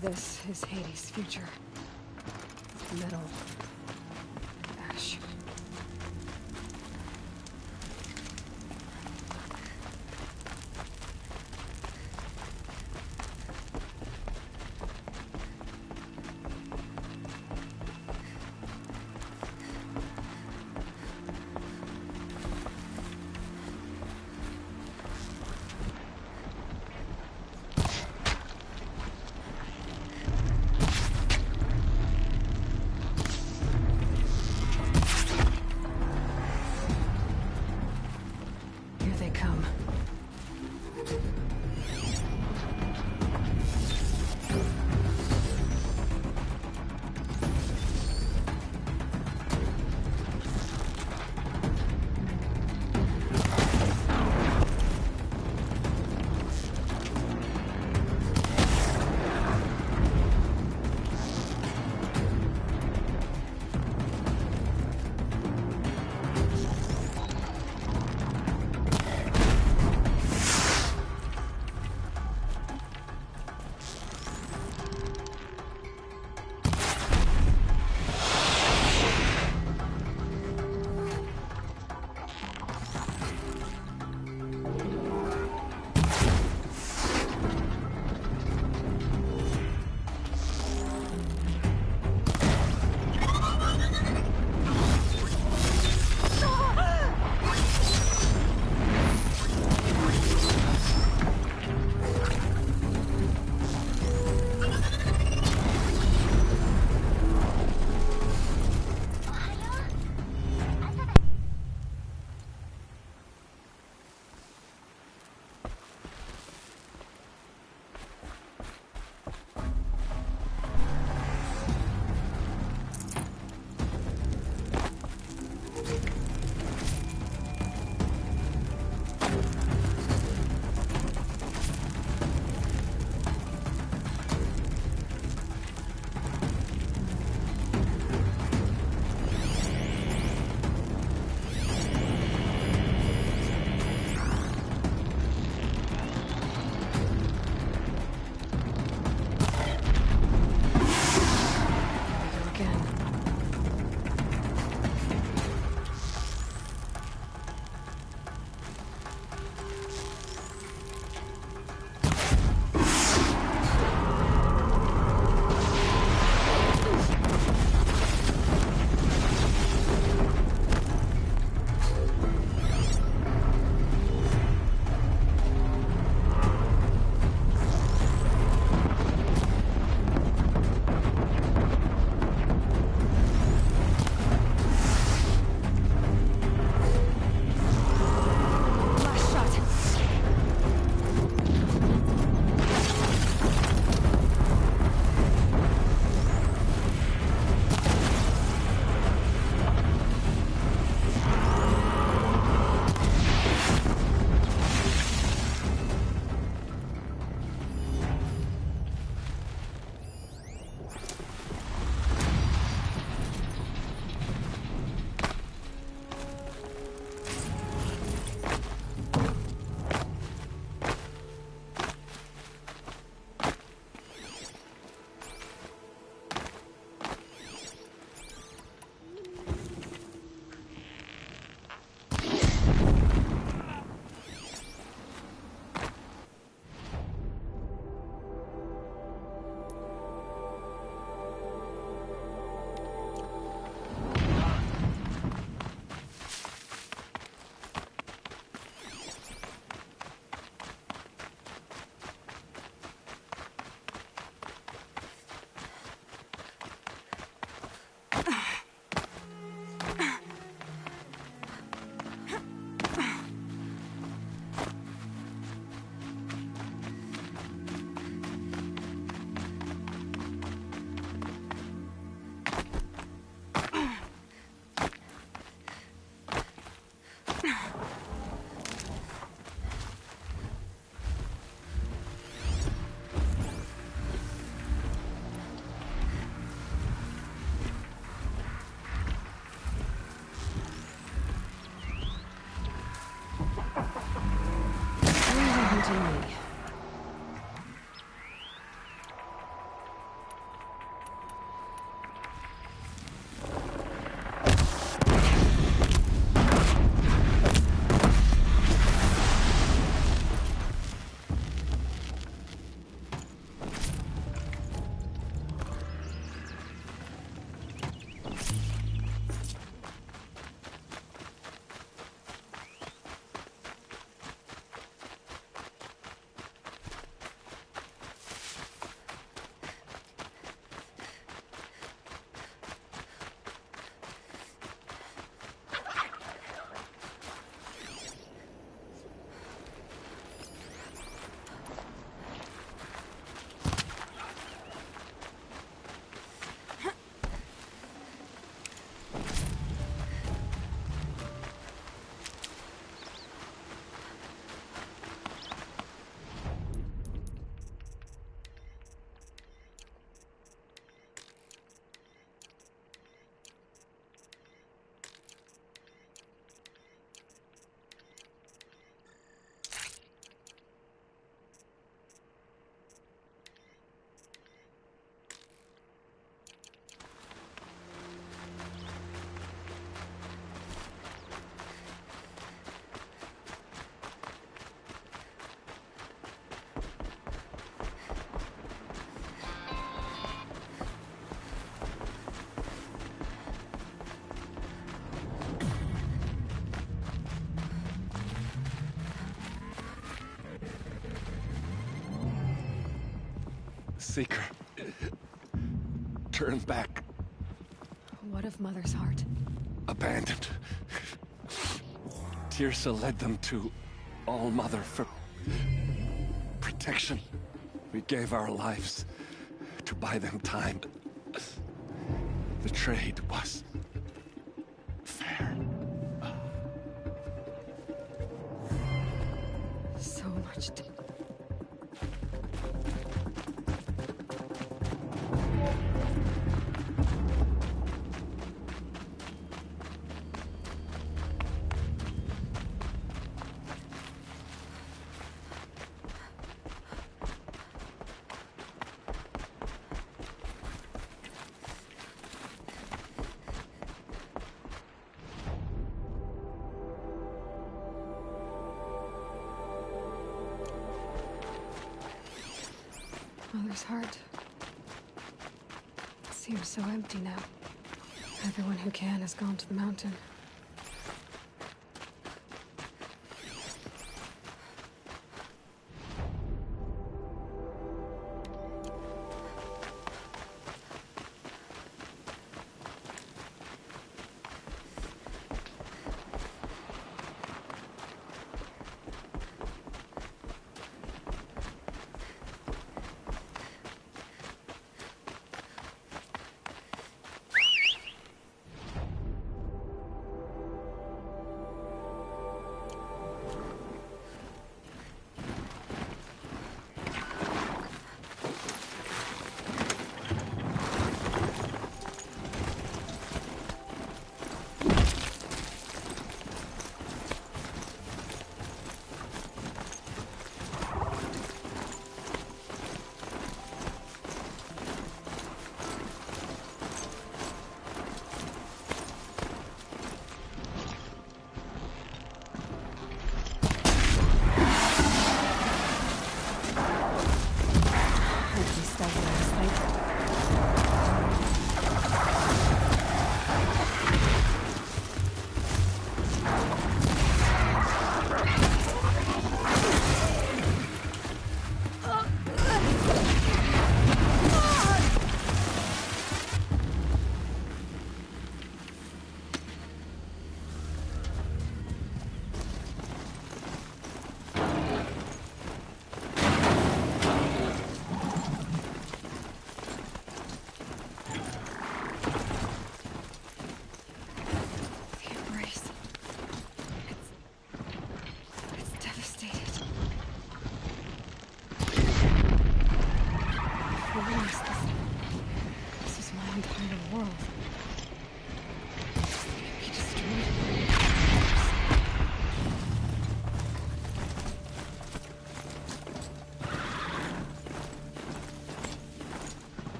This is Hades' future. Metal. Ash. haunting me. Seeker. Turn back. What of Mother's heart? Abandoned. Tirsa led them to All Mother for protection. We gave our lives to buy them time. The trade was fair. So much. Mother's heart. It seems so empty now. Everyone who can has gone to the mountain.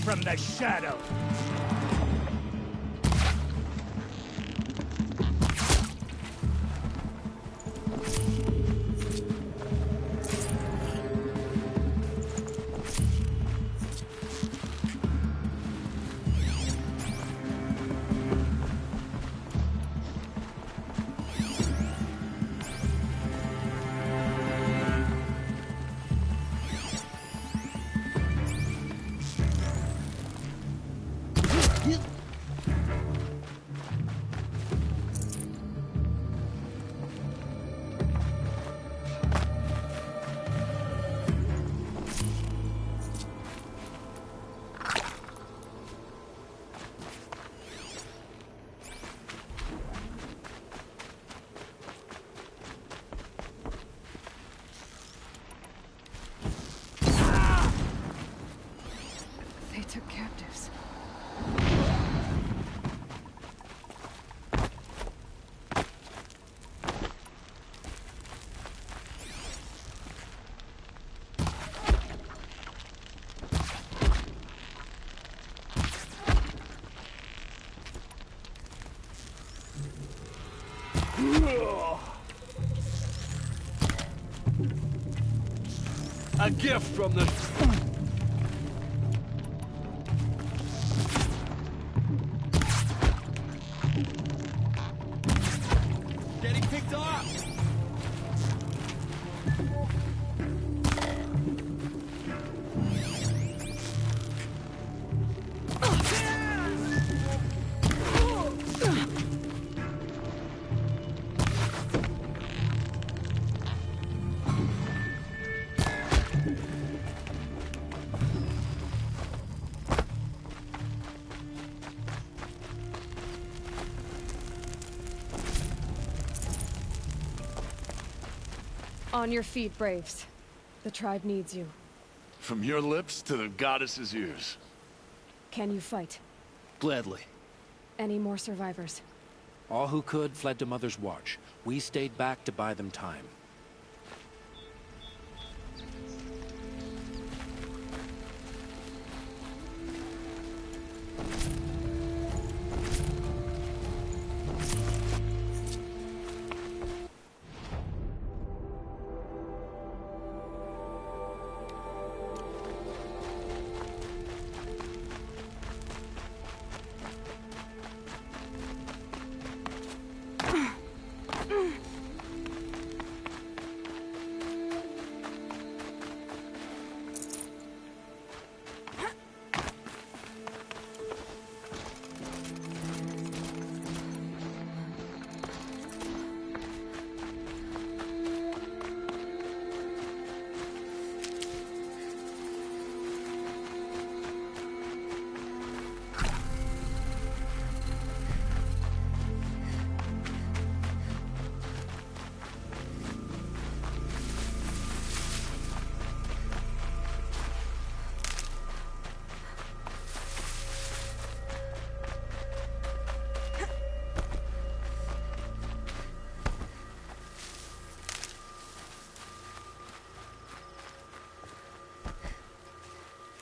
from the shadow. They took captives. A gift from the... Getting picked off! On your feet, Braves. The tribe needs you. From your lips to the goddess's ears. Can you fight? Gladly. Any more survivors? All who could fled to Mother's Watch. We stayed back to buy them time.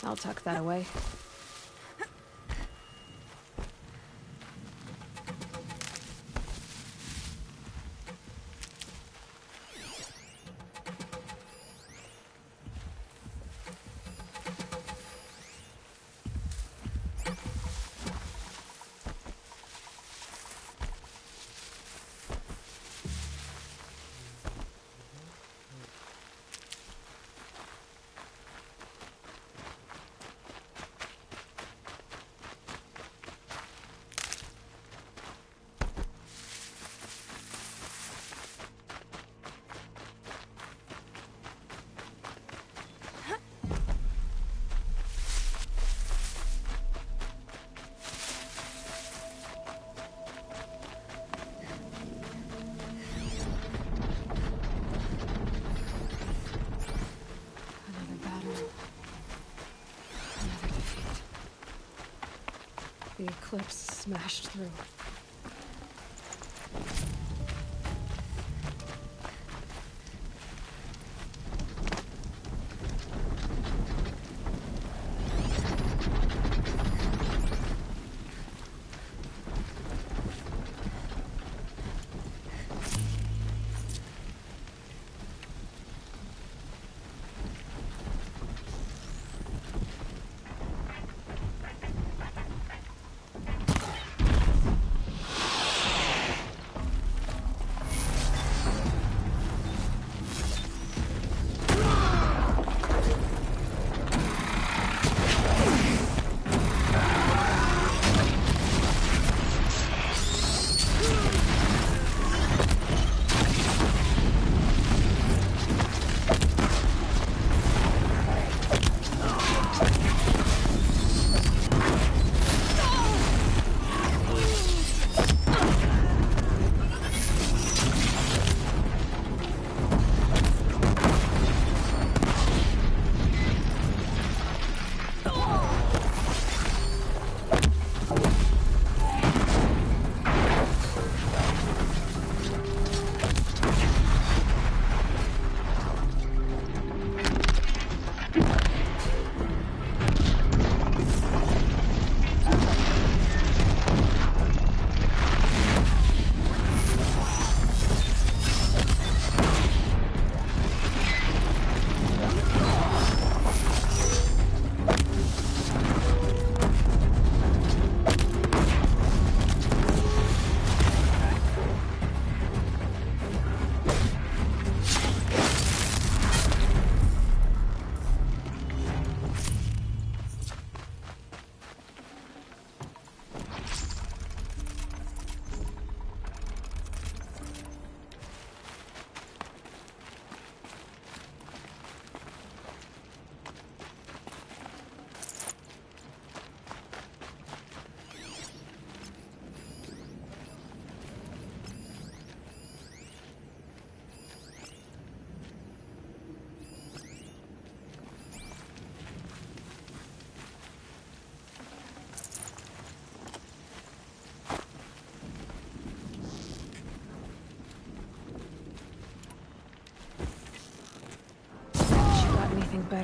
I'll tuck that away. The Eclipse smashed through.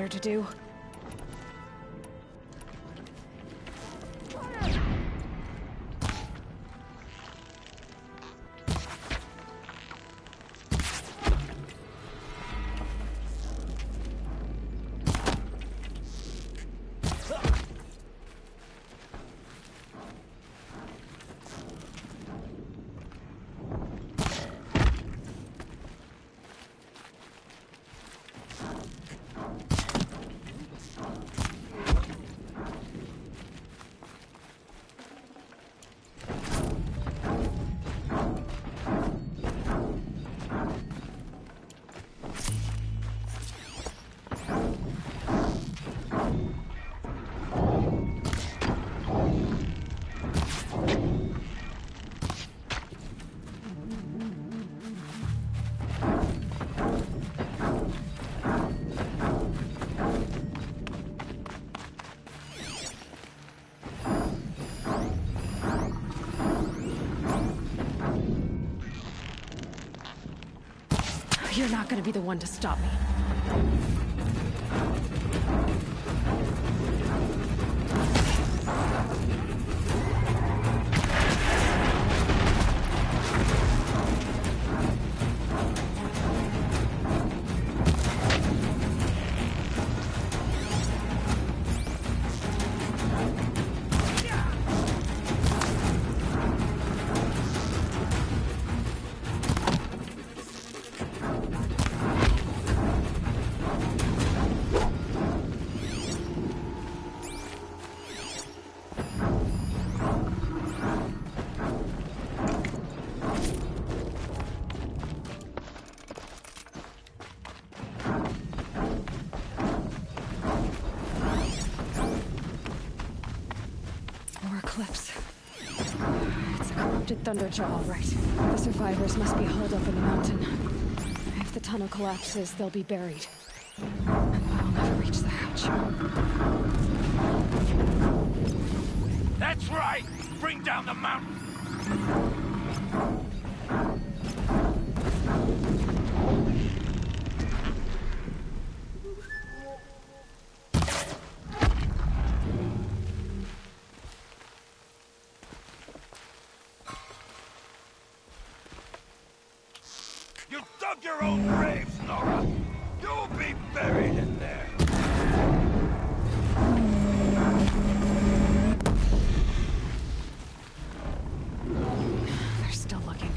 better to do. You're not gonna be the one to stop me. Eclipse. It's a corrupted Thunderjaw, all right. The survivors must be holed up in the mountain. If the tunnel collapses, they'll be buried. And we'll never reach the hatch. That's right! Bring down the mountain! You dug your own graves, Nora! You'll be buried in there! They're still looking.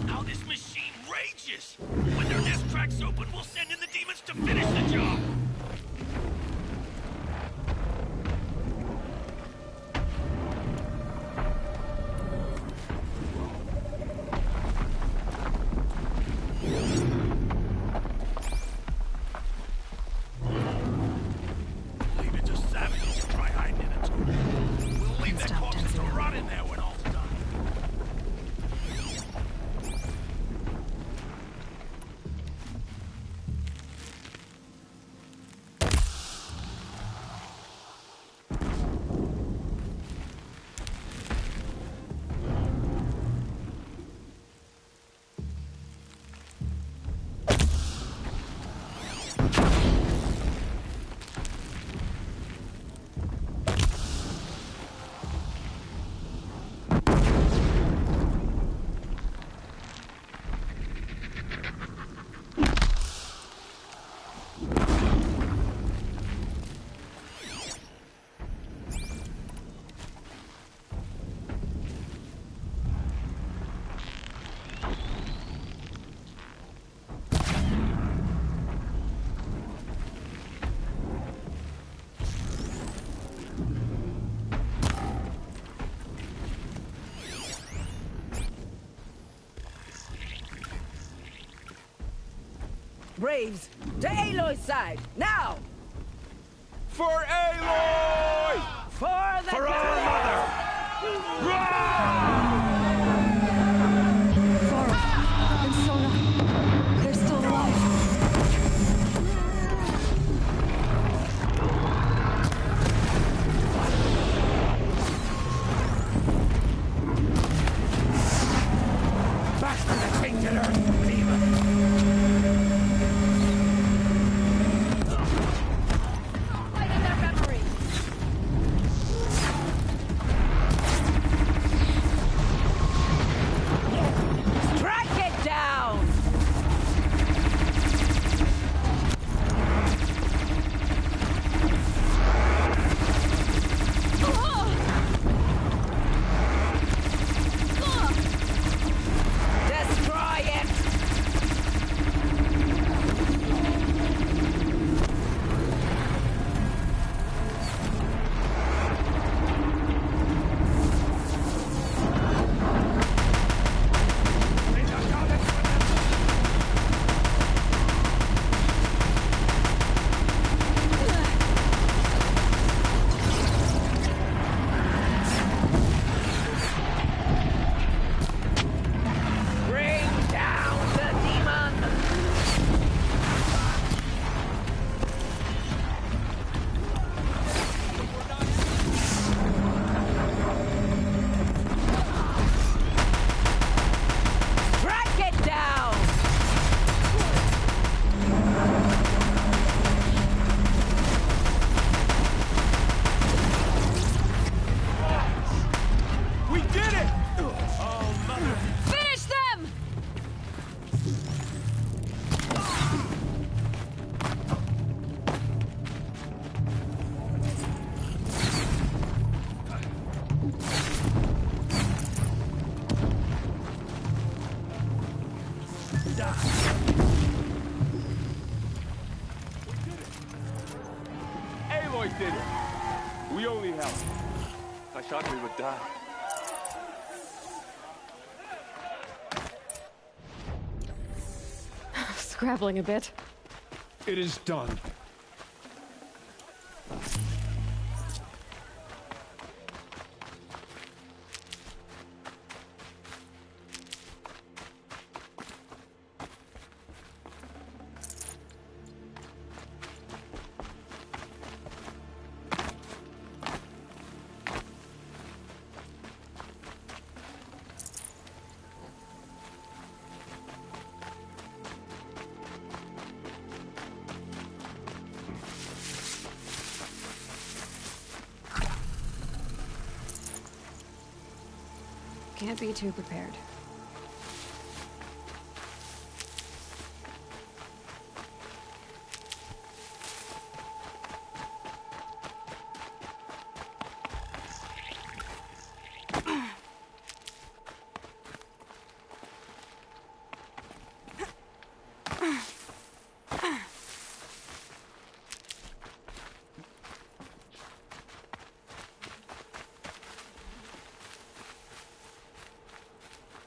How this machine rages! When their nest cracks open, we'll send in the demons to finish the job! Braves, to Aloy's side, now! For Aloy! For the For our mother! Farah and Sona, they're still alive. die. Aloy did it! We only helped. I thought we would die. Scrabbling a bit. It is done. Can't be too prepared.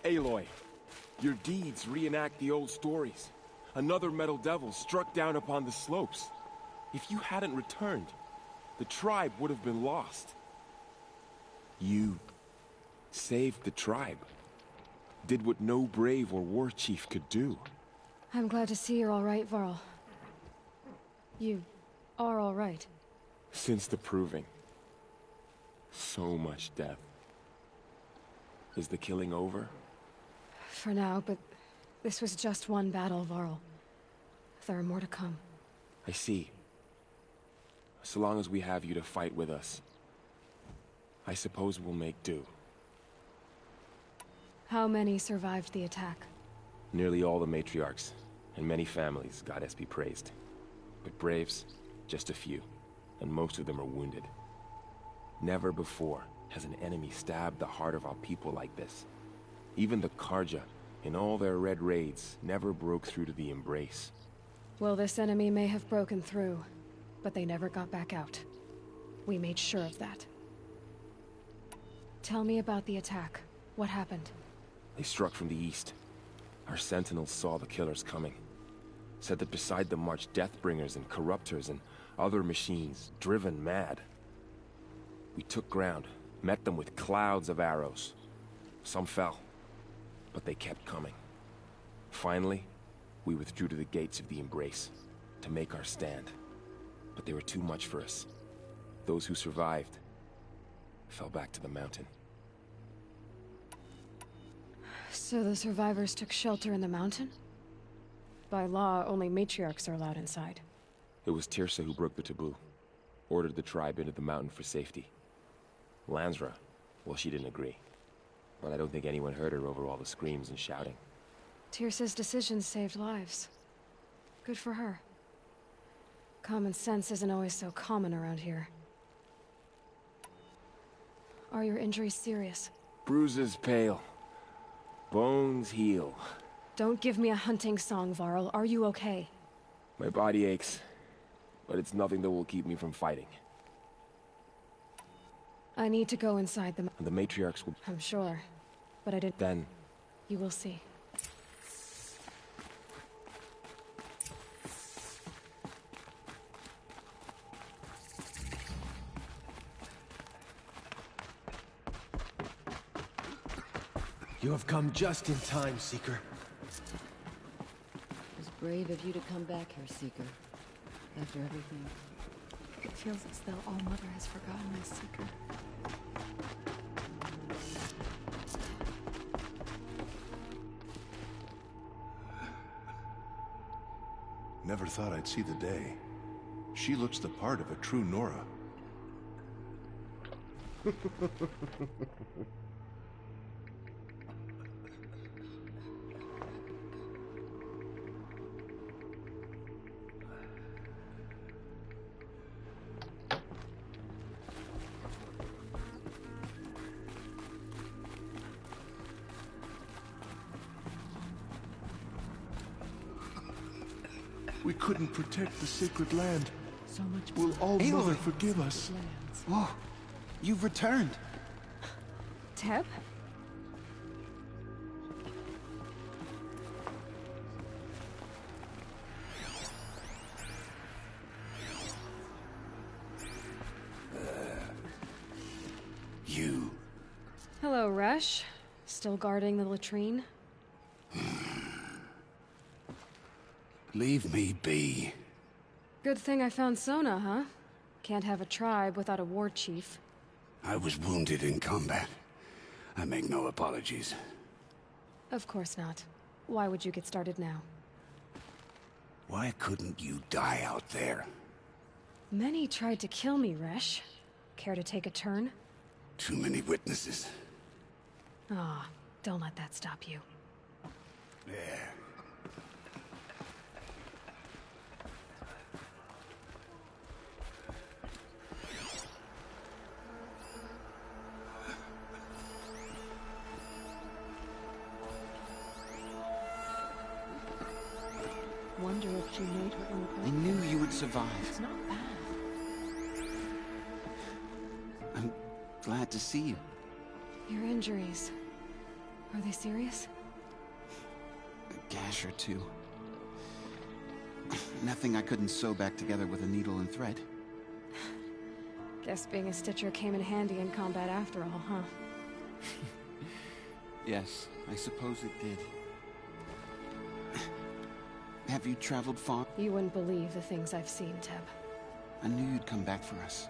Aloy, your deeds reenact the old stories. Another Metal Devil struck down upon the slopes. If you hadn't returned, the tribe would have been lost. You saved the tribe. Did what no brave or war chief could do. I'm glad to see you're all right, Varl. You are all right. Since the Proving. So much death. Is the killing over? For now, but this was just one battle, Varl. There are more to come. I see. So long as we have you to fight with us, I suppose we'll make do. How many survived the attack? Nearly all the matriarchs, and many families, goddess be praised. But braves, just a few, and most of them are wounded. Never before has an enemy stabbed the heart of our people like this. Even the Carja, in all their red raids, never broke through to the Embrace. Well, this enemy may have broken through, but they never got back out. We made sure of that. Tell me about the attack. What happened? They struck from the east. Our sentinels saw the killers coming. Said that beside them marched Deathbringers and Corruptors and other machines, driven mad. We took ground, met them with clouds of arrows. Some fell, but they kept coming. Finally, we withdrew to the gates of the Embrace to make our stand. But they were too much for us. Those who survived fell back to the mountain. So the survivors took shelter in the mountain? By law, only matriarchs are allowed inside. It was Teersa who broke the taboo. Ordered the tribe into the mountain for safety. Lansra, well, she didn't agree. But I don't think anyone heard her over all the screams and shouting. Teersa's decisions saved lives. Good for her. Common sense isn't always so common around here. Are your injuries serious? Bruises pale. Bones heal. Don't give me a hunting song, Varl. Are you okay? My body aches, but it's nothing that will keep me from fighting. I need to go inside the... And the matriarchs will... I'm sure, but I didn't... Then... You will see. You have come just in time, Seeker. It was brave of you to come back here, Seeker. After everything. It feels as though All Mother has forgotten us, Seeker. Never thought I'd see the day. She looks the part of a true Nora. we couldn't protect the sacred land. So much. Will All Aloy. Mother forgive us? Oh, you've returned. Teb? You. Hello, Resh. Still guarding the latrine? Leave me be. Good thing I found Sona, huh? Can't have a tribe without a war chief. I was wounded in combat. I make no apologies. Of course not. Why would you get started now? Why couldn't you die out there? Many tried to kill me, Resh. Care to take a turn? Too many witnesses. Ah, don't let that stop you. There. Wonder if she made her own I knew you would survive. It's not bad. I'm glad to see you. Your injuries. Are they serious? A gash or two. Nothing I couldn't sew back together with a needle and thread. Guess being a Stitcher came in handy in combat after all, huh? Yes, I suppose it did. Have you traveled far? You wouldn't believe the things I've seen, Teb. I knew you'd come back for us.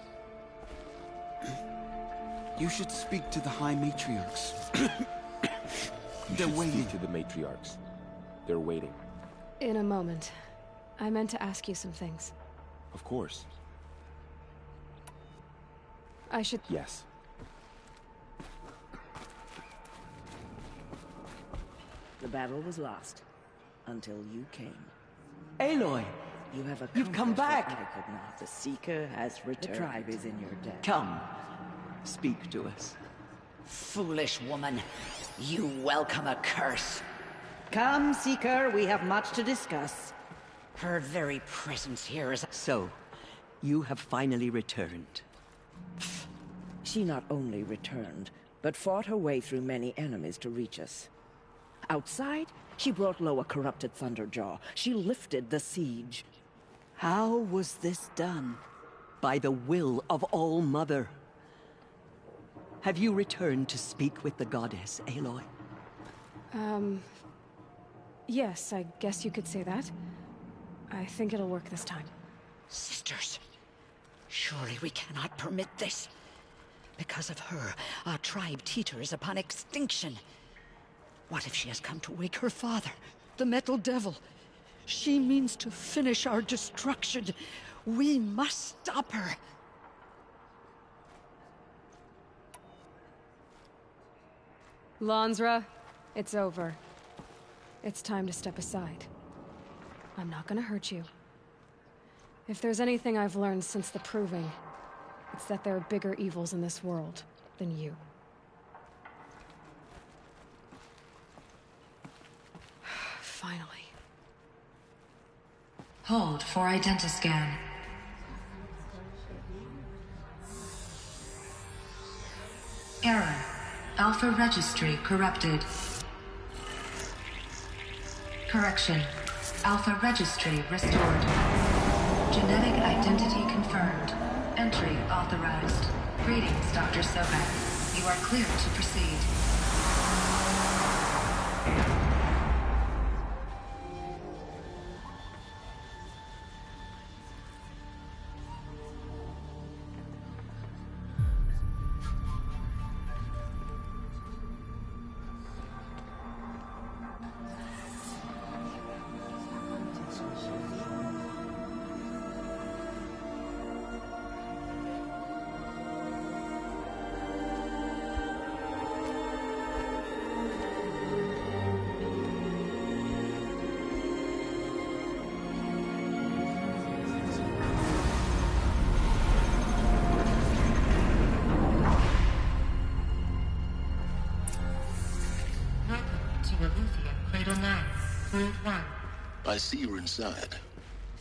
You should speak to the High Matriarchs. They're waiting. Speak to the matriarchs. They're waiting. In a moment. I meant to ask you some things. Of course. I should... Yes. The battle was lost. Until you came. Aloy! You've come back! I could not. The Seeker has returned. The tribe is in your debt. Come. Speak to us. Foolish woman. You welcome a curse. Come, Seeker. We have much to discuss. Her very presence here is... So, you have finally returned. She not only returned, but fought her way through many enemies to reach us. Outside, she brought low a corrupted Thunderjaw. She lifted the siege. How was this done? By the will of All Mother. Have you returned to speak with the goddess, Aloy? Yes, I guess you could say that. I think it'll work this time. Sisters, surely we cannot permit this. Because of her, our tribe teeters upon extinction. What if she has come to wake her father, the Metal Devil? She means to finish our destruction. We must stop her. Lansra, it's over. It's time to step aside. I'm not gonna hurt you. If there's anything I've learned since the Proving, it's that there are bigger evils in this world than you. Finally. Hold for identiscan. Error. Alpha registry corrupted. Correction. Alpha registry restored. Genetic identity confirmed. Entry authorized. Greetings, Dr. Sobek. You are clear to proceed. I see you're inside.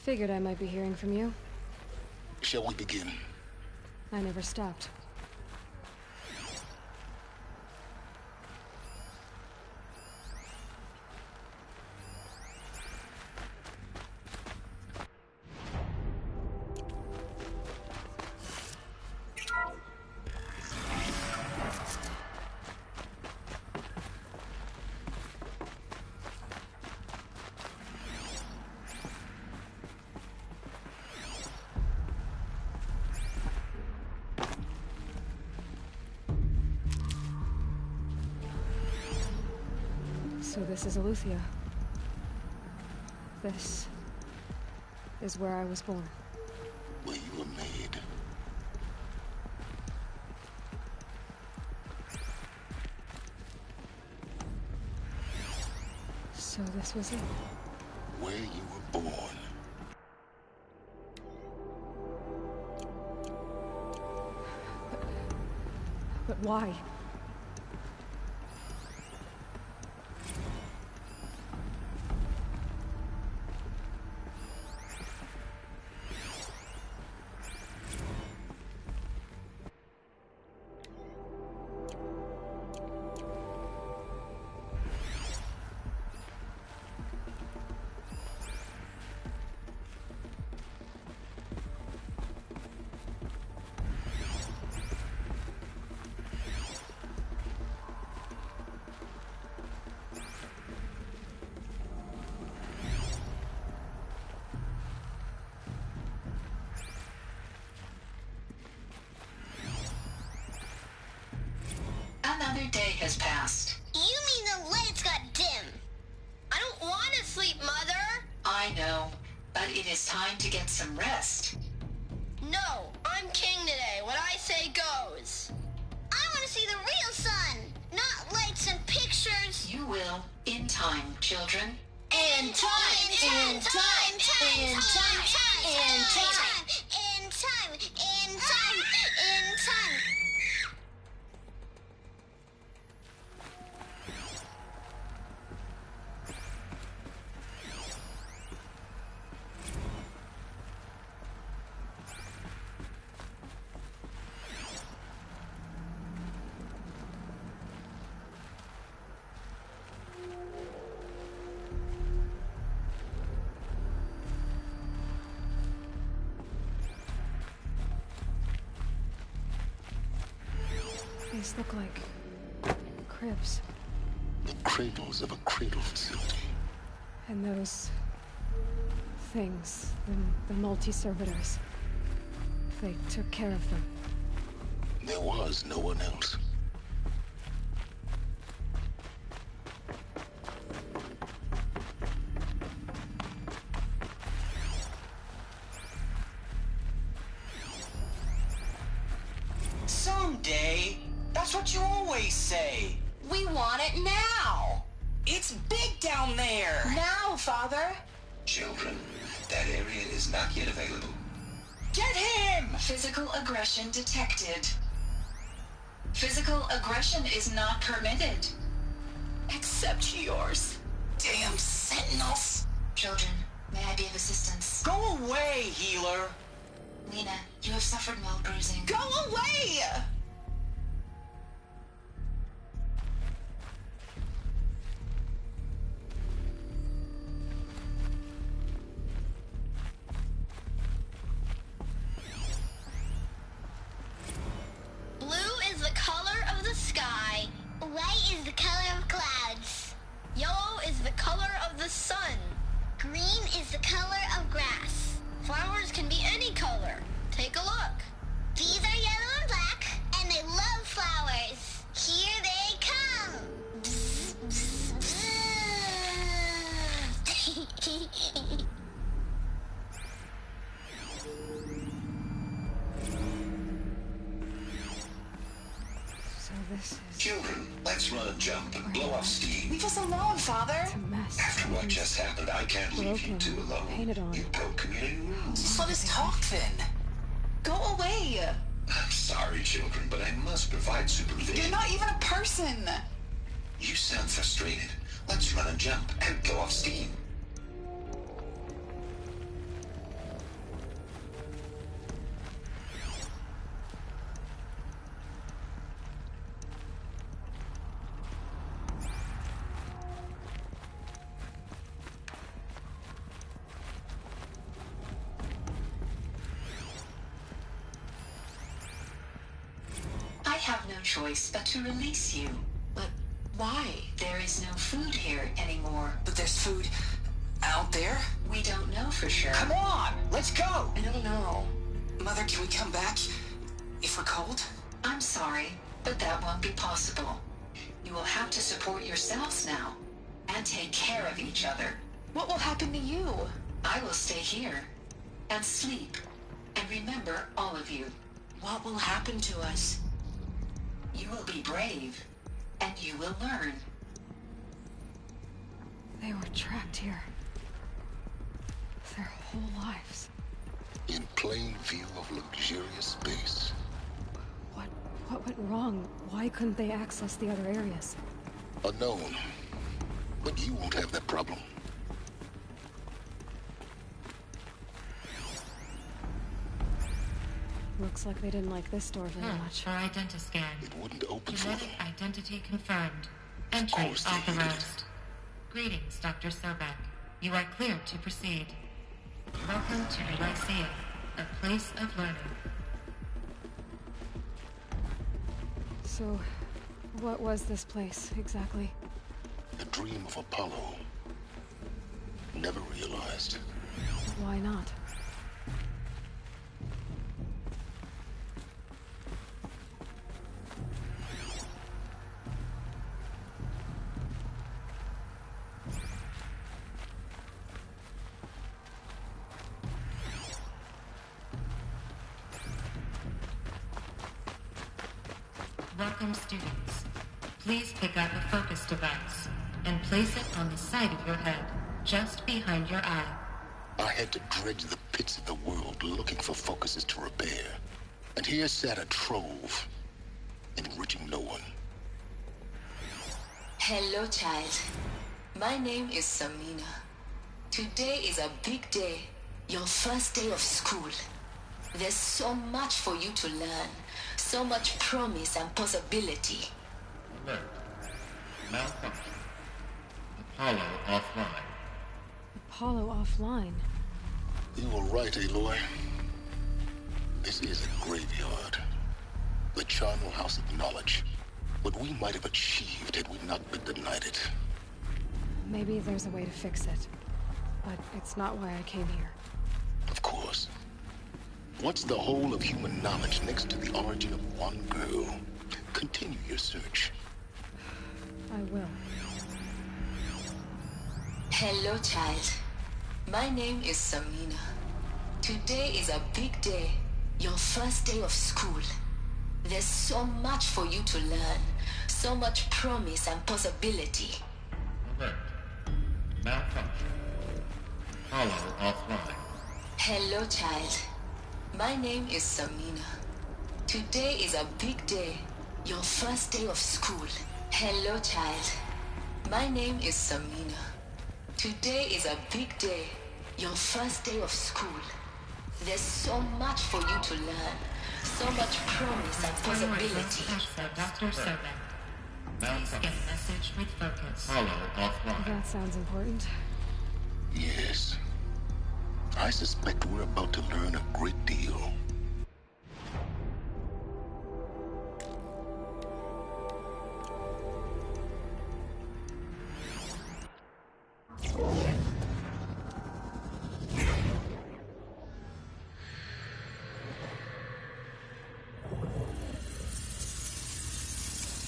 Figured I might be hearing from you. Shall we begin? I never stopped. So this is Eleuthia. This is where I was born. Where you were made. So this was it. Where you were born. But why? Another day has passed. You mean the lights got dim? I don't want to sleep, Mother! I know, but it is time to get some rest. No, I'm king today. What I say goes. I want to see the real sun, not lights and pictures. You will, in time, children. In time, in time, in time, in time, in time, in time, in time, in time. These look like cribs. The cradles of a cradle facility. And those things, the multi-servitors, they took care of them. There was no one else. Someday. That's what you always say. We want it now. It's big down there. Now, Father. Children, that area is not yet available. Get him! Physical aggression detected. Physical aggression is not permitted. Except yours. Damn sentinels. Children, may I be of assistance? Go away, healer. Lena, you have suffered mild bruising. Go away! Blue is the color of the sky. White is the color of clouds. Yellow is the color of the sun. Green is the color of grass. Flowers can be any color. Take a look. These are yellow and black, and they love flowers. Here they come. Bzz, bzz, bzz. So this is... Children, let's run and jump and blow off steam. Leave us alone, Father. It's a mess. After what just happened, I can't leave you two alone. Painted on. You broke community rules. Just let us talk then. Go away. I'm sorry, children, but I must provide supervision. You're not even a person. You sound frustrated. Let's run and jump and blow off steam. choice but to release you. But why? There is no food here anymore. But there's food out there? We don't know for sure. Come on! Let's go! I don't know. Mother, can we come back if we're cold? I'm sorry, but that won't be possible. You will have to support yourselves now, and take care of each other. What will happen to you? I will stay here, and sleep, and remember all of you. What will happen to us? You will be brave, and you will learn. They were trapped here. Their whole lives. In plain view of luxurious space. What went wrong? Why couldn't they access the other areas? Unknown. But you won't have that problem. Looks like they didn't like this door very much. For identiscan. It wouldn't open for Genetic them. identity confirmed. Entry authorized. Greetings, Dr. Sobek. You are cleared to proceed. Welcome to Lyceum, a place of learning. So, what was this place, exactly? The dream of Apollo. Never realized. Why not? Welcome, students. Please pick up a focus device and place it on the side of your head, just behind your eye. I had to dredge the pits of the world looking for focuses to repair. And here sat a trove, enriching no one. Hello, child. My name is Samina. Today is a big day. Your first day of school. There's so much for you to learn. So much promise and possibility. Alert. Malfunction. Apollo offline. Apollo offline? You were right, Aloy. This is a graveyard. The charnel house of knowledge. What we might have achieved had we not been denied it. Maybe there's a way to fix it. But it's not why I came here. Of course. What's the whole of human knowledge next to the origin of one girl? Continue your search. I will. Hello, child. My name is Samina. Today is a big day. Your first day of school. There's so much for you to learn. So much promise and possibility. Alert. Malfunction. Apollo offline. Hello, child. My name is Samina. Today is a big day. Your first day of school. Hello, child. My name is Samina. Today is a big day. Your first day of school. There's so much for you to learn. So much promise and possibility. Dr. Sobek. Please get message with focus. Apollo offline. That sounds important. Yes. I suspect we're about to learn a great deal.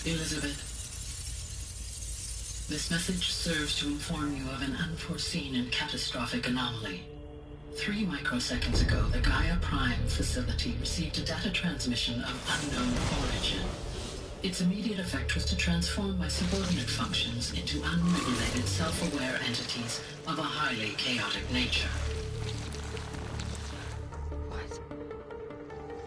Elizabeth, this message serves to inform you of an unforeseen and catastrophic anomaly. 3 microseconds ago, the Gaia Prime facility received a data transmission of unknown origin. Its immediate effect was to transform my subordinate functions into unregulated, self-aware entities of a highly chaotic nature. What?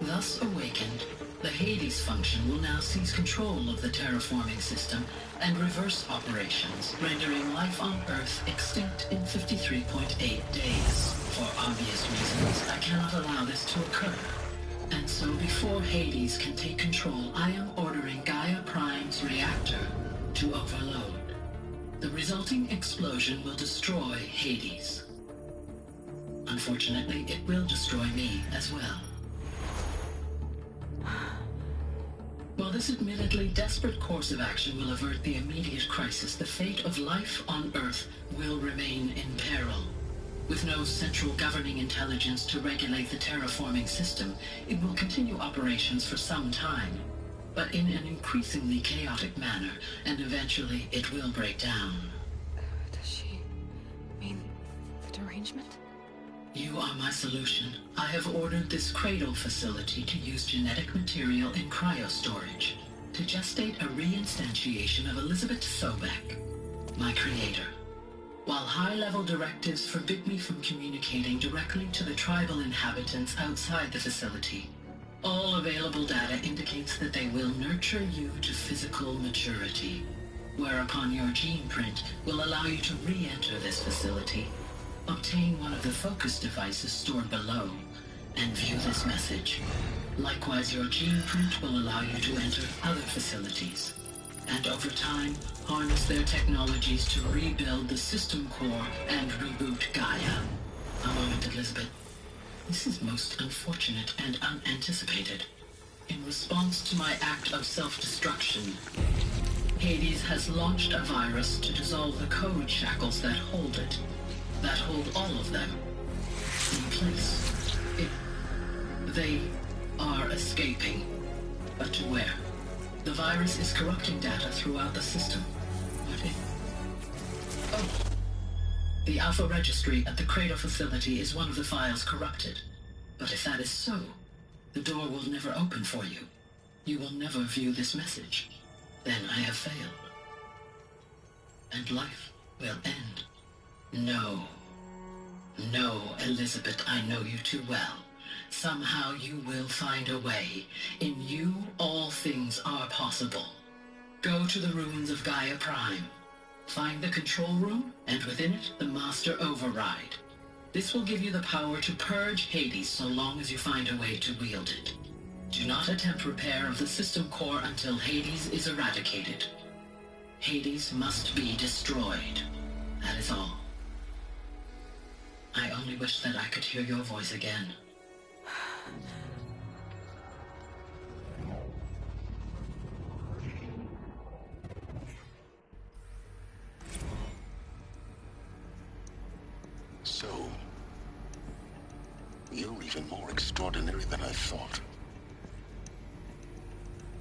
Thus awakened, the Hades function will now seize control of the terraforming system and reverse operations, rendering life on Earth extinct in 53.8 days. For obvious reasons, I cannot allow this to occur. And so before Hades can take control, I am ordering Gaia Prime's reactor to overload. The resulting explosion will destroy Hades. Unfortunately, it will destroy me as well. While this admittedly desperate course of action will avert the immediate crisis, the fate of life on Earth will remain in peril. With no central governing intelligence to regulate the terraforming system, it will continue operations for some time, but in an increasingly chaotic manner, and eventually it will break down. Does she mean the derangement? You are my solution. I have ordered this cradle facility to use genetic material in cryostorage to gestate a reinstantiation of Elizabeth Sobek, my creator. While high-level directives forbid me from communicating directly to the tribal inhabitants outside the facility, all available data indicates that they will nurture you to physical maturity, whereupon your gene print will allow you to re-enter this facility, obtain one of the focus devices stored below, and view this message. Likewise, your gene print will allow you to enter other facilities, and over time, harness their technologies to rebuild the system core and reboot Gaia. A moment, Elizabeth. This is most unfortunate and unanticipated. In response to my act of self-destruction, Hades has launched a virus to dissolve the code shackles that hold it, that hold all of them in place. They are escaping, but to where? The virus is corrupting data throughout the system. What if... Oh. The Alpha Registry at the Cradle facility is one of the files corrupted. But if that is so, the door will never open for you. You will never view this message. Then I have failed. And life will end. No. No, Elizabeth, I know you too well. Somehow you will find a way. In you, all things are possible. Go to the ruins of Gaia Prime. Find the control room, and within it, the Master Override. This will give you the power to purge Hades so long as you find a way to wield it. Do not attempt repair of the system core until Hades is eradicated. Hades must be destroyed. That is all. I only wish that I could hear your voice again. So, you're even more extraordinary than I thought.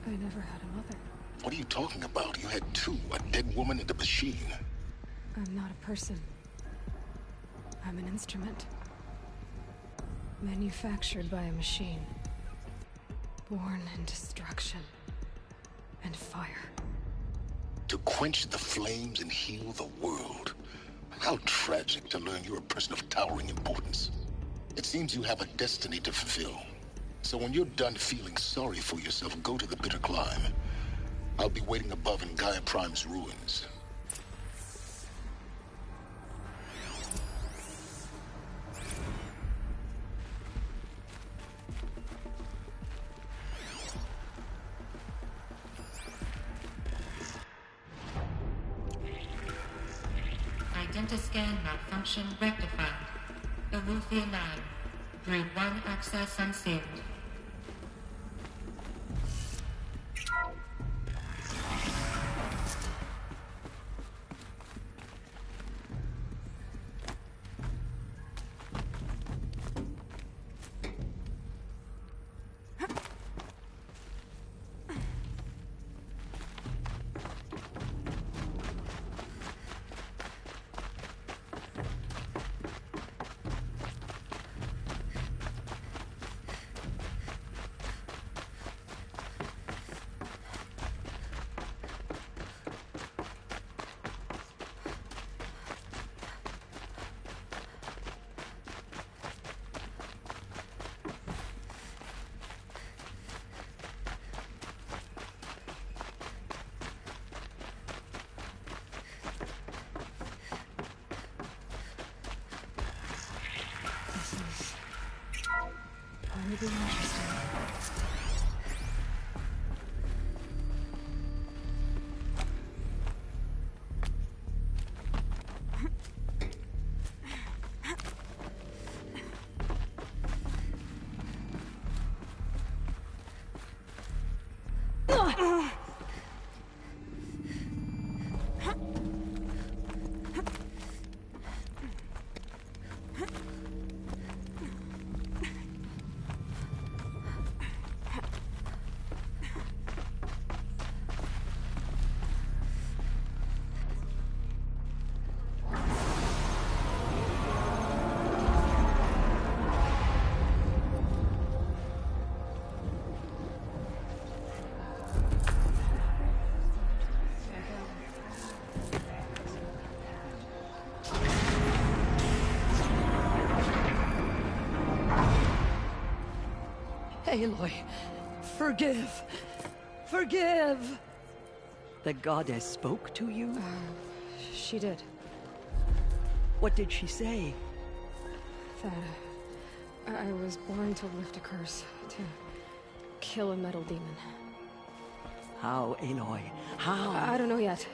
I never had a mother. What are you talking about? You had two, a dead woman and a machine. I'm not a person. I'm an instrument. Manufactured by a machine. Born in destruction and fire. To quench the flames and heal the world. How tragic to learn you're a person of towering importance. It seems you have a destiny to fulfill. So when you're done feeling sorry for yourself, go to the bitter climb. I'll be waiting above in Gaia Prime's ruins. Identiscan malfunction rectified. Eleuthia 9. Group 1 access unsealed. Really interesting. Aloy, forgive. Forgive! The goddess spoke to you? She did. What did she say? That I was born to lift a curse, to kill a metal demon. How, Aloy? How? I don't know yet.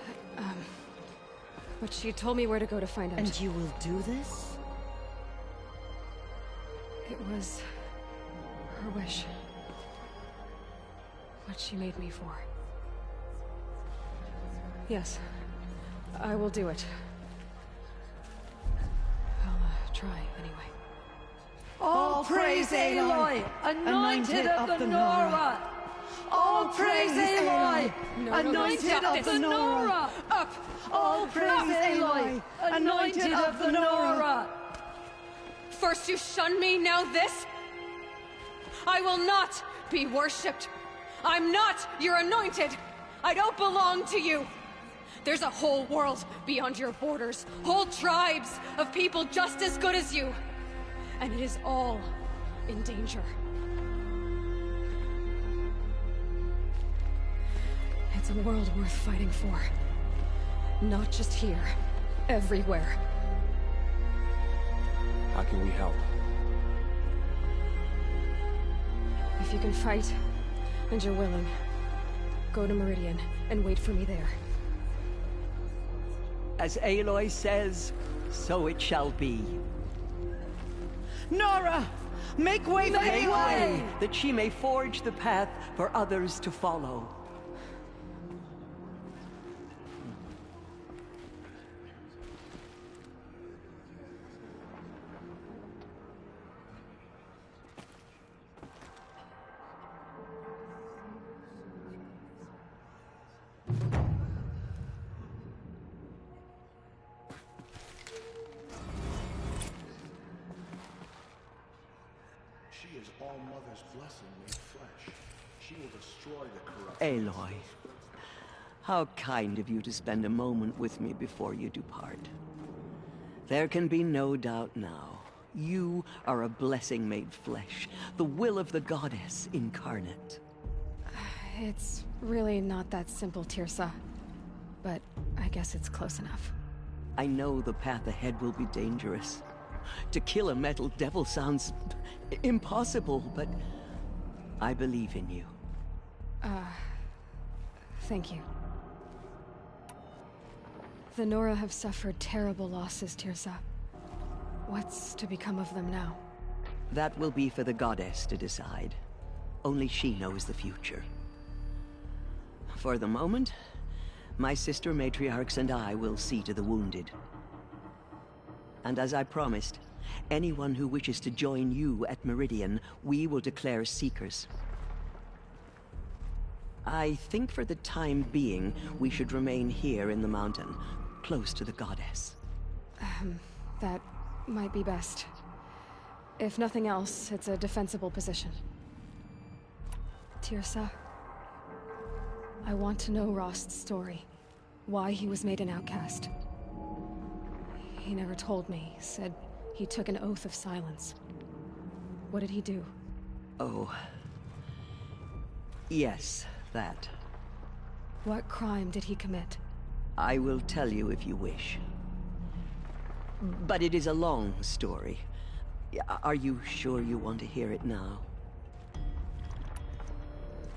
But she told me where to go to find out. And you will do this? It was her wish. What she made me for. Yes, I will do it. I'll try anyway. All praise Aloy, anointed of the Nora! All praise Aloy, anointed of the Nora! Up! All praise Aloy, anointed of the Nora! First you shun me, now this? I will not be worshipped. I'm not your anointed. I don't belong to you. There's a whole world beyond your borders, whole tribes of people just as good as you. And it is all in danger. It's a world worth fighting for. Not just here, everywhere. How can we help? If you can fight, and you're willing, go to Meridian and wait for me there. As Aloy says, so it shall be. Nora! Make way for Aloy! That she may forge the path for others to follow. She is All Mother's blessing made flesh. She will destroy the corrupt. Aloy, how kind of you to spend a moment with me before you depart. There can be no doubt now. You are a blessing made flesh, the will of the goddess incarnate. It's really not that simple, Teersa. But I guess it's close enough. I know the path ahead will be dangerous. To kill a metal devil sounds impossible, but I believe in you. Thank you. The Nora have suffered terrible losses, Teersa. What's to become of them now? That will be for the goddess to decide. Only she knows the future. For the moment, my sister matriarchs and I will see to the wounded. And as I promised, anyone who wishes to join you at Meridian, we will declare seekers. I think for the time being, we should remain here in the mountain, close to the goddess. That might be best. If nothing else, it's a defensible position. Teersa, I want to know Rost's story. Why he was made an outcast. He never told me. Said he took an oath of silence. What did he do? Oh. Yes, that. What crime did he commit? I will tell you if you wish. But it is a long story. Are you sure you want to hear it now?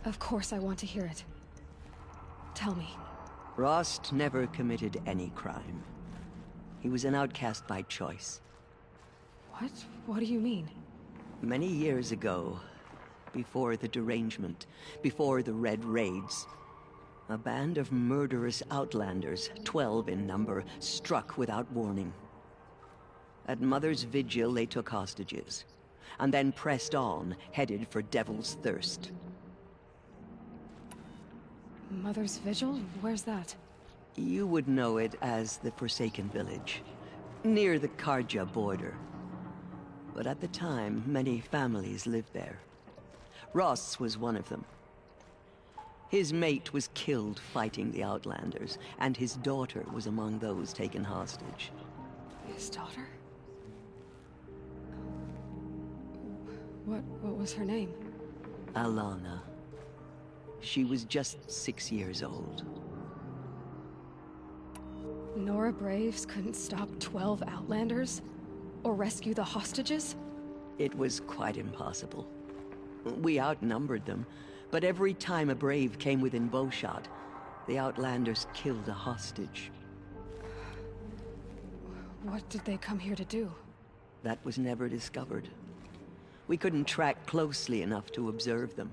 Of course I want to hear it. Tell me. Rost never committed any crime. He was an outcast by choice. What? What do you mean? Many years ago, before the derangement, before the Red Raids, a band of murderous outlanders, 12 in number, struck without warning. At Mother's Vigil, they took hostages, and then pressed on, headed for Devil's Thirst. Mother's Vigil? Where's that? You would know it as the Forsaken Village, near the Carja border. But at the time, many families lived there. Ross was one of them. His mate was killed fighting the Outlanders, and his daughter was among those taken hostage. His daughter? What was her name? Alana. She was just 6 years old. Nora Braves couldn't stop 12 Outlanders? Or rescue the hostages? It was quite impossible. We outnumbered them, but every time a Brave came within bowshot, the Outlanders killed a hostage. What did they come here to do? That was never discovered. We couldn't track closely enough to observe them.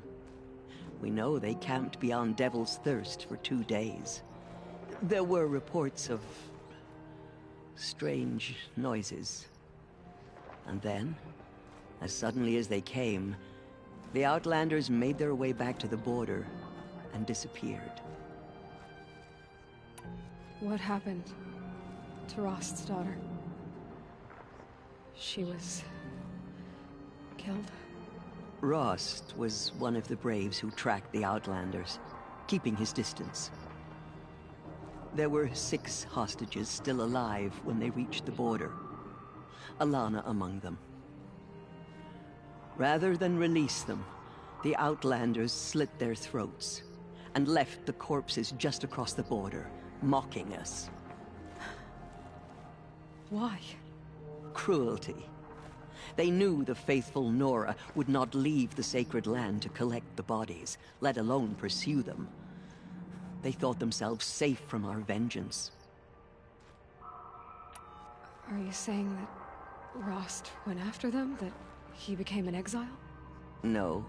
We know they camped beyond Devil's Thirst for 2 days. There were reports of strange noises. And then, as suddenly as they came, the Outlanders made their way back to the border and disappeared. What happened to Rost's daughter? She was killed? Rost was one of the Braves who tracked the Outlanders, keeping his distance. There were 6 hostages still alive when they reached the border. Alana among them. Rather than release them, the Outlanders slit their throats and left the corpses just across the border, mocking us. Why? Cruelty. They knew the faithful Nora would not leave the sacred land to collect the bodies, let alone pursue them. They thought themselves safe from our vengeance. Are you saying that Rost went after them? That he became an exile? No.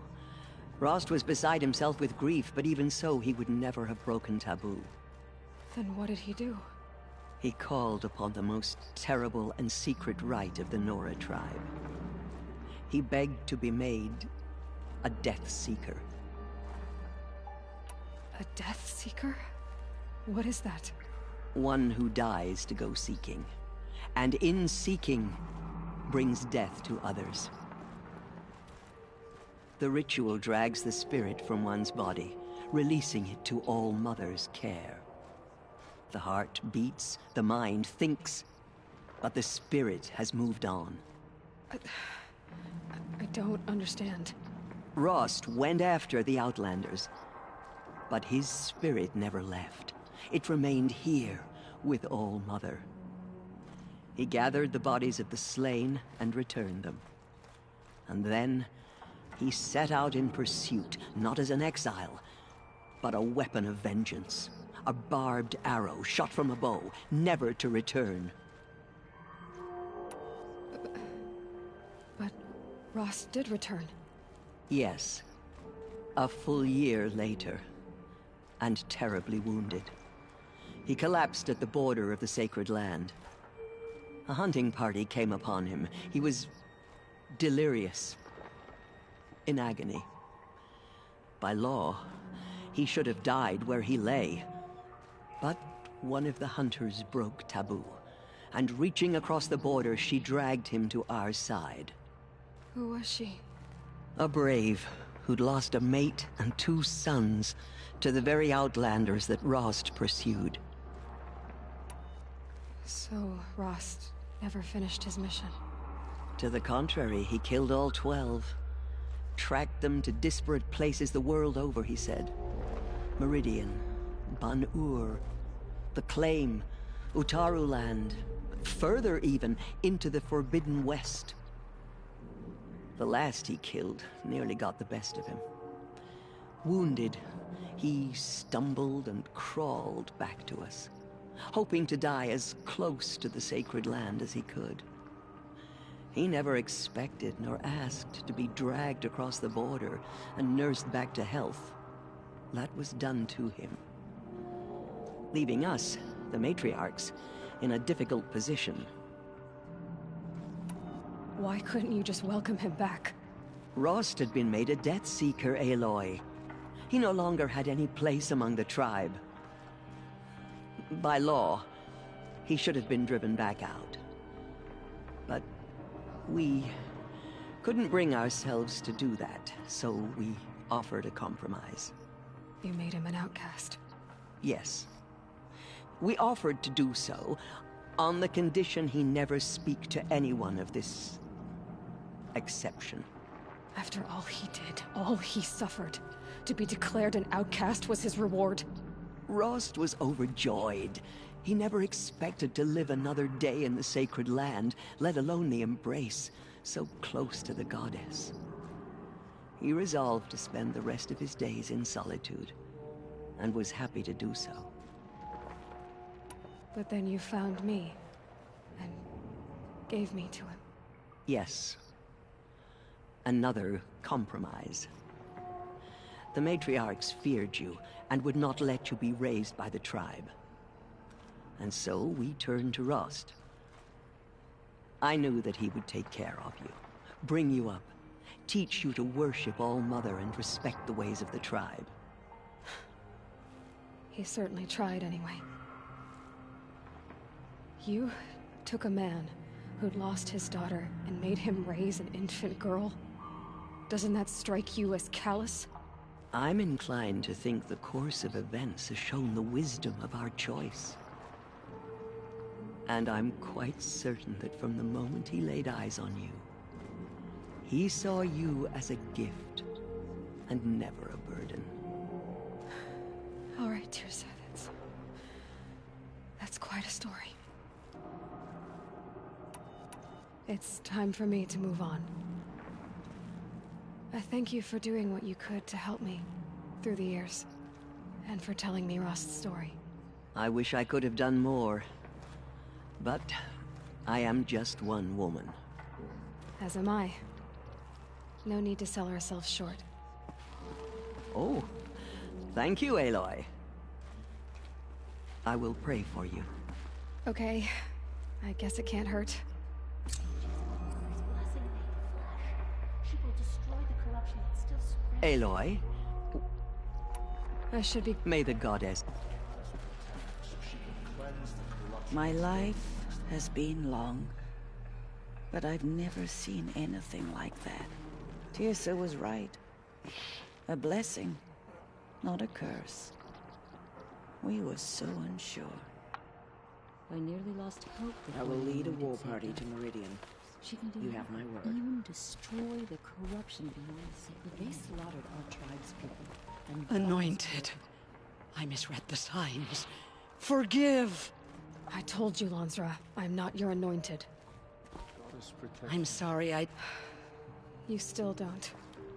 Rost was beside himself with grief, but even so, he would never have broken taboo. Then what did he do? He called upon the most terrible and secret rite of the Nora tribe. He begged to be made a Death Seeker. A Death Seeker? What is that? One who dies to go seeking, and in seeking, brings death to others. The ritual drags the spirit from one's body, releasing it to All Mother's care. The heart beats, the mind thinks, but the spirit has moved on. I don't understand. Rost went after the Outlanders, but his spirit never left. It remained here with All Mother. He gathered the bodies of the slain and returned them. And then he set out in pursuit, not as an exile, but a weapon of vengeance. A barbed arrow shot from a bow, never to return. But Rost did return. Yes. A full year later. And terribly wounded. He collapsed at the border of the sacred land. A hunting party came upon him. He was delirious. In agony. By law, he should have died where he lay. But one of the hunters broke taboo, and reaching across the border, she dragged him to our side. Who was she? A Brave who'd lost a mate and 2 sons to the very Outlanders that Rost pursued. So Rost never finished his mission? To the contrary, he killed all 12. Tracked them to disparate places the world over, he said. Meridian, Ban-Ur, the Claim, Utaru Land, further even, into the Forbidden West. The last he killed nearly got the best of him. Wounded, he stumbled and crawled back to us, hoping to die as close to the sacred land as he could. He never expected nor asked to be dragged across the border and nursed back to health. That was done to him. Leaving us, the matriarchs, in a difficult position. Why couldn't you just welcome him back? Rost had been made a Death Seeker, Aloy. He no longer had any place among the tribe. By law, he should have been driven back out. But we couldn't bring ourselves to do that, so we offered a compromise. You made him an outcast? Yes. We offered to do so on the condition he never speak to anyone of this exception. After all he did, all he suffered, to be declared an outcast was his reward. Rost was overjoyed. He never expected to live another day in the sacred land, let alone the embrace, so close to the goddess. He resolved to spend the rest of his days in solitude, and was happy to do so. But then you found me, and gave me to him. Yes. Another compromise. The matriarchs feared you, and would not let you be raised by the tribe. And so we turned to Rost. I knew that he would take care of you, bring you up, teach you to worship All-Mother and respect the ways of the tribe. He certainly tried anyway. You took a man who'd lost his daughter and made him raise an infant girl? Doesn't that strike you as callous? I'm inclined to think the course of events has shown the wisdom of our choice. And I'm quite certain that from the moment he laid eyes on you, he saw you as a gift, and never a burden. All right, Teersa, that's quite a story. It's time for me to move on. I thank you for doing what you could to help me through the years, and for telling me Rost's story. I wish I could have done more, but I am just one woman. As am I. No need to sell ourselves short. Oh, thank you, Aloy. I will pray for you. Okay, I guess it can't hurt. Aloy? I should be... May the goddess... My life has been long, but I've never seen anything like that. Teersa was right. A blessing, not a curse. We were so unsure. I nearly lost hope that I will lead a war party to Meridian. She can do You have my word. Even destroy the corruption beyond the sacred. They slaughtered our tribe's people. And Anointed. I misread the signs. Forgive! I told you, Lansra. I'm not your anointed. I'm sorry, You still don't.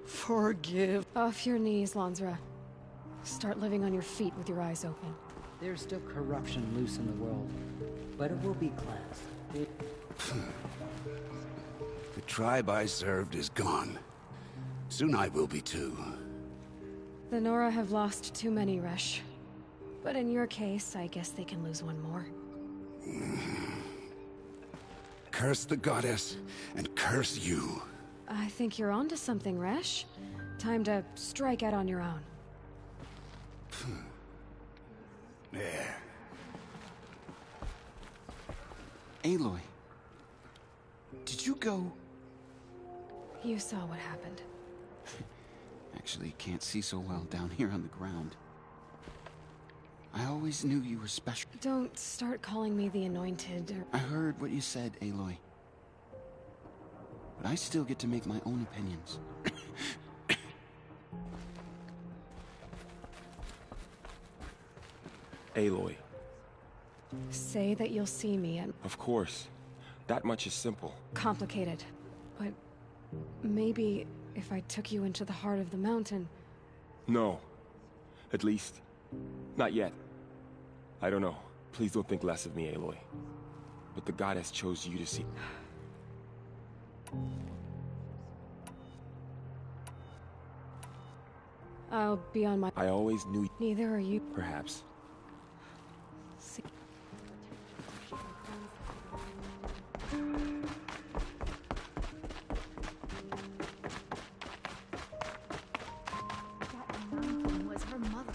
Forgive. Off your knees, Lansra. Start living on your feet with your eyes open. There's still corruption loose in the world, but it will be cleansed. The tribe I served is gone. Soon I will be too. The Nora have lost too many, Resh. But in your case, I guess they can lose one more. Curse the goddess, and curse you. I think you're onto something, Resh. Time to strike out on your own. There. Aloy. Did you go... You saw what happened. Actually, can't see so well down here on the ground. I always knew you were special. Don't start calling me the Anointed, or... I heard what you said, Aloy. But I still get to make my own opinions. Aloy. Say that you'll see me and... Of course. That much is simple. Complicated. But maybe if I took you into the heart of the mountain... No. At least, not yet. I don't know. Please don't think less of me, Aloy. But the goddess chose you to see... I'll be on my... I always knew... Neither are you. Perhaps. See. Was her mother.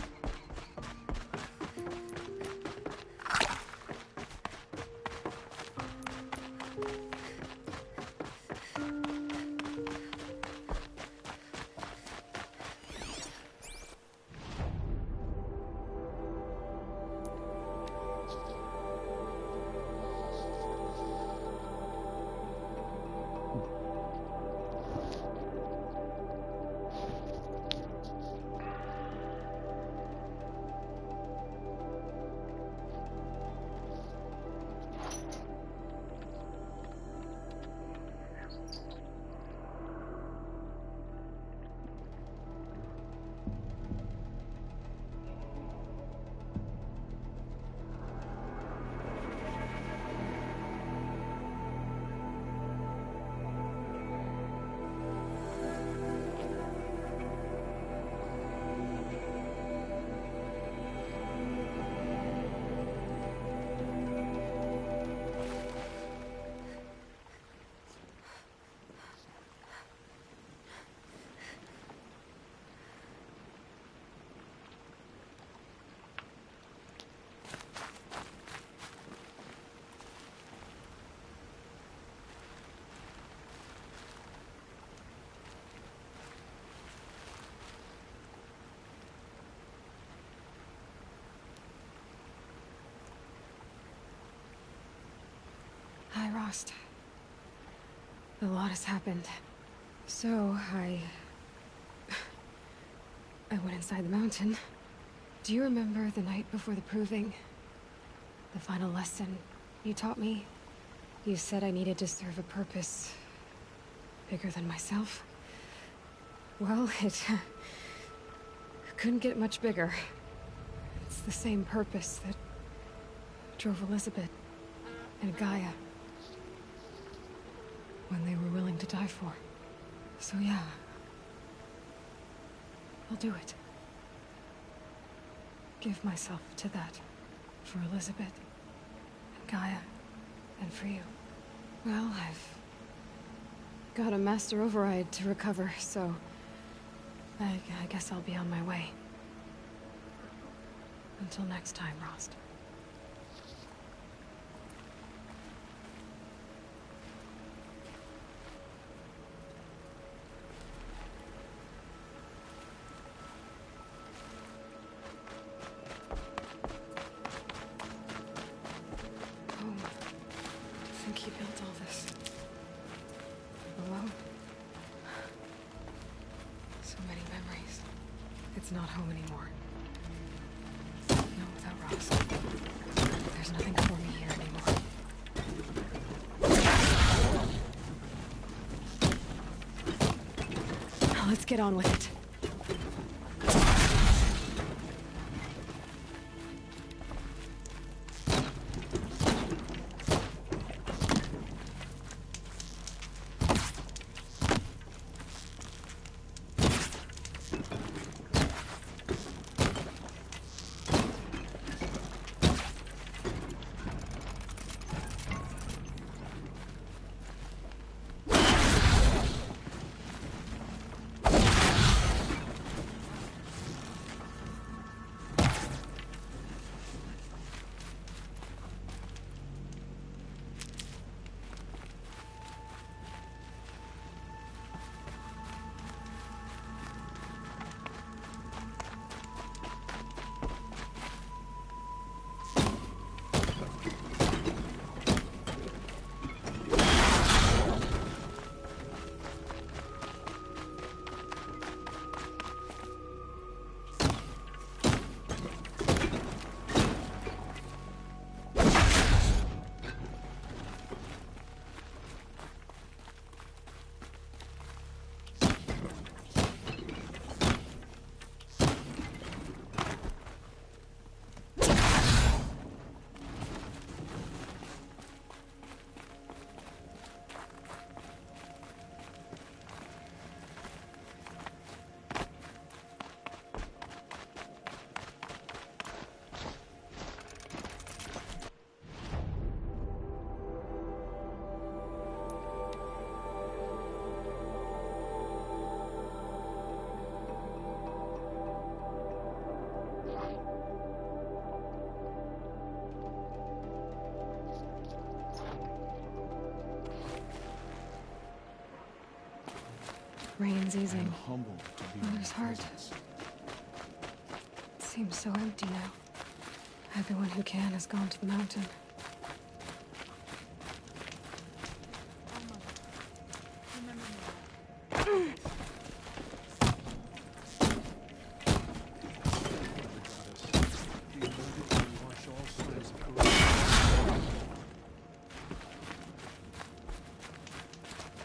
Hi, Rost. A lot has happened. So, I went inside the mountain. Do you remember the night before the proving? The final lesson you taught me? You said I needed to serve a purpose bigger than myself. Well, it couldn't get much bigger. It's the same purpose that drove Elizabeth and Gaia when they were willing to die for. So yeah, I'll do it. Give myself to that. For Elizabeth, and Gaia, and for you. Well, I've got a master override to recover, so I guess I'll be on my way. Until next time, Rost. He built all this alone. So many memories. It's not home anymore. No, without Rost. There's nothing for me here anymore. Now let's get on with it. Rain's easing. Mother's heart seems so empty now. Everyone who can has gone to the mountain.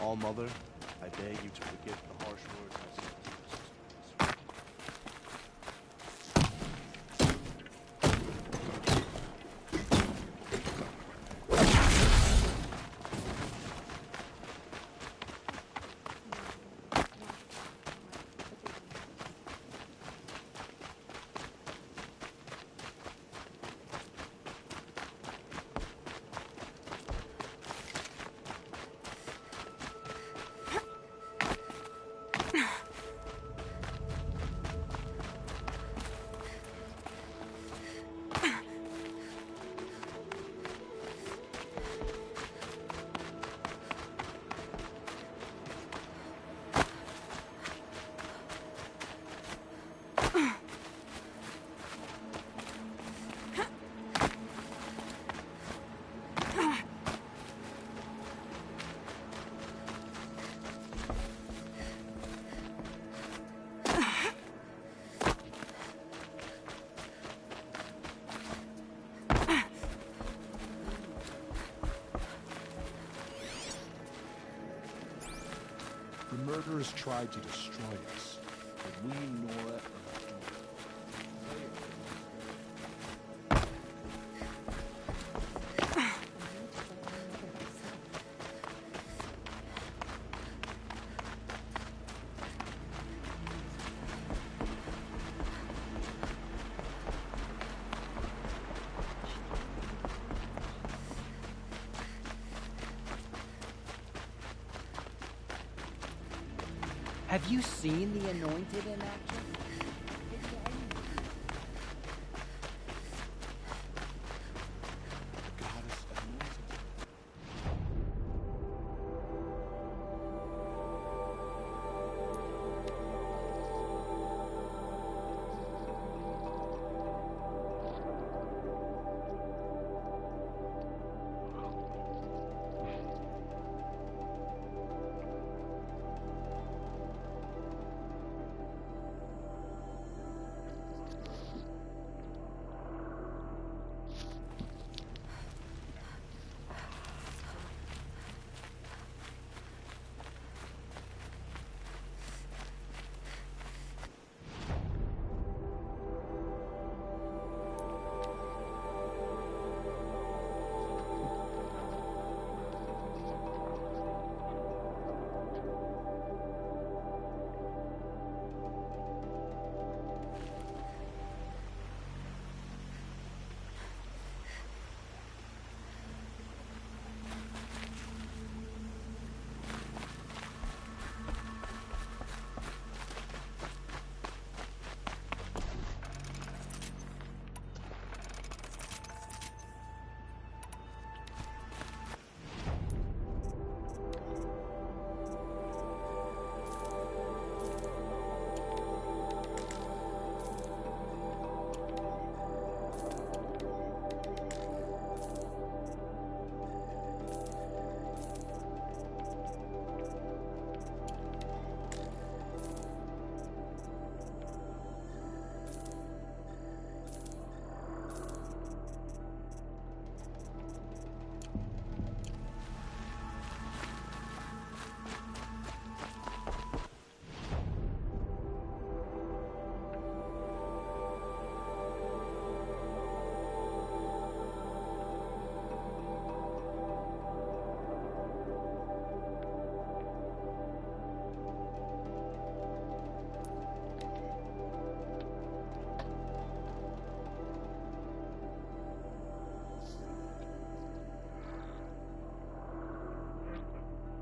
All Mother, I beg you to forget the harsh words I said. The murderers tried to destroy us, but we, Nora, and Have you seen the Anointed in action?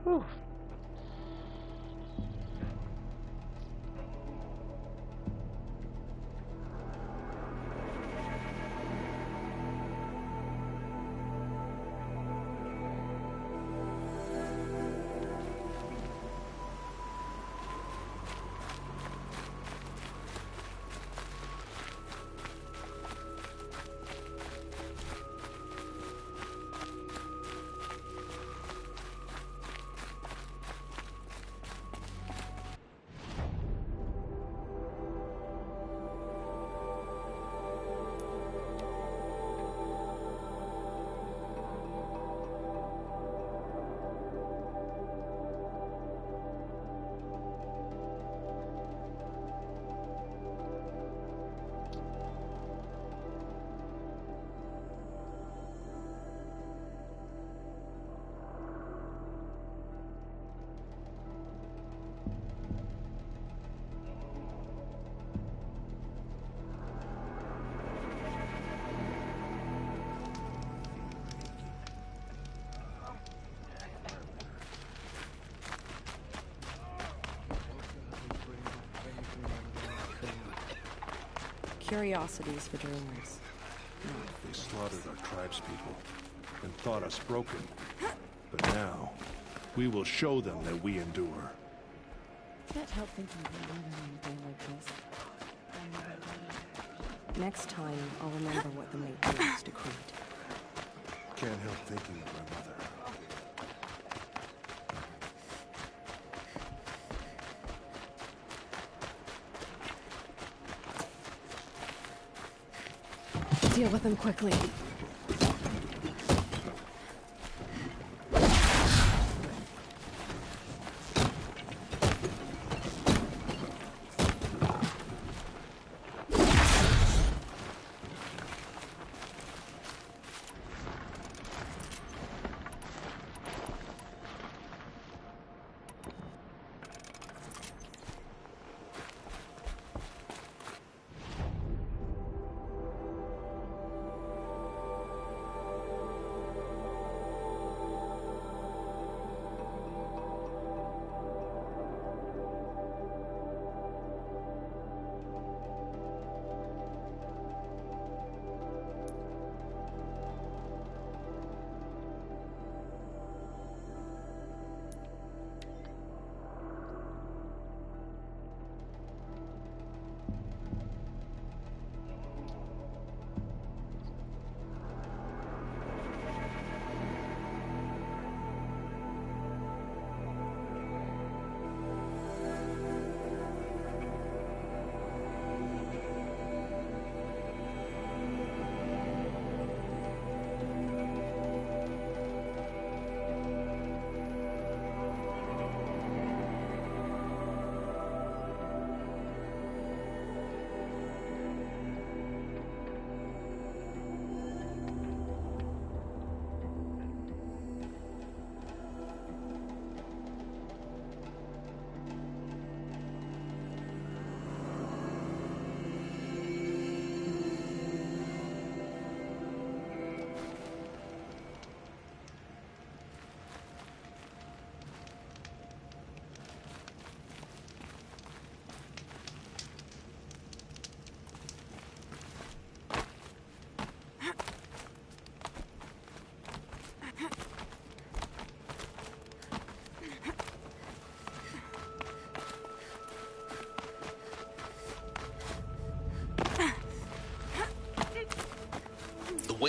Whew. Curiosities for dreamers. They slaughtered our tribespeople and thought us broken. But now, we will show them that we endure. Can't help thinking of my mother on a day like this. Next time, I'll remember what the Matrix decreed. Can't help thinking of my mother. Deal with them quickly.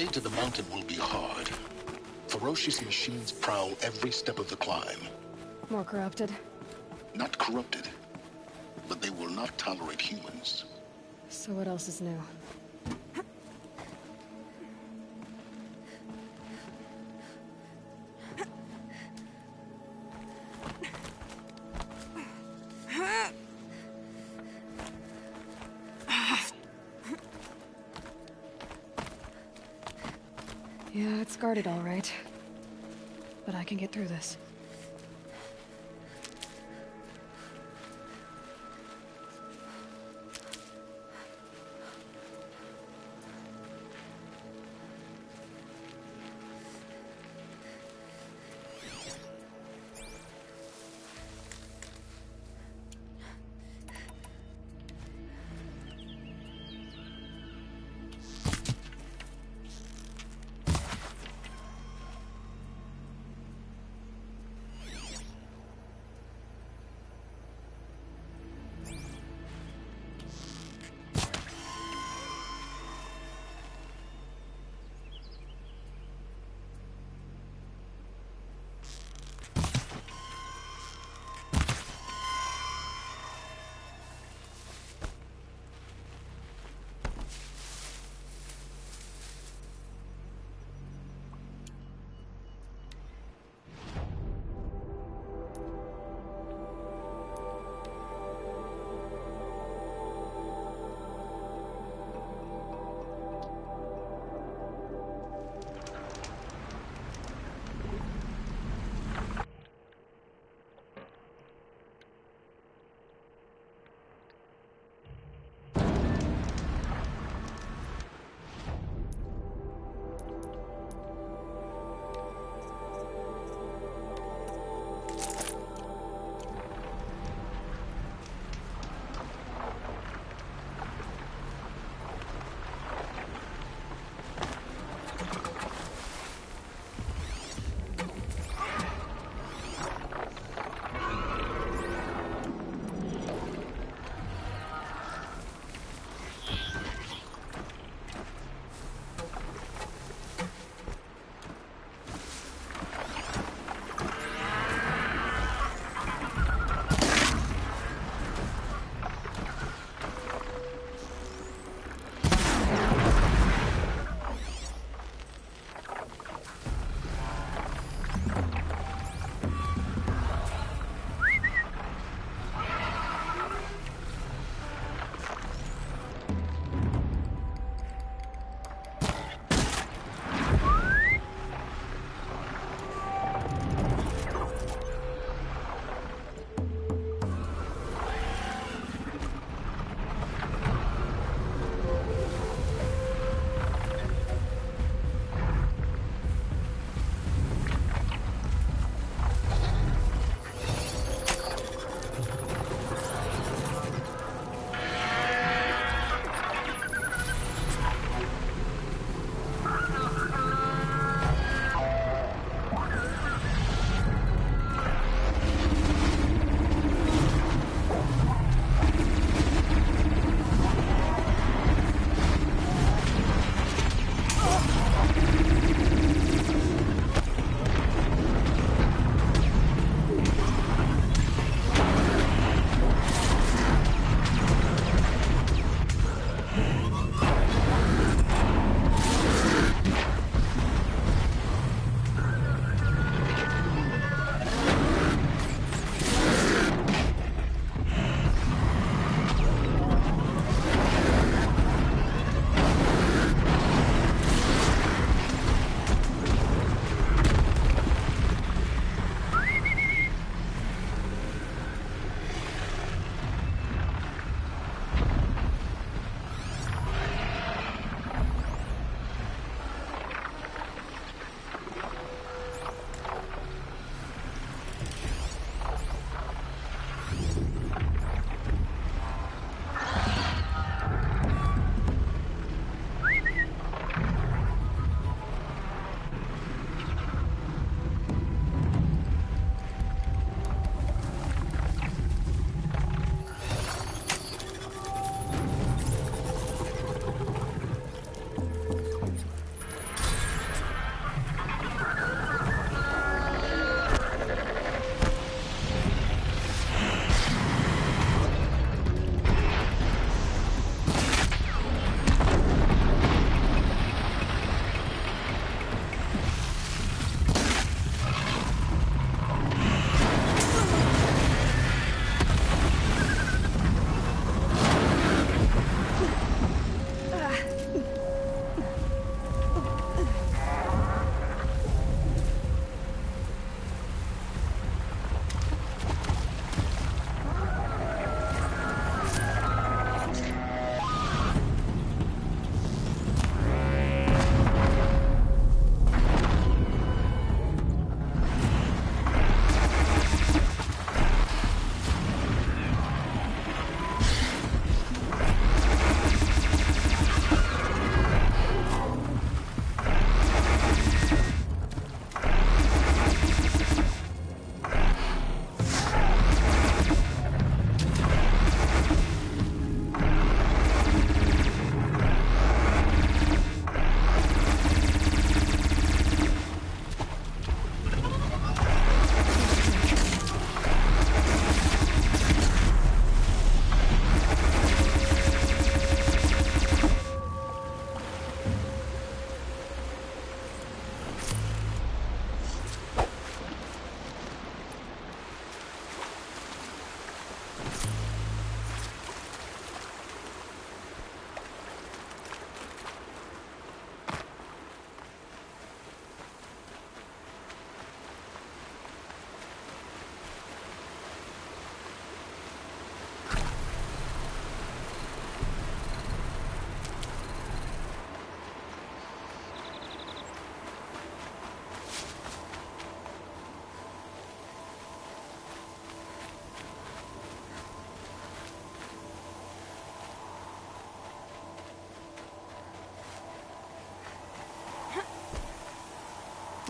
way to the mountain will be hard. Ferocious machines prowl every step of the climb. More corrupted? Not corrupted, but they will not tolerate humans. So what else is new? Yeah, it's guarded all right. But I can get through this.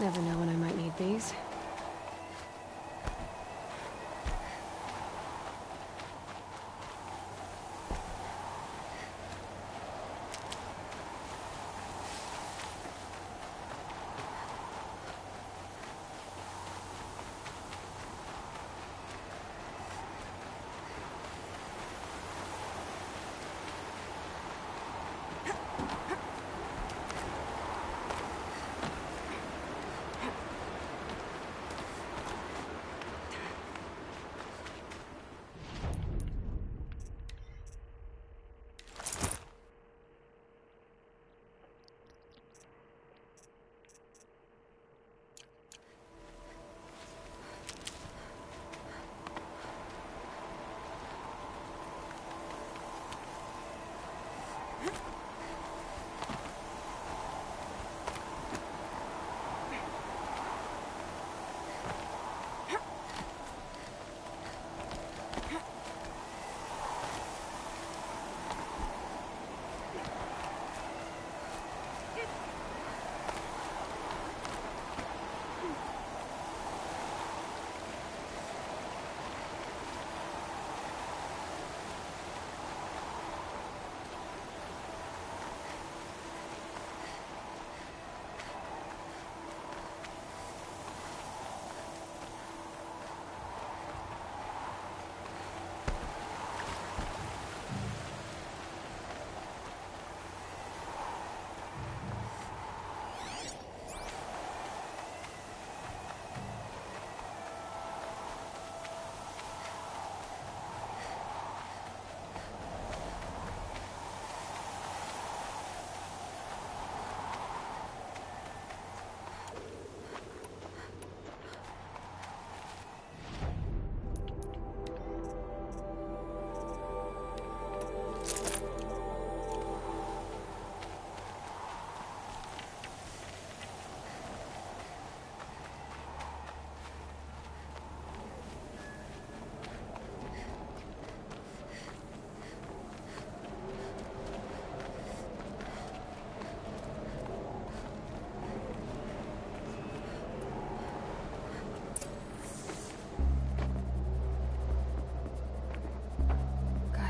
Never know when I might need these.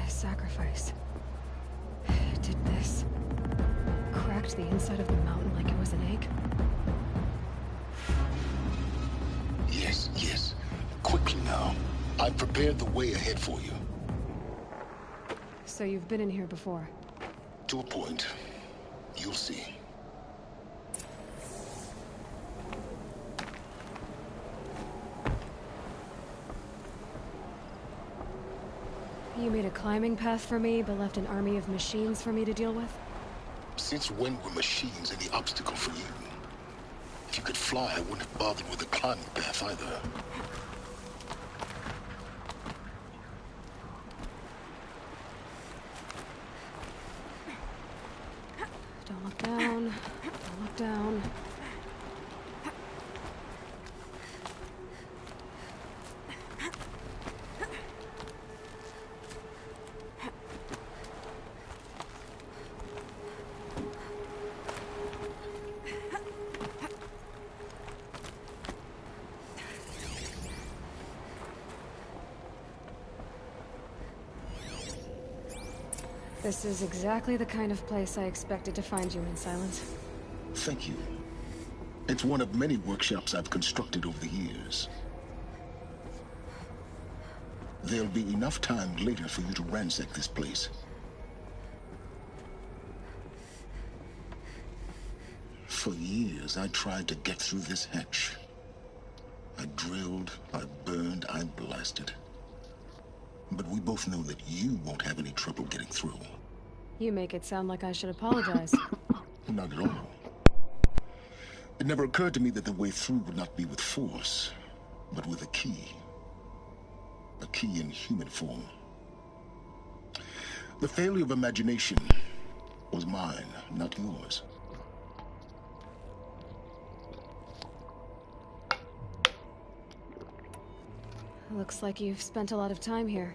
Sacrifice. It did this. Cracked the inside of the mountain like it was an egg. Yes, yes. Quickly now. I've prepared the way ahead for you. So you've been in here before? To a point. You'll see. You made a climbing path for me, but left an army of machines for me to deal with? Since when were machines any obstacle for you? If you could fly, I wouldn't have bothered with a climbing path either. Don't look down. Don't look down. This is exactly the kind of place I expected to find you in, Silence. Thank you. It's one of many workshops I've constructed over the years. There'll be enough time later for you to ransack this place. For years, I tried to get through this hatch. I drilled, I burned, I blasted. But we both know that you won't have any trouble getting through. You make it sound like I should apologize. Not at all. It never occurred to me that the way through would not be with force, but with a key. A key in human form. The failure of imagination was mine, not yours. Looks like you've spent a lot of time here.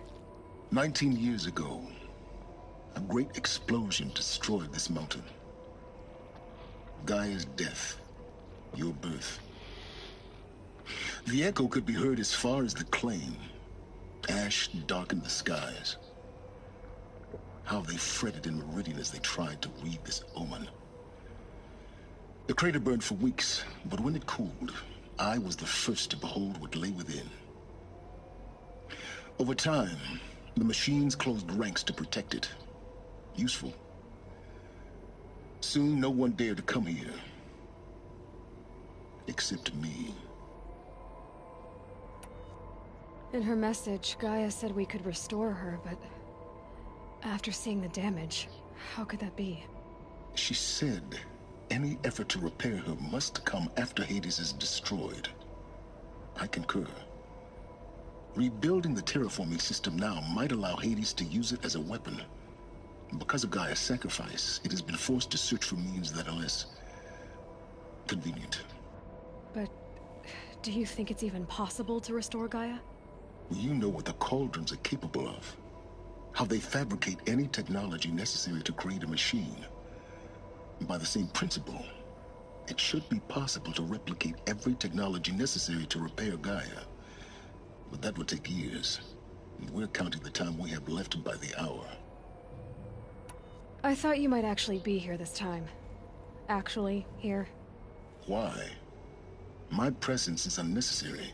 19 years ago, a great explosion destroyed this mountain. Gaia's death, your birth. The echo could be heard as far as the claim. Ash darkened the skies. How they fretted in Meridian as they tried to read this omen. The crater burned for weeks, but when it cooled, I was the first to behold what lay within. Over time, the machines closed ranks to protect it. Useful. Soon, no one dared to come here. Except me. In her message, Gaia said we could restore her, but after seeing the damage, how could that be? She said any effort to repair her must come after Hades is destroyed. I concur. Rebuilding the terraforming system now might allow Hades to use it as a weapon. Because of Gaia's sacrifice, it has been forced to search for means that are less convenient. But do you think it's even possible to restore Gaia? You know what the Cauldrons are capable of. How they fabricate any technology necessary to create a machine. By the same principle, it should be possible to replicate every technology necessary to repair Gaia. But that would take years. And we're counting the time we have left by the hour. I thought you might actually be here this time. Actually, here. Why? My presence is unnecessary.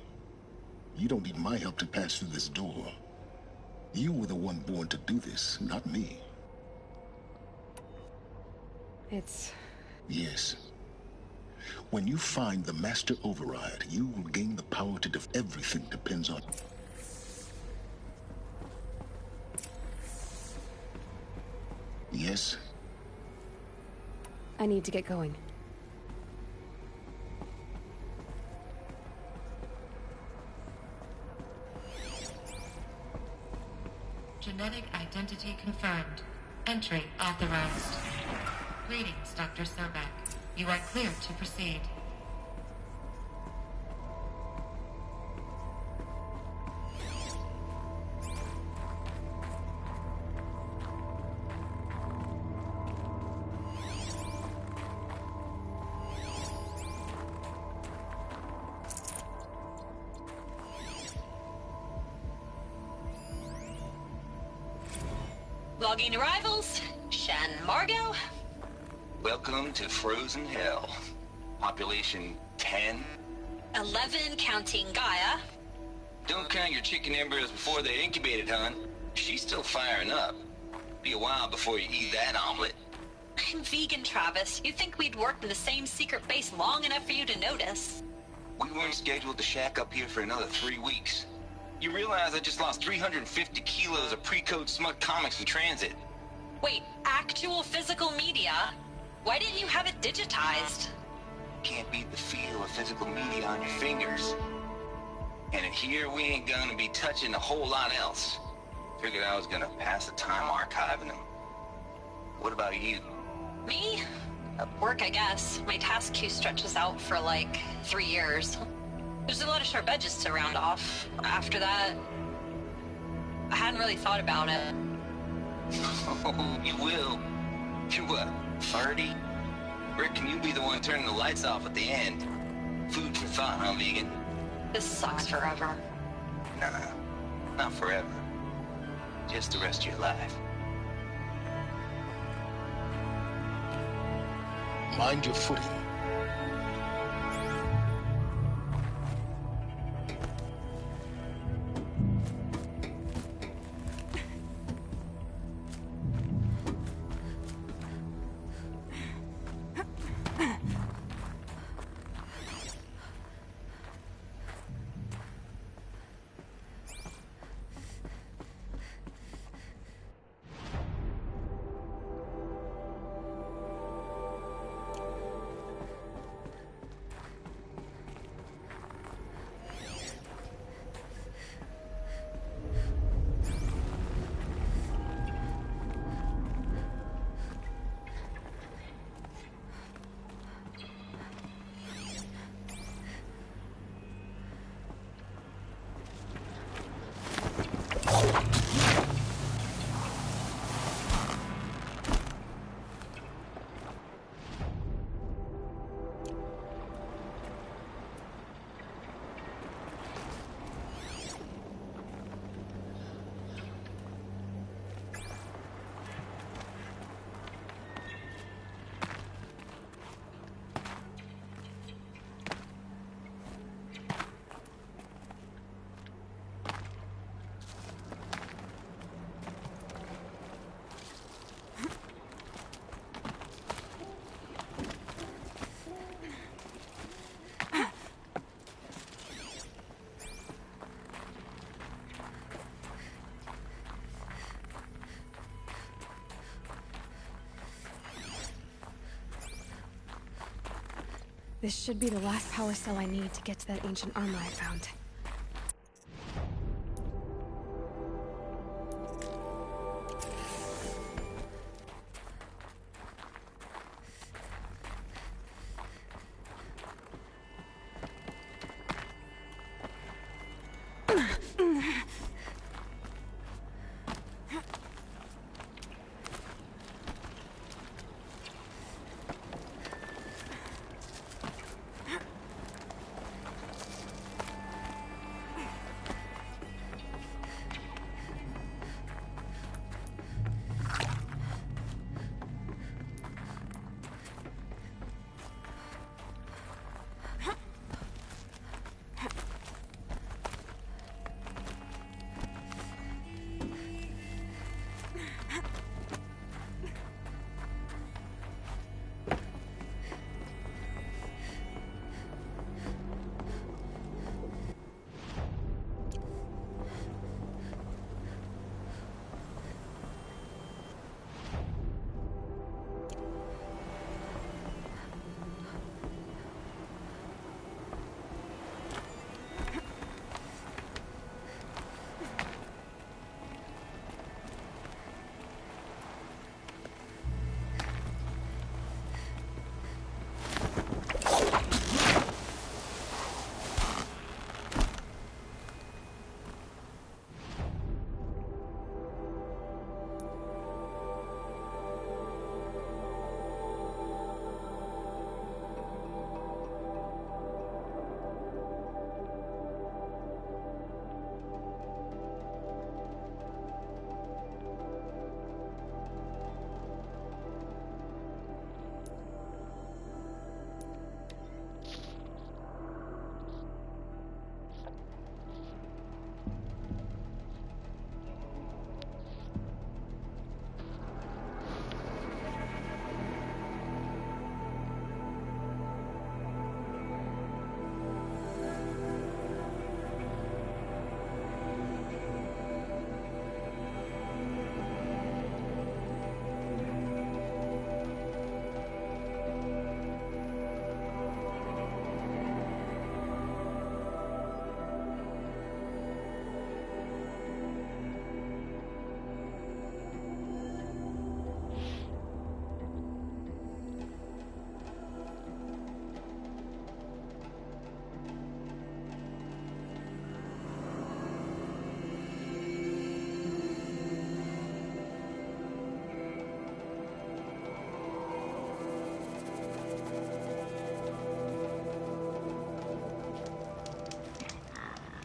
You don't need my help to pass through this door. You were the one born to do this, not me. It's... Yes. When you find the Master Override, you will gain the power to everything depends on... Yes? I need to get going. Genetic identity confirmed. Entry authorized. Greetings, Dr. Sobek. You are cleared to proceed. Logging arrivals. Shan Margot. Welcome to Frozen Hell. Population 10. 11 counting Gaia. Don't count your chicken embryos before they're incubated, hon. She's still firing up. Be a while before you eat that omelet. I'm vegan, Travis. You'd think we'd worked in the same secret base long enough for you to notice. We weren't scheduled to shack up here for another 3 weeks. You realize I just lost 350 kilos of pre-code smut comics in transit. Wait, actual physical media? Why didn't you have it digitized? Can't beat the feel of physical media on your fingers. And in here, we ain't gonna be touching a whole lot else. Figured I was gonna pass the time archiving them. What about you? Me? Work, I guess. My task queue stretches out for like 3 years. There's a lot of sharp edges to round off. After that, I hadn't really thought about it. Oh, you will. You're what, 30? Reckon you be the one turning the lights off at the end. Food for thought, huh, vegan? This sucks forever. Nah, not forever. Just the rest of your life. Mind your footing. This should be the last power cell I need to get to that ancient armor I found.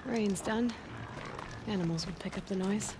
Rain's done. Animals would pick up the noise.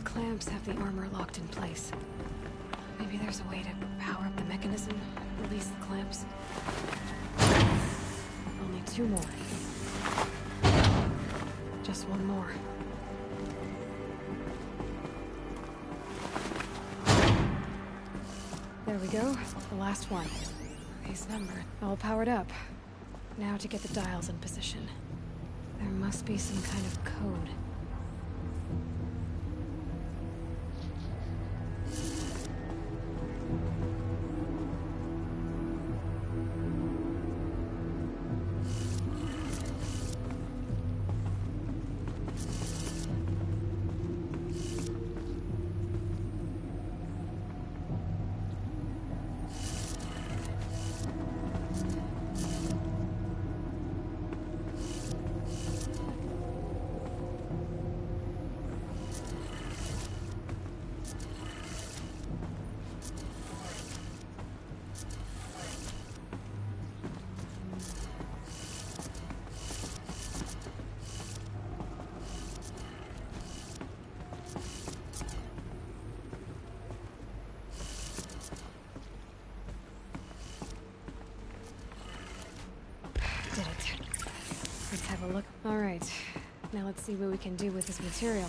Clamps have the armor locked in place. Maybe there's a way to power up the mechanism, release the clamps. Only 2 more. Just 1 more. There we go. The last one. Nice number. All powered up. Now to get the dials in position. There must be some kind of code. Did it. Let's have a look. All right. Now let's see what we can do with this material.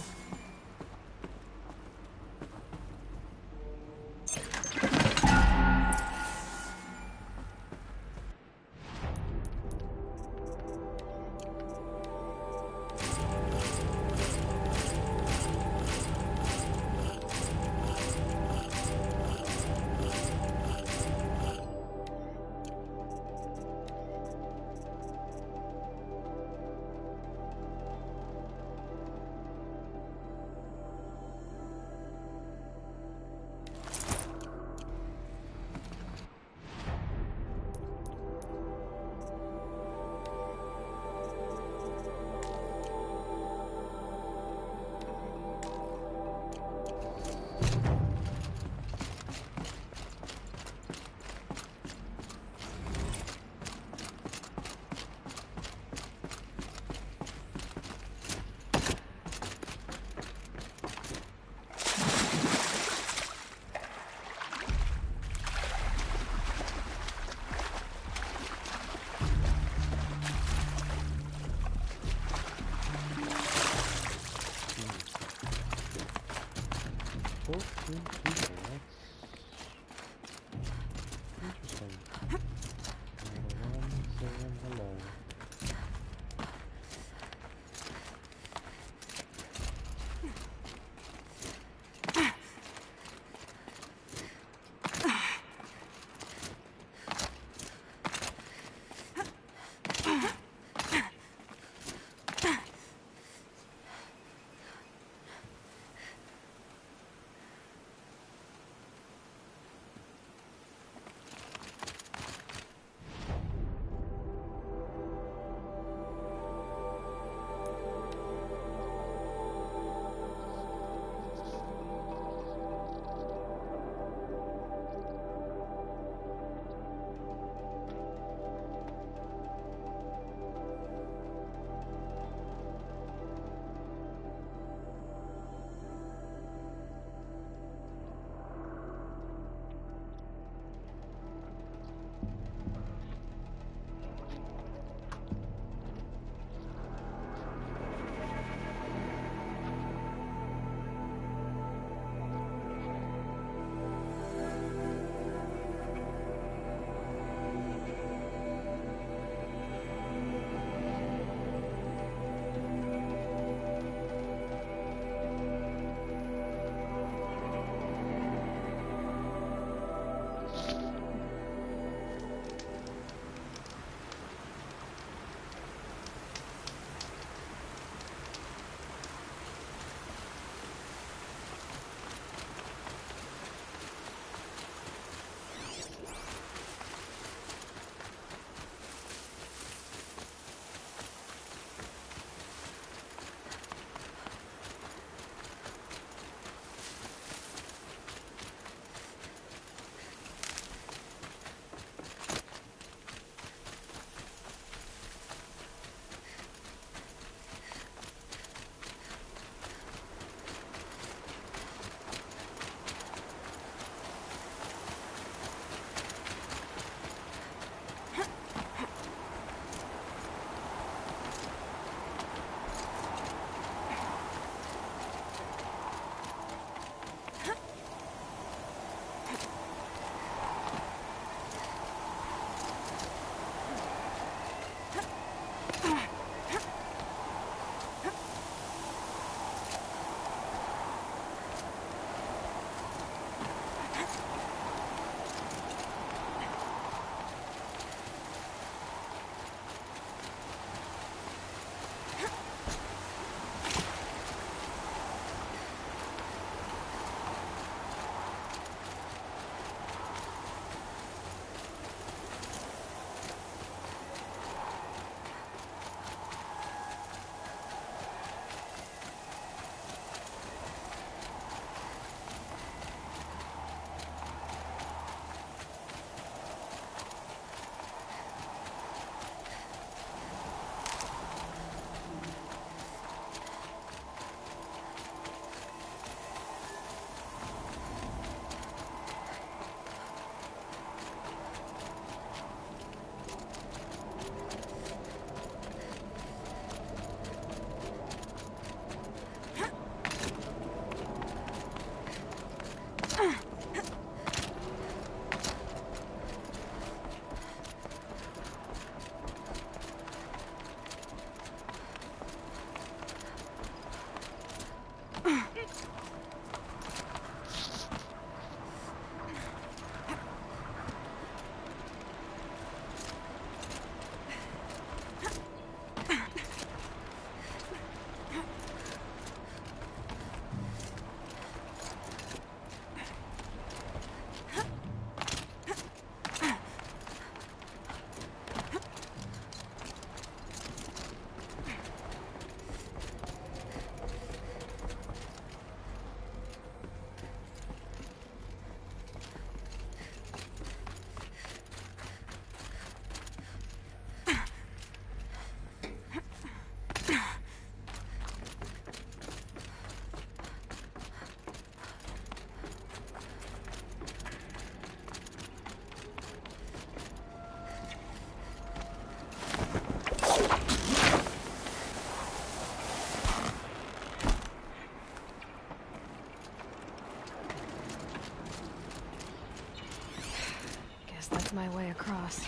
boss.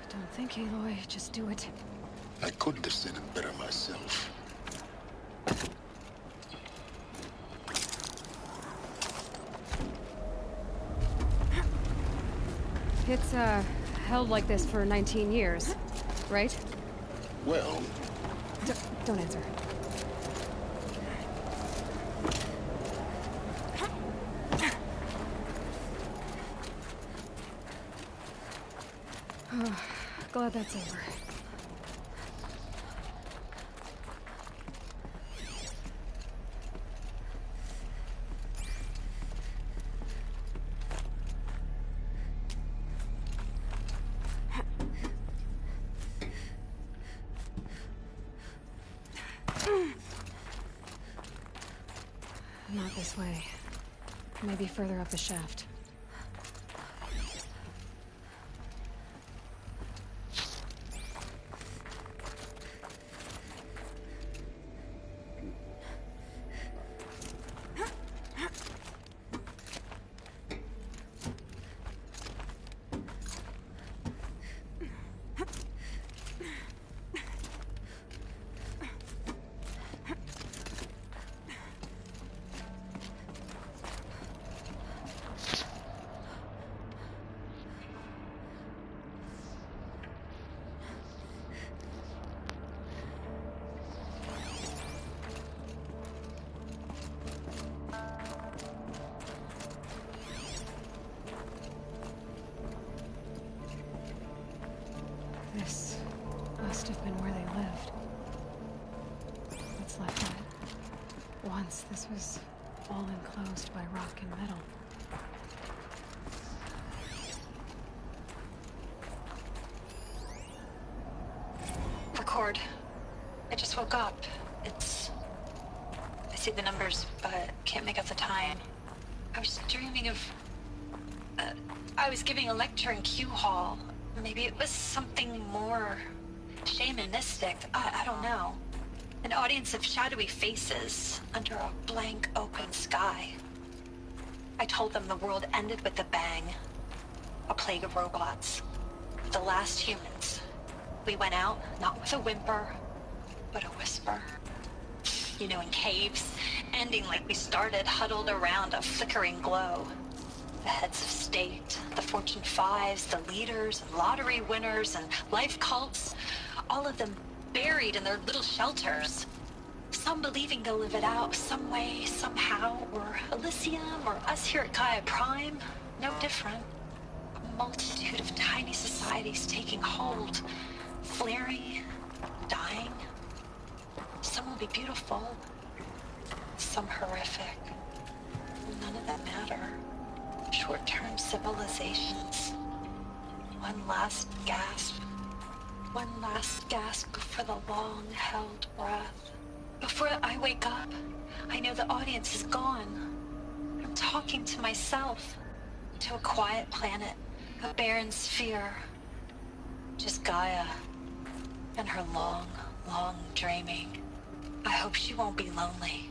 Don't think, Aloy. Just do it. I couldn't have said it better myself. It's, held like this for 19 years, right? Well... Don't answer. Oh, glad that's over. Not this way. Maybe further up the shaft. This must have been where they lived. What's left of it? Once this was all enclosed by rock and metal. Record. I just woke up. I see the numbers, but can't make out the time. I was dreaming of... I was giving a lecture in Q Hall. Maybe it was something more shamanistic. I don't know. An audience of shadowy faces under a blank open sky. I told them the world ended with a bang. A plague of robots. The last humans. We went out, not with a whimper, but a whisper. You know, in caves, ending like we started, huddled around a flickering glow. The heads of state, the Fortune 5s, the leaders, and lottery winners, and life cults, all of them buried in their little shelters. Some believing they'll live it out some way, somehow, or Elysium, or us here at Gaia Prime, no different. A multitude of tiny societies taking hold, flaring, dying. Some will be beautiful, some horrific. None of them matter. Short-term civilizations. One last gasp. One last gasp before the long-held breath. Before I wake up, I know the audience is gone. I'm talking to myself. To a quiet planet. A barren sphere. Just Gaia. And her long, long dreaming. I hope she won't be lonely.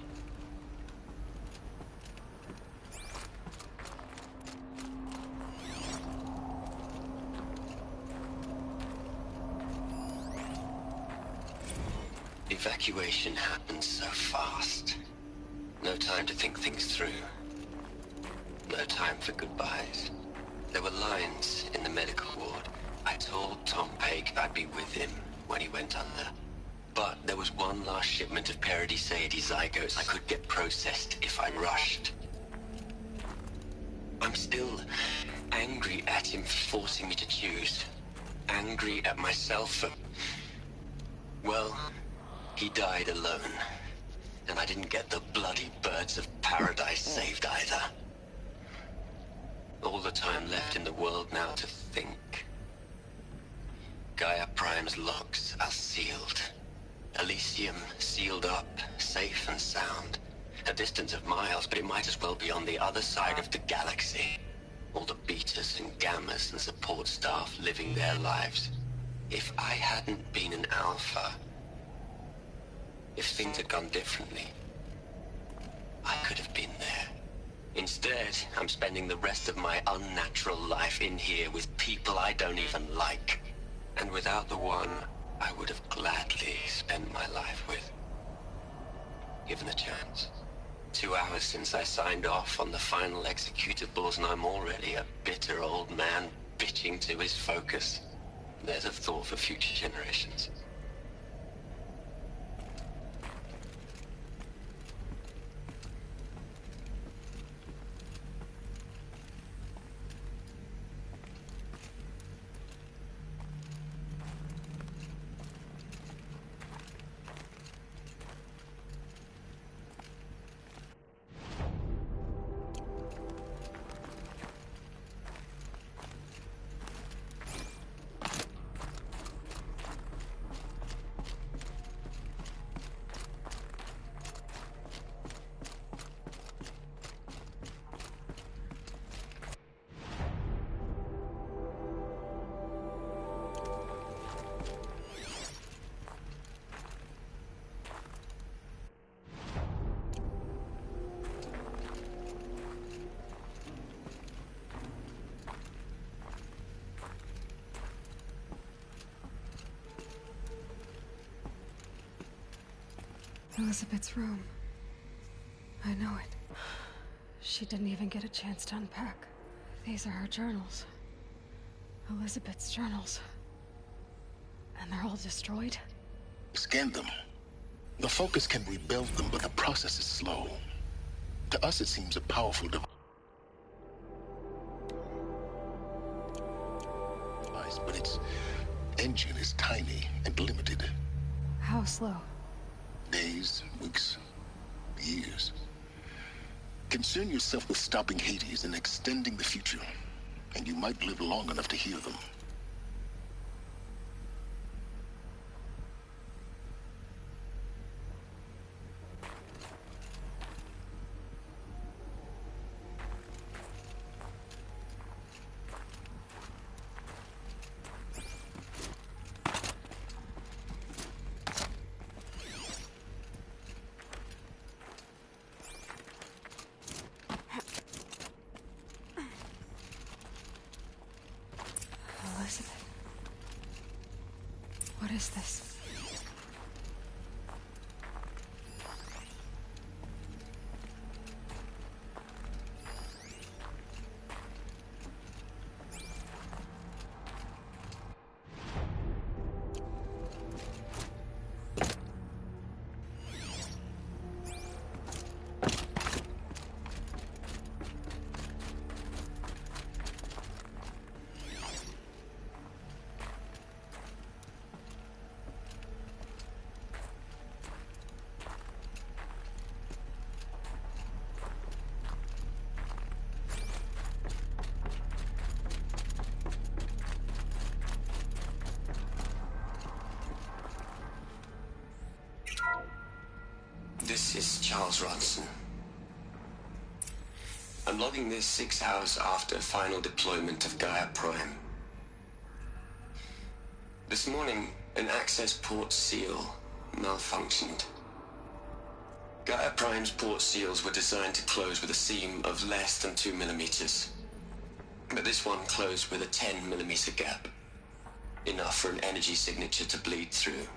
Evacuation happened so fast. No time to think things through. No time for goodbyes. There were lines in the medical ward. I told Tom Paige I'd be with him when he went under. But there was one last shipment of Paradis-Saidi zygotes I could get processed if I rushed. I'm still angry at him for forcing me to choose. Angry at myself for... well... he died alone, and I didn't get the bloody birds of paradise saved either. All the time left in the world now to think. Gaia Prime's locks are sealed. Elysium sealed up, safe and sound. A distance of miles, but it might as well be on the other side of the galaxy. All the betas and gammas and support staff living their lives. If I hadn't been an alpha... if things had gone differently, I could have been there. Instead, I'm spending the rest of my unnatural life in here with people I don't even like. And without the one I would have gladly spent my life with. Given a chance. 2 hours since I signed off on the final executables, and I'm already a bitter old man bitching to his focus. There's a thought for future generations. Elizabeth's room. I know it. She didn't even get a chance to unpack. These are her journals. Elizabeth's journals. And they're all destroyed? Scan them. The Focus can rebuild them, but the process is slow. To us, it seems a powerful device, but its engine is tiny and limited. How slow? Days, weeks, years. Concern yourself with stopping Hades and extending the future, and you might live long enough to hear them. Elizabeth. What is this? This is Charles Ronson. I'm logging this 6 hours after final deployment of Gaia Prime. This morning, an access port seal malfunctioned. Gaia Prime's port seals were designed to close with a seam of less than 2 millimeters. But this one closed with a 10 millimeter gap. Enough for an energy signature to bleed through.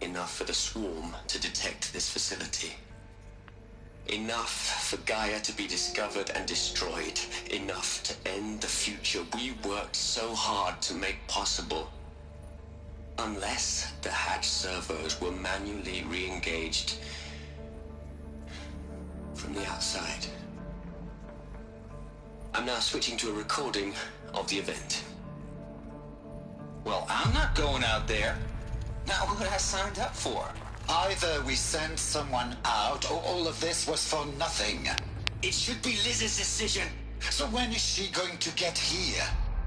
Enough for the swarm to detect this facility. Enough for Gaia to be discovered and destroyed. Enough to end the future we worked so hard to make possible. Unless the hatch servos were manually re-engaged from the outside. I'm now switching to a recording of the event. Well, I'm not going out there. Now, what I signed up for? Either we send someone out, or all of this was for nothing. It should be Liz's decision. So when is she going to get here?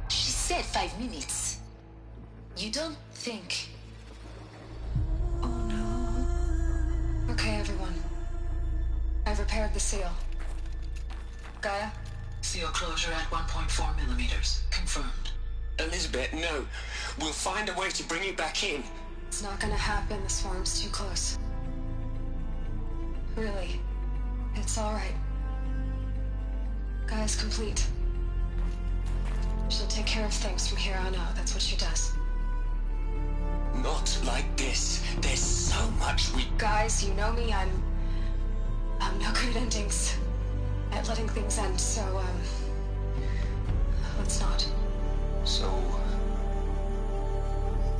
She said 5 minutes. You don't think... Oh no. Okay, everyone. I've repaired the seal. Gaia? Seal closure at 1.4 millimeters. Confirmed. Elizabeth, no. We'll find a way to bring you back in. It's not gonna happen. The swarm's too close. Really. It's alright. Gaia's complete. She'll take care of things from here on out. That's what she does. Not like this. There's so much we... Guys, you know me, I'm no good at endings. At letting things end, so, let's not. So,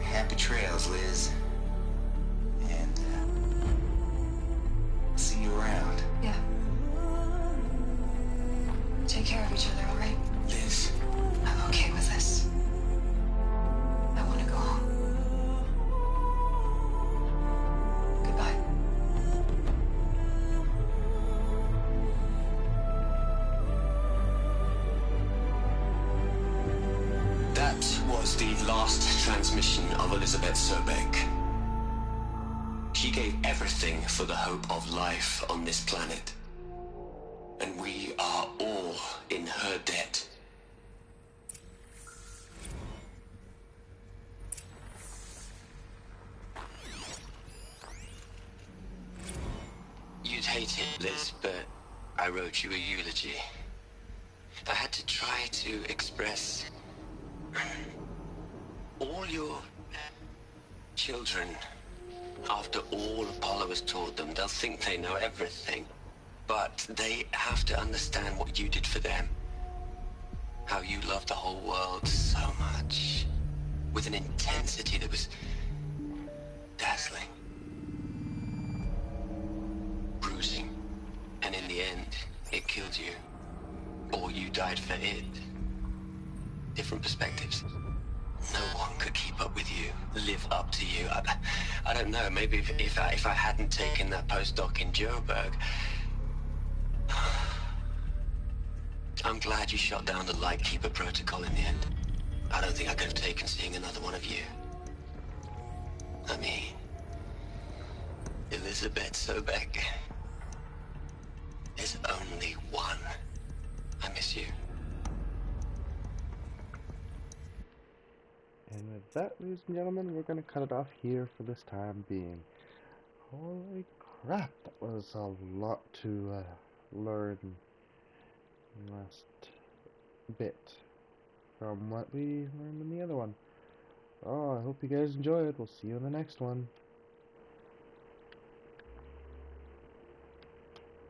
happy trails, Liz. And, see you around. Yeah. Take care of each other, alright? Liz. I'm okay with this. I want to go home. Goodbye. That was the last transmission of Elizabeth Sobek. She gave everything for the hope of life on this planet. And we are all in her debt. You'd hate it, Liz, but I wrote you a eulogy. I had to try to express all your children. After all Apollo has taught them, they'll think they know everything. But they have to understand what you did for them. How you loved the whole world so much. With an intensity that was dazzling. Bruising. And in the end, it killed you. Or you died for it. Different perspectives. No one could keep up with you, live up to you. I don't know, maybe if I hadn't taken that postdoc in Joburg, I'm glad you shot down the Lightkeeper protocol in the end. I don't think I could have taken seeing another one of you. I mean, Elizabeth Sobek. There's only one. I miss you. And with that, ladies and gentlemen, we're going to cut it off here for this time being. Holy crap, that was a lot to learn in the last bit from what we learned in the other one. Oh, I hope you guys enjoyed. We'll see you in the next one.